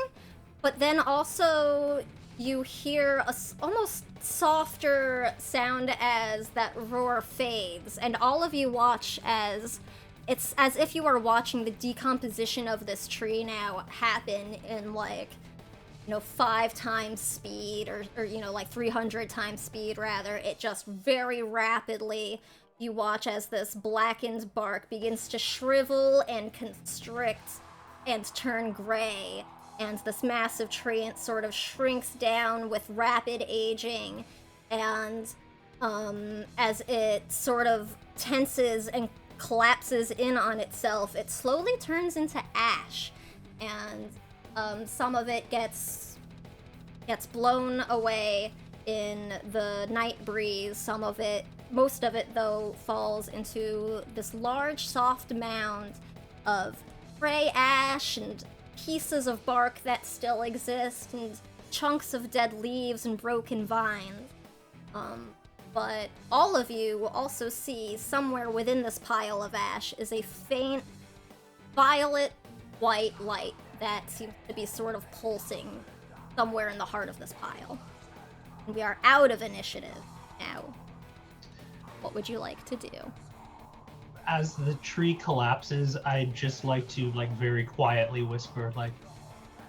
but then also you hear a almost softer sound as that roar fades, and all of you watch as it's as if you are watching the decomposition of this tree now happen in like 5 times speed or like 300 times speed rather. It just very rapidly, you watch as this blackened bark begins to shrivel and constrict and turn gray, and this massive tree sort of shrinks down with rapid aging, and as it sort of tenses and collapses in on itself, it slowly turns into ash, and some of it gets blown away in the night breeze. Most of it though falls into this large soft mound of gray ash and pieces of bark that still exist and chunks of dead leaves and broken vines. But all of you also see somewhere within this pile of ash is a faint violet white light that seems to be sort of pulsing somewhere in the heart of this pile. And we are out of initiative now. What would you like to do? As the tree collapses, I'd just like to very quietly whisper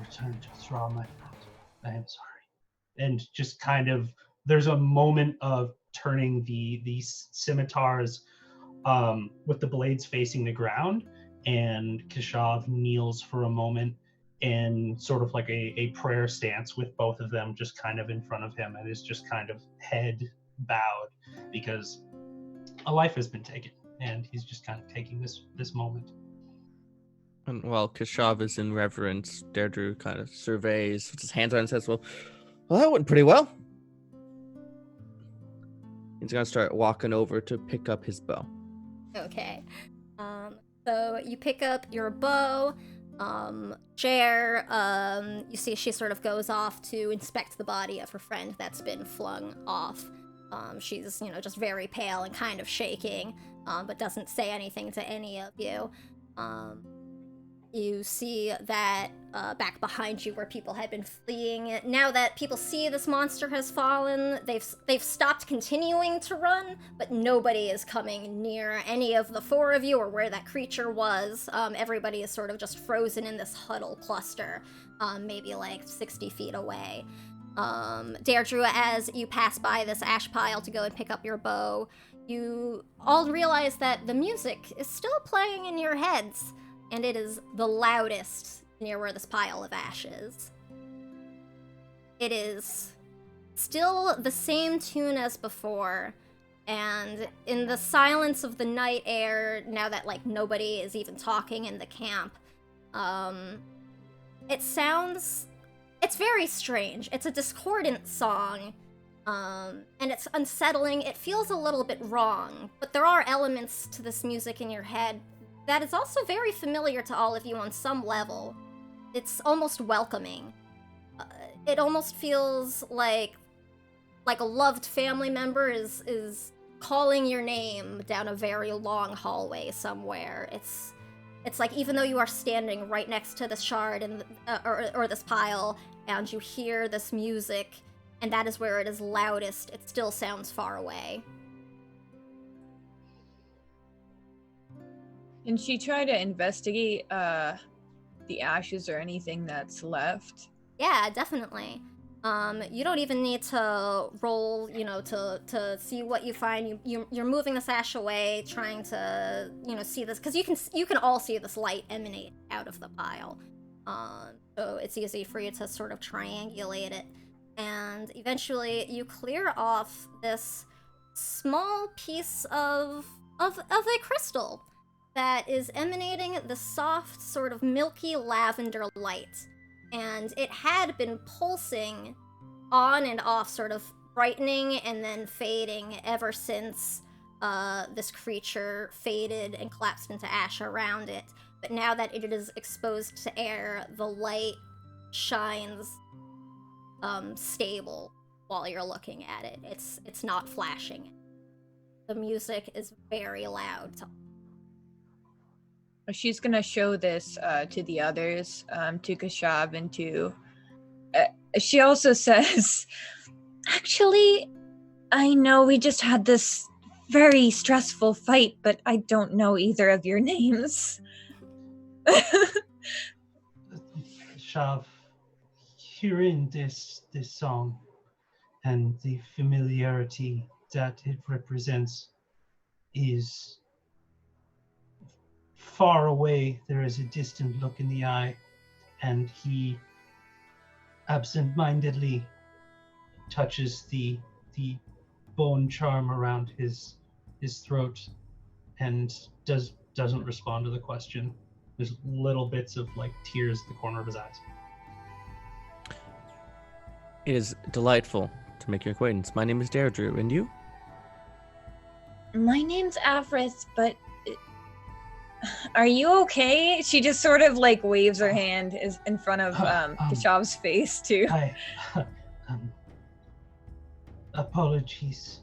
return to Thra, my friend. I am sorry. And just kind of, there's a moment of turning these scimitars with the blades facing the ground, and Kishav kneels for a moment in sort of like a prayer stance with both of them just kind of in front of him, and is just kind of head bowed because a life has been taken, and he's just kind of taking this moment. And while Kishav is in reverence, Deirdre kind of surveys, puts his hands on and says, well, that went pretty well. He's going to start walking over to pick up his bow. Okay. So you pick up your bow. Jer, you see she sort of goes off to inspect the body of her friend that's been flung off. She's, just very pale and kind of shaking, but doesn't say anything to any of you. You see that back behind you where people had been fleeing, now that people see this monster has fallen, they've stopped continuing to run, but nobody is coming near any of the 4 of you or where that creature was. Everybody is sort of just frozen in this huddle cluster, maybe like 60 feet away. Deirdre, as you pass by this ash pile to go and pick up your bow, you all realize that the music is still playing in your heads, and it is the loudest near where this pile of ash is. It is still the same tune as before, and in the silence of the night air, now that nobody is even talking in the camp, it's very strange. It's a discordant song, And it's unsettling. It feels a little bit wrong, but there are elements to this music in your head that is also very familiar to all of you on some level. It's almost welcoming. It almost feels like a loved family member is calling your name down a very long hallway somewhere. It's like even though you are standing right next to this shard and or this pile, and you hear this music, and that is where it is loudest, it still sounds far away. Can she try to investigate the ashes or anything that's left? Yeah, definitely. You don't even need to roll, to see what you find. You're moving this ash away, trying to, see this, because you can all see this light emanate out of the pile. So it's easy for you to sort of triangulate it. And eventually you clear off this small piece of a crystal that is emanating the soft, sort of milky lavender light. And it had been pulsing on and off, sort of brightening and then fading ever since this creature faded and collapsed into ash around it. But now that it is exposed to air, the light shines stable while you're looking at it. It's not flashing. The music is very loud. She's gonna show this to the others, to Kashav and to... she also says, actually, I know we just had this very stressful fight, but I don't know either of your names. Shav, hearing this song and the familiarity that it represents is far away. There is a distant look in the eye, and he absent-mindedly touches the bone charm around his throat and doesn't respond to the question. There's little bits of like tears at the corner of his eyes. It is delightful to make your acquaintance. My name is Deirdre, and you? My name's Avrith, but are you okay? She just sort of like waves her hand is in front of Kashav's face too. Hi. Apologies.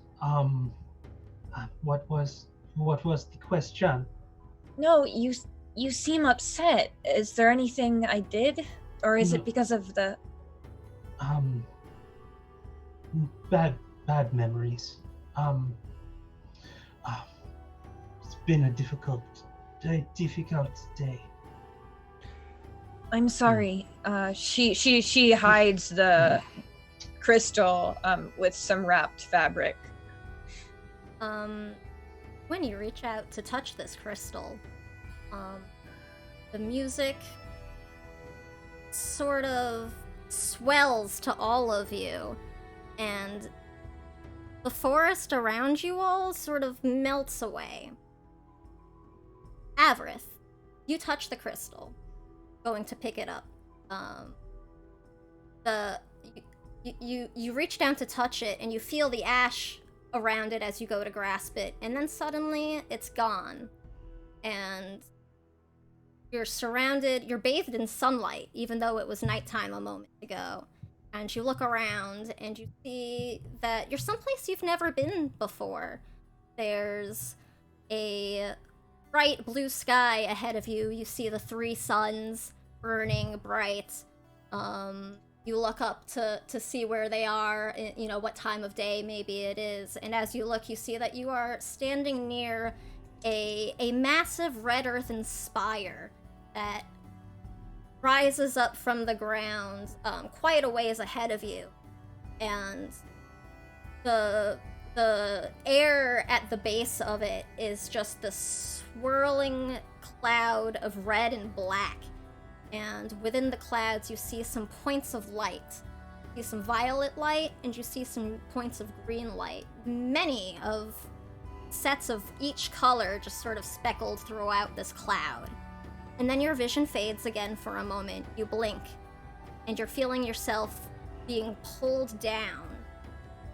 What was the question? No, you seem upset. Is there anything I did, or is it because of the? Bad memories. It's been a difficult day. I'm sorry. She hides the crystal with some wrapped fabric. When you reach out to touch this crystal, the music sort of swells to all of you, and the forest around you all sort of melts away. Avrith, you touch the crystal, going to pick it up. You reach down to touch it, and you feel the ash around it as you go to grasp it, and then suddenly it's gone. And you're bathed in sunlight, even though it was nighttime a moment ago. And you look around, and you see that you're someplace you've never been before. There's a bright blue sky ahead of you. You see the 3 suns burning bright. You look up to see where they are, what time of day maybe it is. And as you look, you see that you are standing near a massive red earthen spire that rises up from the ground quite a ways ahead of you. And the air at the base of it is just this swirling cloud of red and black. And within the clouds, you see some points of light. You see some violet light, and you see some points of green light. Many of sets of each color just sort of speckled throughout this cloud. And then your vision fades again for a moment. You blink, and you're feeling yourself being pulled down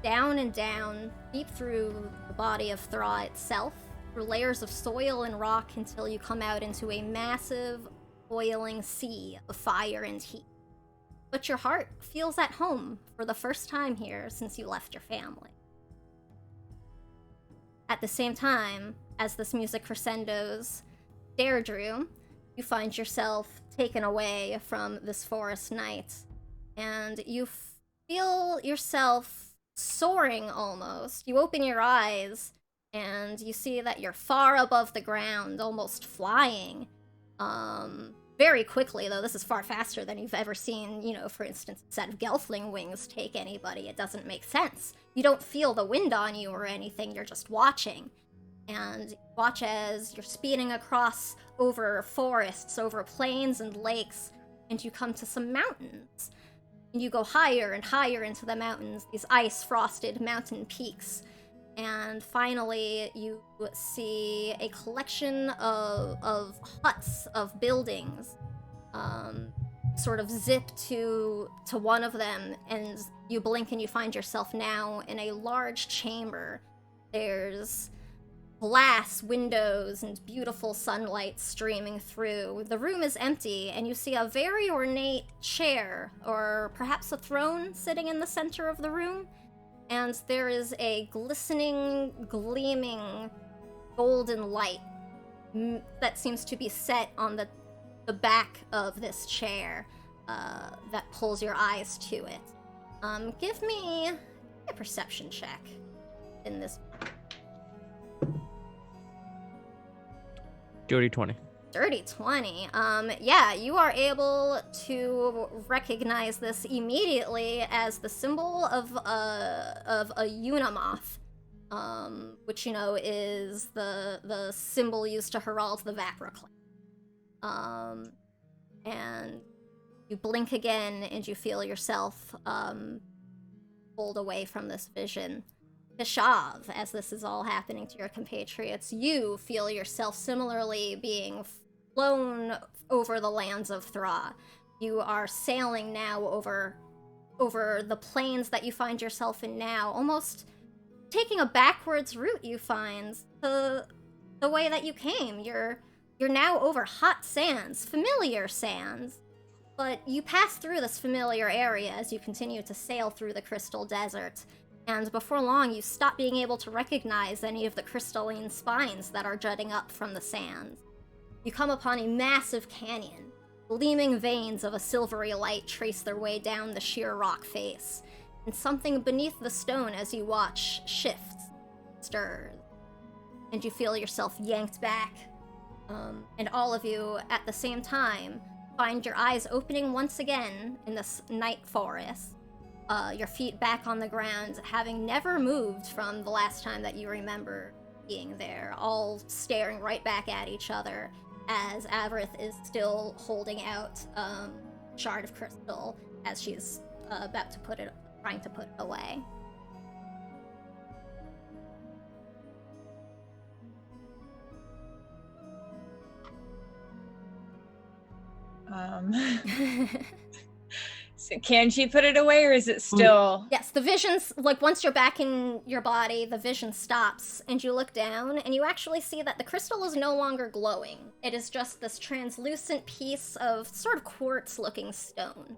down and down, deep through the body of Thra itself, through layers of soil and rock until you come out into a massive, boiling sea of fire and heat. But your heart feels at home for the first time here since you left your family. At the same time, as this music crescendos, Deirdre, you find yourself taken away from this forest night, and you feel yourself soaring almost. You open your eyes, and you see that you're far above the ground, almost flying. Very quickly, though. This is far faster than you've ever seen, for instance, a set of gelfling wings take anybody. It doesn't make sense. You don't feel the wind on you or anything, you're just watching. And watch as you're speeding across over forests, over plains and lakes, and you come to some mountains. And you go higher and higher into the mountains, these ice-frosted mountain peaks. And finally, you see a collection of huts, of buildings, sort of zip to one of them, and you blink and you find yourself now in a large chamber. There's glass windows and beautiful sunlight streaming through. The room is empty, and you see a very ornate chair, or perhaps a throne, sitting in the center of the room. And there is a glistening, gleaming, golden light that seems to be set on the back of this chair that pulls your eyes to it. Give me a perception check in this. Dirty 20. Dirty 20. Yeah, you are able to recognize this immediately as the symbol of a Unamoth, which, is the symbol used to herald the Vapra clan. And you blink again, and you feel yourself pulled away from this vision. Keshav, as this is all happening to your compatriots, you feel yourself similarly being flown over the lands of Thra. You are sailing now over the plains that you find yourself in now, almost taking a backwards route, you find, to the way that you came. You're now over hot sands, familiar sands, but you pass through this familiar area as you continue to sail through the crystal desert. And before long, you stop being able to recognize any of the crystalline spines that are jutting up from the sands. You come upon a massive canyon. Gleaming veins of a silvery light trace their way down the sheer rock face, and something beneath the stone as you watch shifts, stirs, and you feel yourself yanked back. And all of you, at the same time, find your eyes opening once again in this night forest. Your feet back on the ground, having never moved from the last time that you remember being there, all staring right back at each other as Avrith is still holding out a shard of crystal as she's about to trying to put it away. So can she put it away, or is it still... Yes, the vision's, once you're back in your body, the vision stops, and you look down, and you actually see that the crystal is no longer glowing. It is just this translucent piece of sort of quartz-looking stone.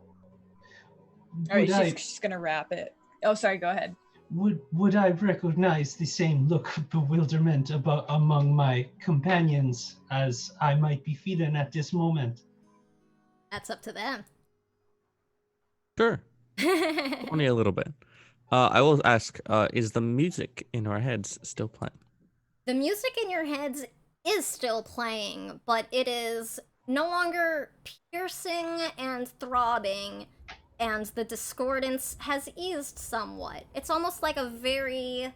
Alright, she's gonna wrap it. Oh, sorry, go ahead. Would I recognize the same look of bewilderment among my companions as I might be feeling at this moment? That's up to them. Sure. Only a little bit. I will ask, is the music in our heads still playing? The music in your heads is still playing, but it is no longer piercing and throbbing, and the discordance has eased somewhat. It's almost like a very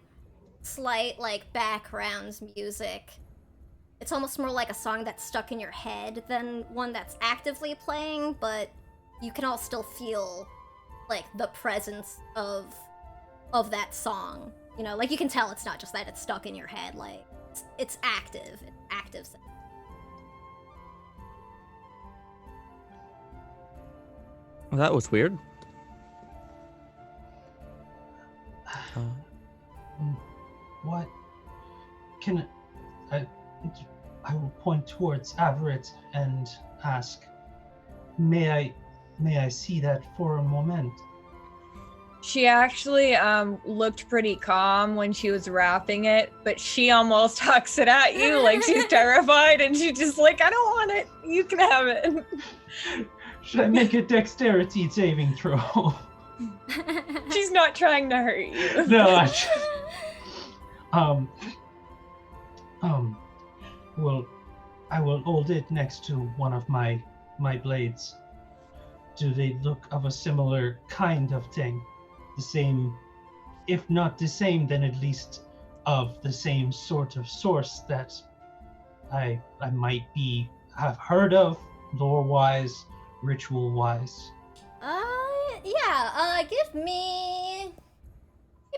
slight, background music. It's almost more like a song that's stuck in your head than one that's actively playing, but you can all still feel, the presence of that song. You can tell it's not just that it's stuck in your head, it's active. It's active. Well, that was weird. What can I will point towards Everett and ask, may I see that for a moment? She actually looked pretty calm when she was wrapping it, but she almost hucks it at you like she's terrified, and she's just like, I don't want it. You can have it. Should I make a dexterity saving throw? She's not trying to hurt you. No, well, I will hold it next to one of my blades. Do they look of a similar kind of thing? The same, if not the same, then at least of the same sort of source that I might have heard of, lore-wise, ritual-wise. Yeah. Give me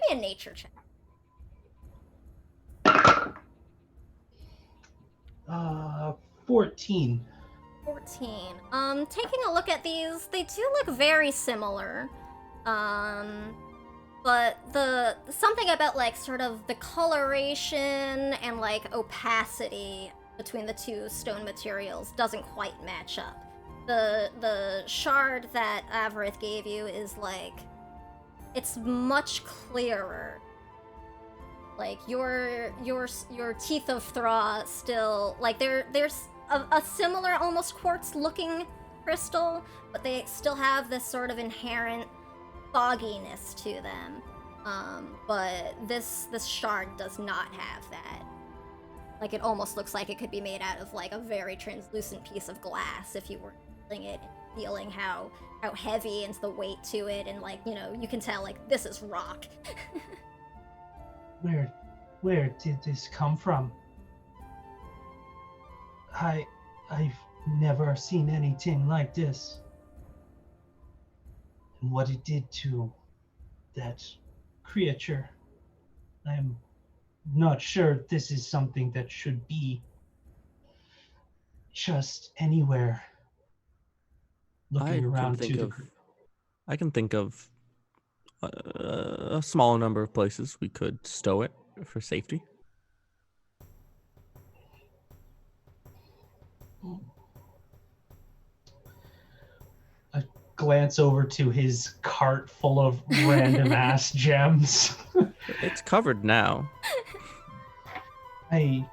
a nature check. 14. 14. Taking a look at these, they do look very similar. But something about like sort of the coloration and like opacity between the two stone materials doesn't quite match up. The shard that Avarith gave you is like, it's much clearer. Like your teeth of Thra still, like there's a similar almost quartz looking crystal, but they still have this sort of inherent fogginess to them. But this shard does not have that. Like it almost looks like it could be made out of like a very translucent piece of glass if you were feeling it, feeling how heavy and the weight to it, and like, you know, you can tell like this is rock. Where did this come from? I've never seen anything like this. And what it did to that creature, I'm not sure this is something that should be just anywhere. Looking around I can think of a small number of places we could stow it for safety. I glance over to his cart full of random ass gems. It's covered now. I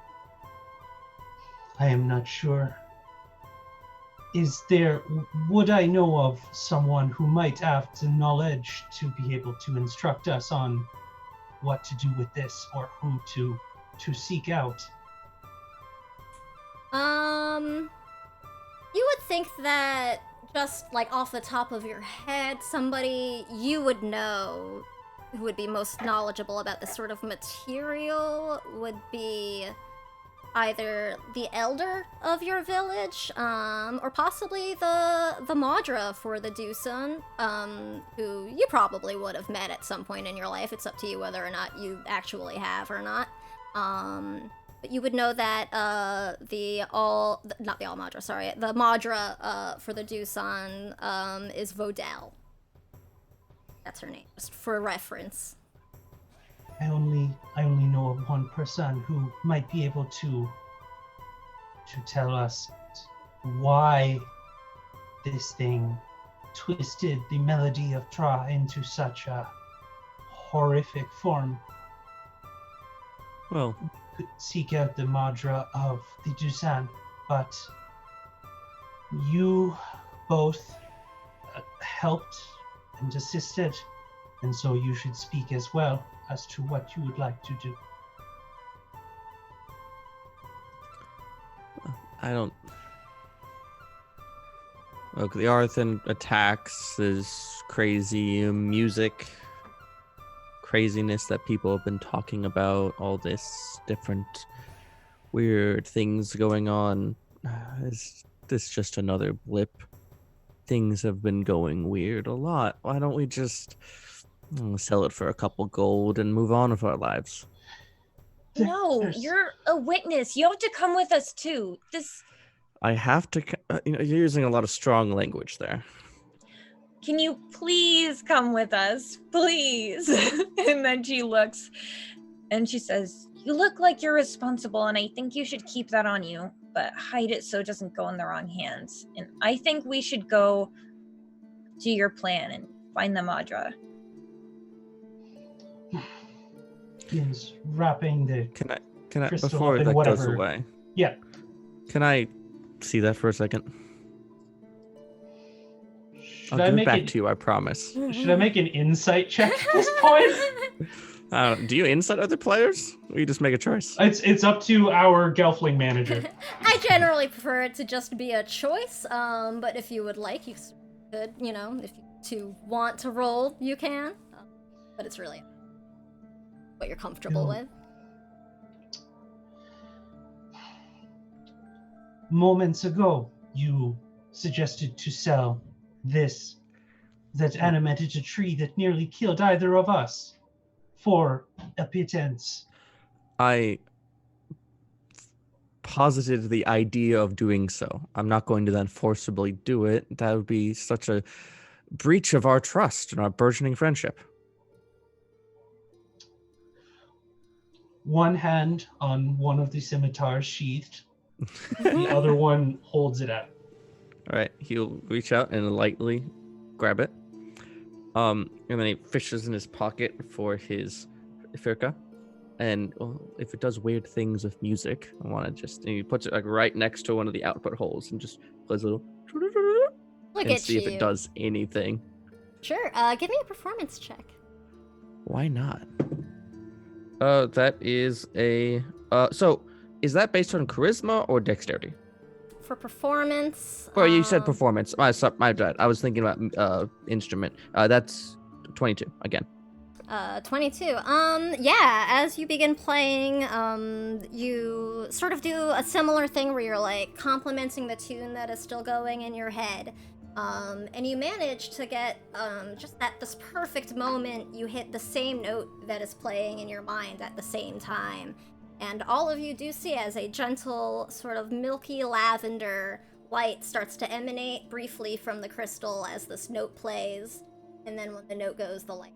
am not sure. Would I know of someone who might have the knowledge to be able to instruct us on what to do with this, or who to seek out? You would think that just like off the top of your head, somebody you would know who would be most knowledgeable about this sort of material would be either the elder of your village, or possibly the Madra for the Dusun, who you probably would have met at some point in your life. It's up to you whether or not you actually have or not. But you would know that the Madra for the Dusun is Vodel. That's her name, just for reference. I only know of one person who might be able to tell us why this thing twisted the melody of Thra into such a horrific form. Well, Could seek out the Madra of the Dusan, but you both helped and assisted, and so you should speak as well as to what you would like to do. I don't... Look, the Arathim attacks is crazy music, craziness that people have been talking about, all this different weird things going on. Is this just another blip? Things have been going weird a lot. Why don't we just sell it for a couple gold and move on with our lives? No, you're a witness. You have to come with us too. I have to... you're using a lot of strong language there. can you please come with us? Please. And then she looks and she says, you look like you're responsible, and I think you should keep that on you, but hide it so it doesn't go in the wrong hands. And I think we should go to your plan and find the Madra. He's wrapping the Can I crystal before up in that goes whatever. away? Yeah. Can I see that for a second? Should I'll I give it make back it? to you, I promise. Should I make an insight check at this point? Do you insight other players? Or you just make a choice? It's up to our gelfling manager. I generally prefer it to just be a choice, but if you would like, you could, you know, if you to want to roll, you can. But it's really what you're comfortable with. Moments ago, you suggested to sell that animated tree that nearly killed either of us for a pittance. I posited the idea of doing so. I'm not going to then forcibly do it. That would be such a breach of our trust and our burgeoning friendship. One hand on one of the scimitars sheathed, the other one holds it out. All right, he'll reach out and lightly grab it. And then he fishes in his pocket for his firka. And if it does weird things with music, I want to just... And he puts it like right next to one of the output holes and just plays a little... Look and at see you. if it does anything. Sure. Give me a performance check. Why not? That is a... So, is that based on charisma or dexterity? For performance. Well, you said performance. My bad. I was thinking about instrument. That's 22 again. 22. Yeah, as you begin playing, you sort of do a similar thing where you're like complimenting the tune that is still going in your head. And you manage to get, just at this perfect moment, you hit the same note that is playing in your mind at the same time. And all of you do see as a gentle, sort of milky lavender light starts to emanate briefly from the crystal as this note plays. And then when the note goes, the light.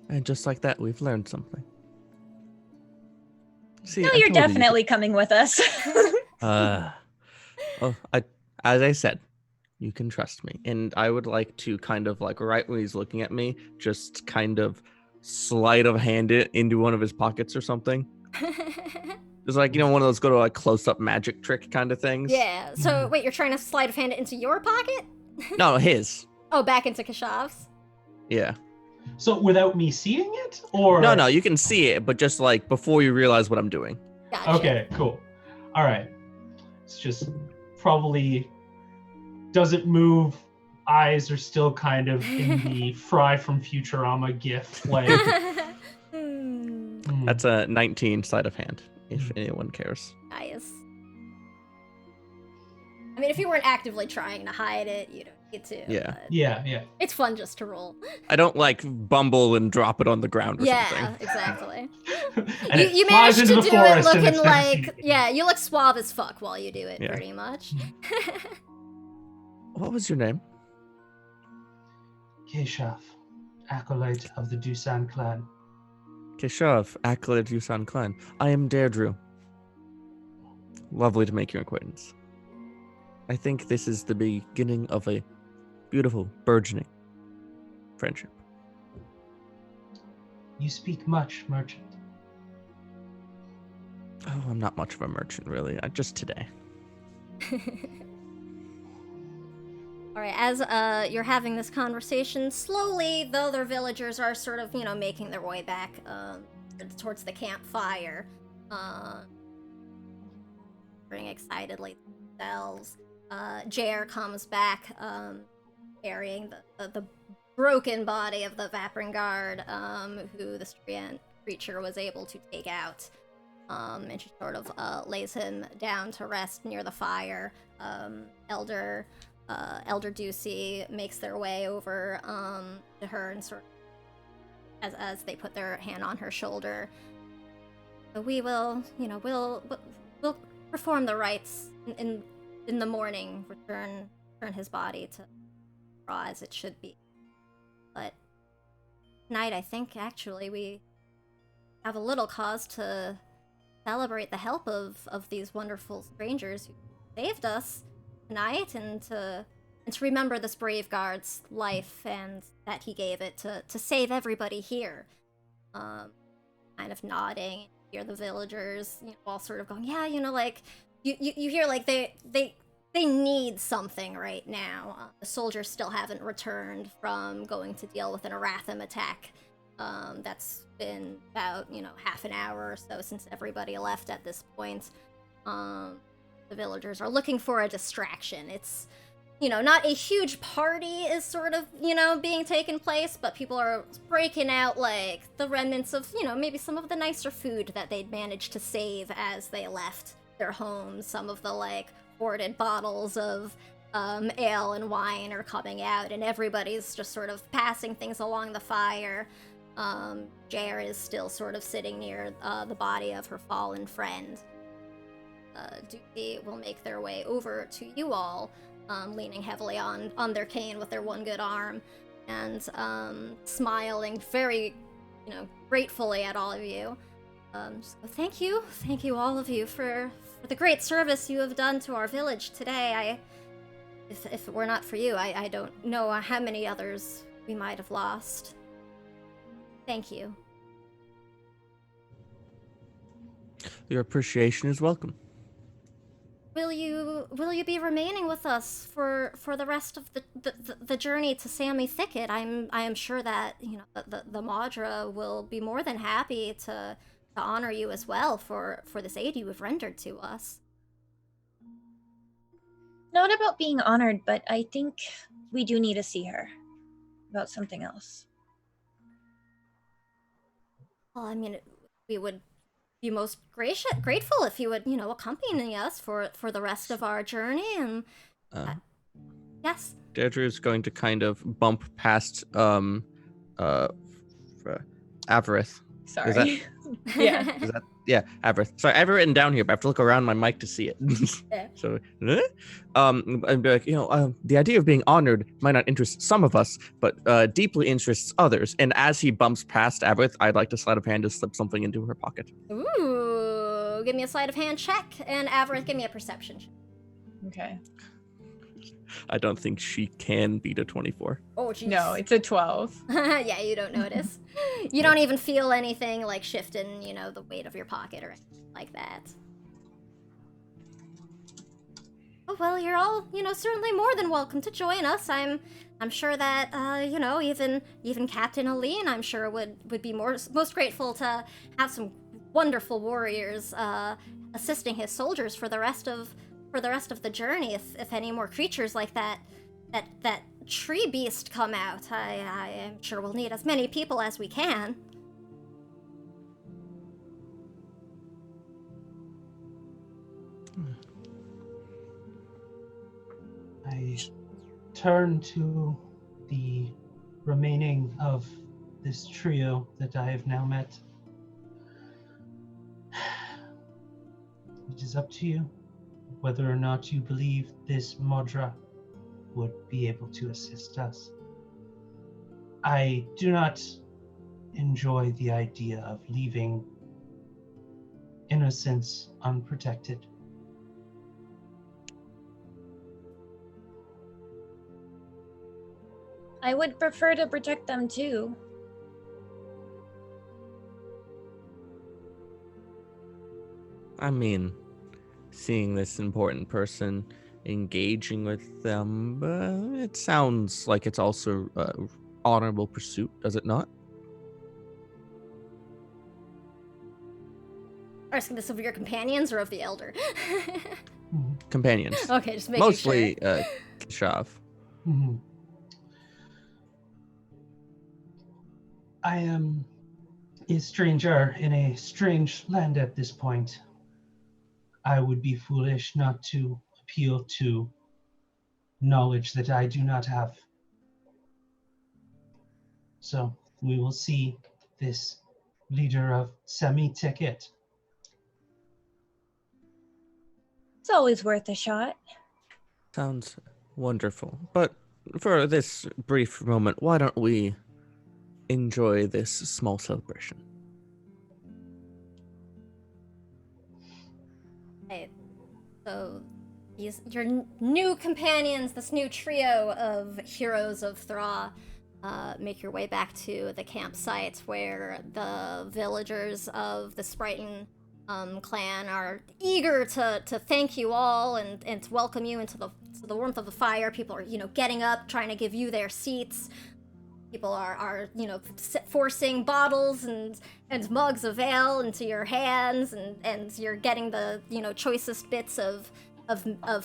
And just like that, we've learned something. See, No, I you're told you. definitely coming with us. As I said, you can trust me. And I would like to kind of like right when he's looking at me, just kind of sleight of hand it into one of his pockets or something. Just like, you know, one of those go to like close-up magic trick kind of things. Yeah, so wait, you're trying to sleight of hand it into your pocket? No, his. Oh, back into Kashav's? Yeah. So without me seeing it? Or No, you can see it, but just like before you realize what I'm doing. Gotcha. Okay, cool. All right. It's just probably doesn't move. Eyes are still kind of in the Fry from Futurama gif. Like, That's a 19 sleight of hand, if anyone cares. Nice. I mean, if you weren't actively trying to hide it, you don't need to. Yeah. But yeah. it's fun just to roll. I don't like bumble and drop it on the ground or Yeah, something. exactly. And it You flies managed into to the do it forest and looking it's never like, seen yeah, you look suave as fuck while you do it, Yeah. pretty much. What was your name? Keshav, acolyte of the Dusan clan. Keshav, acolyte of Yusan clan. I am Deirdre. Lovely to make your acquaintance. I think this is the beginning of a beautiful, burgeoning friendship. You speak much, merchant. Oh, I'm not much of a merchant, really. Just today. All right, as you're having this conversation, slowly, the other villagers are sort of, making their way back towards the campfire, bring excitedly themselves. Jer comes back, carrying the broken body of the Vaprin guard, who the Strian creature was able to take out. And she sort of lays him down to rest near the fire. Elder Ducey makes their way over to her and sort of, as they put their hand on her shoulder. We will, we'll perform the rites in in the morning return his body to Thra as it should be. But tonight, I think actually we have a little cause to celebrate the help of these wonderful strangers who saved us tonight, and to remember this brave guard's life and that he gave it to save everybody here. Kind of nodding, hear the villagers, all sort of going, yeah, like you hear like they need something right now. The soldiers still haven't returned from going to deal with an Arathim attack. That's been about, half an hour or so since everybody left at this point. The villagers are looking for a distraction. It's, not a huge party is sort of, being taken place, but people are breaking out, like, the remnants of, maybe some of the nicer food that they'd managed to save as they left their homes. Some of the, like, hoarded bottles of ale and wine are coming out, and everybody's just sort of passing things along the fire. Jer is still sort of sitting near the body of her fallen friend. Duty will make their way over to you all, leaning heavily on their cane with their one good arm, and smiling very, gratefully at all of you. Just go, thank you all of you for the great service you have done to our village today. If it were not for you, I don't know how many others we might have lost. Thank you. Your appreciation is welcome. Will you be remaining with us for the rest of the journey to Sammy Thicket? I am sure that the Madra will be more than happy to honor you as well for this aid you have rendered to us. Not about being honored, but I think we do need to see her about something else. Well, I mean, we would be most grateful if you would, accompany us for the rest of our journey. And yes, Deirdre is going to kind of bump past Avarith. Sorry. Is that, Yeah. is that, yeah, Avarith. Sorry, I have it written down here, but I have to look around my mic to see it. Yeah. So, I'd be like, the idea of being honored might not interest some of us, but deeply interests others. And as he bumps past Avarith, I'd like to sleight of hand to slip something into her pocket. Ooh, give me a sleight of hand check, and Avarith, give me a perception check. Okay. I don't think she can beat a 24. Oh, jeez. No, it's a 12. Yeah, you don't notice. You don't even feel anything like shifting, the weight of your pocket or anything like that. Oh, well, you're all, certainly more than welcome to join us. I'm sure that, even Captain Aline, I'm sure would be most grateful to have some wonderful warriors assisting his soldiers for the rest of the journey. If any more creatures like that tree beast come out, I am sure we'll need as many people as we can. I turn to the remaining of this trio that I have now met. It is up to you whether or not you believe this Madra would be able to assist us. I do not enjoy the idea of leaving innocents unprotected. I would prefer to protect them too. I mean, seeing this important person engaging with them, it sounds like it's also honorable pursuit, does it not? Asking this of your companions or of the elder? Companions. Okay, just making Mostly sure. Shav. Mm-hmm. I am a stranger in a strange land at this point. I would be foolish not to appeal to knowledge that I do not have. So we will see this leader of Semi Ticket. It's always worth a shot. Sounds wonderful. But for this brief moment, why don't we enjoy this small celebration? Right. So, your new companions, this new trio of heroes of Thra, make your way back to the campsite where the villagers of the Sprighton clan are eager to thank you all and to welcome you into the warmth of the fire. People are, getting up, trying to give you their seats. People are forcing bottles and mugs of ale into your hands, and you're getting the, choicest bits of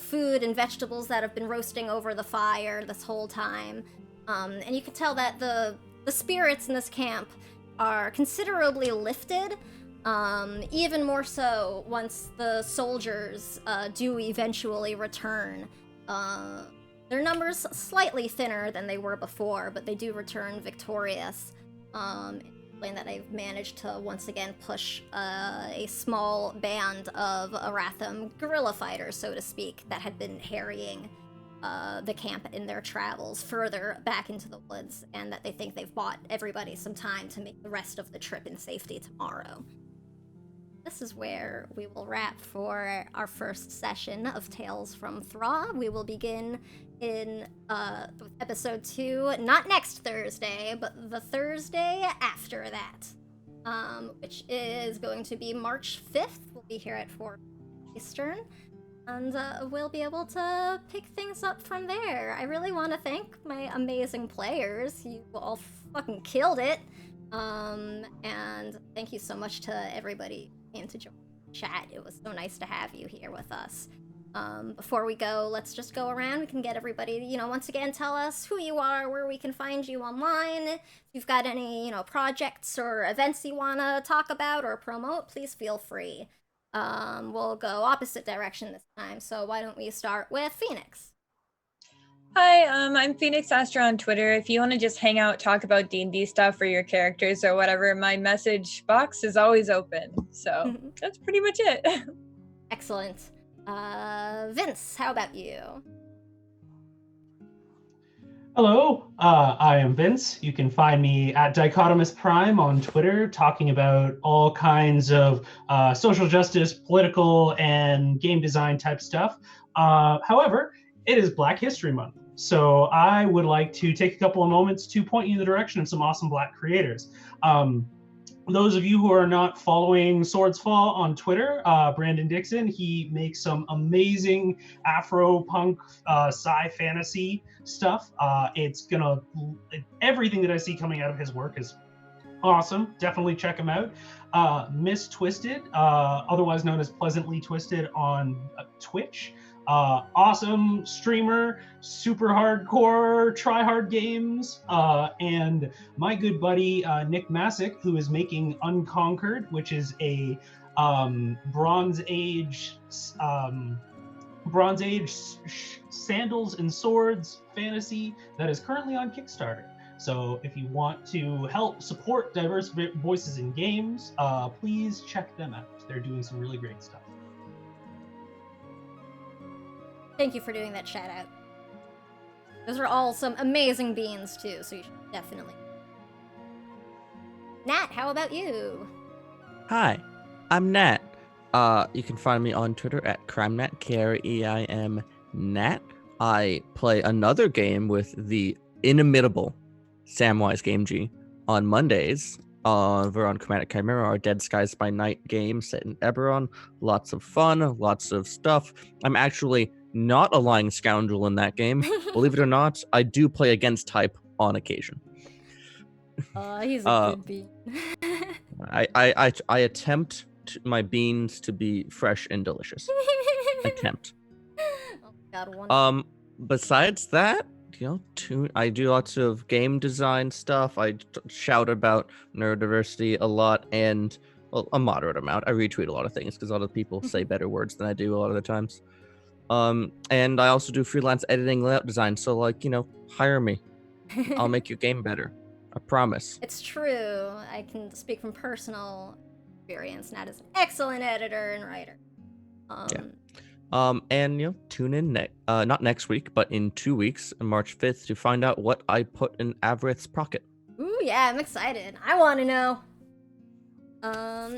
food and vegetables that have been roasting over the fire this whole time. And you can tell that the spirits in this camp are considerably lifted, even more so once the soldiers do eventually return. Their numbers slightly thinner than they were before, but they do return victorious. Explain that they've managed to once again push a small band of Arathim guerrilla fighters, so to speak, that had been harrying the camp in their travels further back into the woods, and that they think they've bought everybody some time to make the rest of the trip in safety tomorrow. This is where we will wrap for our first session of Tales from Thra. We will begin in episode 2, not next Thursday, but the Thursday after that, which is going to be March 5th. We'll be here at 4 Eastern, and we'll be able to pick things up from there. I really want to thank my amazing players. You all fucking killed it. And thank you so much to everybody who came to join the chat. It was so nice to have you here with us. Before we go, let's just go around. We can get everybody, once again, tell us who you are, where we can find you online. If you've got any, projects or events you want to talk about or promote, please feel free. We'll go opposite direction this time, so why don't we start with Phoenix? Hi, I'm Phoenix Astra on Twitter. If you want to just hang out, talk about D&D stuff or your characters or whatever, my message box is always open. So that's pretty much it. Excellent. Vince, how about you? Hello, I am Vince. You can find me at Dichotomous Prime on Twitter, talking about all kinds of social justice, political, and game design type stuff. However, it is Black History Month, so I would like to take a couple of moments to point you in the direction of some awesome Black creators. Those of you who are not following Swords Fall on Twitter, Brandon Dixon, he makes some amazing Afro-punk sci fantasy stuff. Everything that I see coming out of his work is awesome. Definitely check him out. Miss Twisted, otherwise known as Pleasantly Twisted on Twitch. Awesome streamer, super hardcore, try hard games, and my good buddy Nick Masick, who is making Unconquered, which is a Bronze Age sandals and swords fantasy that is currently on Kickstarter. So if you want to help support diverse voices in games, please check them out. They're doing some really great stuff. Thank you for doing that shout out. Those are all some amazing beans too, so you should definitely. Nat, how about you? Hi, I'm Nat. You can find me on Twitter at CrimeNat, K-R-E-I-M Nat. I play another game with the inimitable Samwise Game G on Mondays. We're on Chromatic Chimera, our Dead Skies by Night game set in Eberron. Lots of fun, lots of stuff. I'm actually not a lying scoundrel in that game. Believe it or not, I do play against type on occasion. He's a good bean. I attempt my beans to be fresh and delicious. Attempt. Oh God, wonderful. Besides that, I do lots of game design stuff. I shout about neurodiversity a lot, and a moderate amount. I retweet a lot of things because a lot of people say better words than I do a lot of the times. And I also do freelance editing, layout design. So hire me. I'll make your game better. I promise. It's true. I can speak from personal experience. Nat is an excellent editor and writer. And tune in not next week, but in 2 weeks, March 5th, to find out what I put in Averith's pocket. Ooh, yeah, I'm excited. I want to know.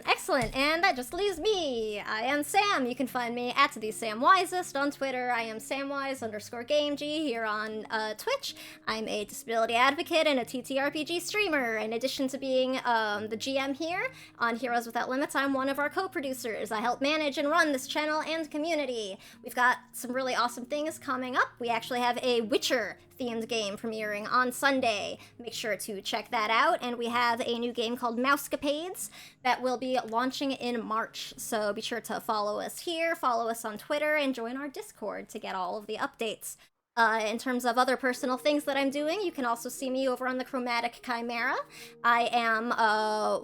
Excellent, and that just leaves me. I am Sam. You can find me at @thesamwisest on Twitter. I am samwise_gameg here on Twitch. I'm a disability advocate and a TTRPG streamer. In addition to being the GM here on Heroes Without Limits, I'm one of our co-producers. I help manage and run this channel and community. We've got some really awesome things coming up. We actually have a Witcher themed game premiering on Sunday. Make sure to check that out. And we have a new game called Mousecapades that will be launching in March. So be sure to follow us here, follow us on Twitter, and join our Discord to get all of the updates. In terms of other personal things that I'm doing, you can also see me over on the Chromatic Chimera. I am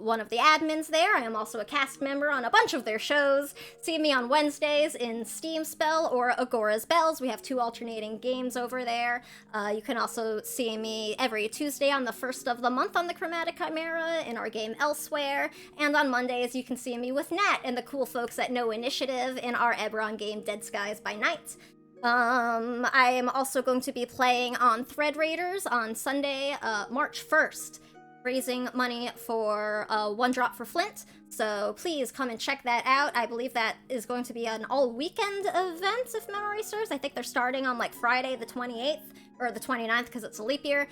one of the admins there. I am also a cast member on a bunch of their shows. See me on Wednesdays in Steam Spell or Agora's Bells. We have 2 alternating games over there. You can also see me every Tuesday on the 1st of the month on the Chromatic Chimera in our game Elsewhere. And on Mondays, you can see me with Nat and the cool folks at No Initiative in our Eberron game Dead Skies by Night. I am also going to be playing on Thread Raiders on Sunday, March 1st, raising money for One Drop for Flint. So please come and check that out. I believe that is going to be an all-weekend event, if memory serves. I think they're starting on like Friday the 28th, or the 29th because it's a leap year.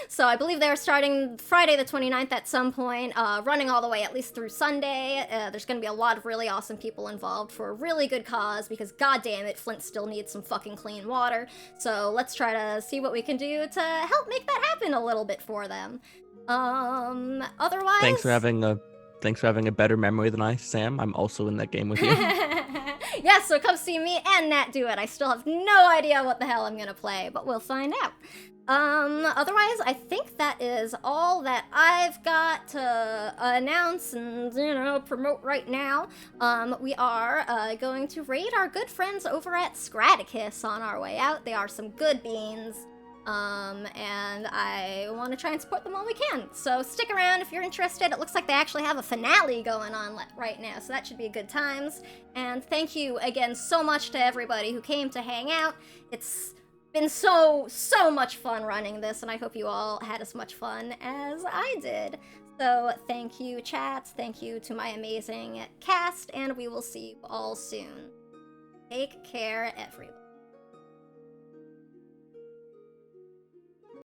So I believe they're starting Friday the 29th at some point, running all the way at least through Sunday. There's going to be a lot of really awesome people involved for a really good cause because goddamn it, Flint still needs some fucking clean water. So let's try to see what we can do to help make that happen a little bit for them. Otherwise... Thanks for having a better memory than I, Sam. I'm also in that game with you. Yes, so come see me and Nat do it. I still have no idea what the hell I'm gonna play, but we'll find out. Otherwise, I think that is all that I've got to announce and, promote right now. We are going to raid our good friends over at Scraticus on our way out. They are some good beans. And I want to try and support them all we can. So stick around if you're interested. It looks like they actually have a finale going on right now, so that should be good times. And thank you again so much to everybody who came to hang out. It's been so much fun running this, and I hope you all had as much fun as I did. So thank you, chat. Thank you to my amazing cast, and we will see you all soon. Take care, everybody.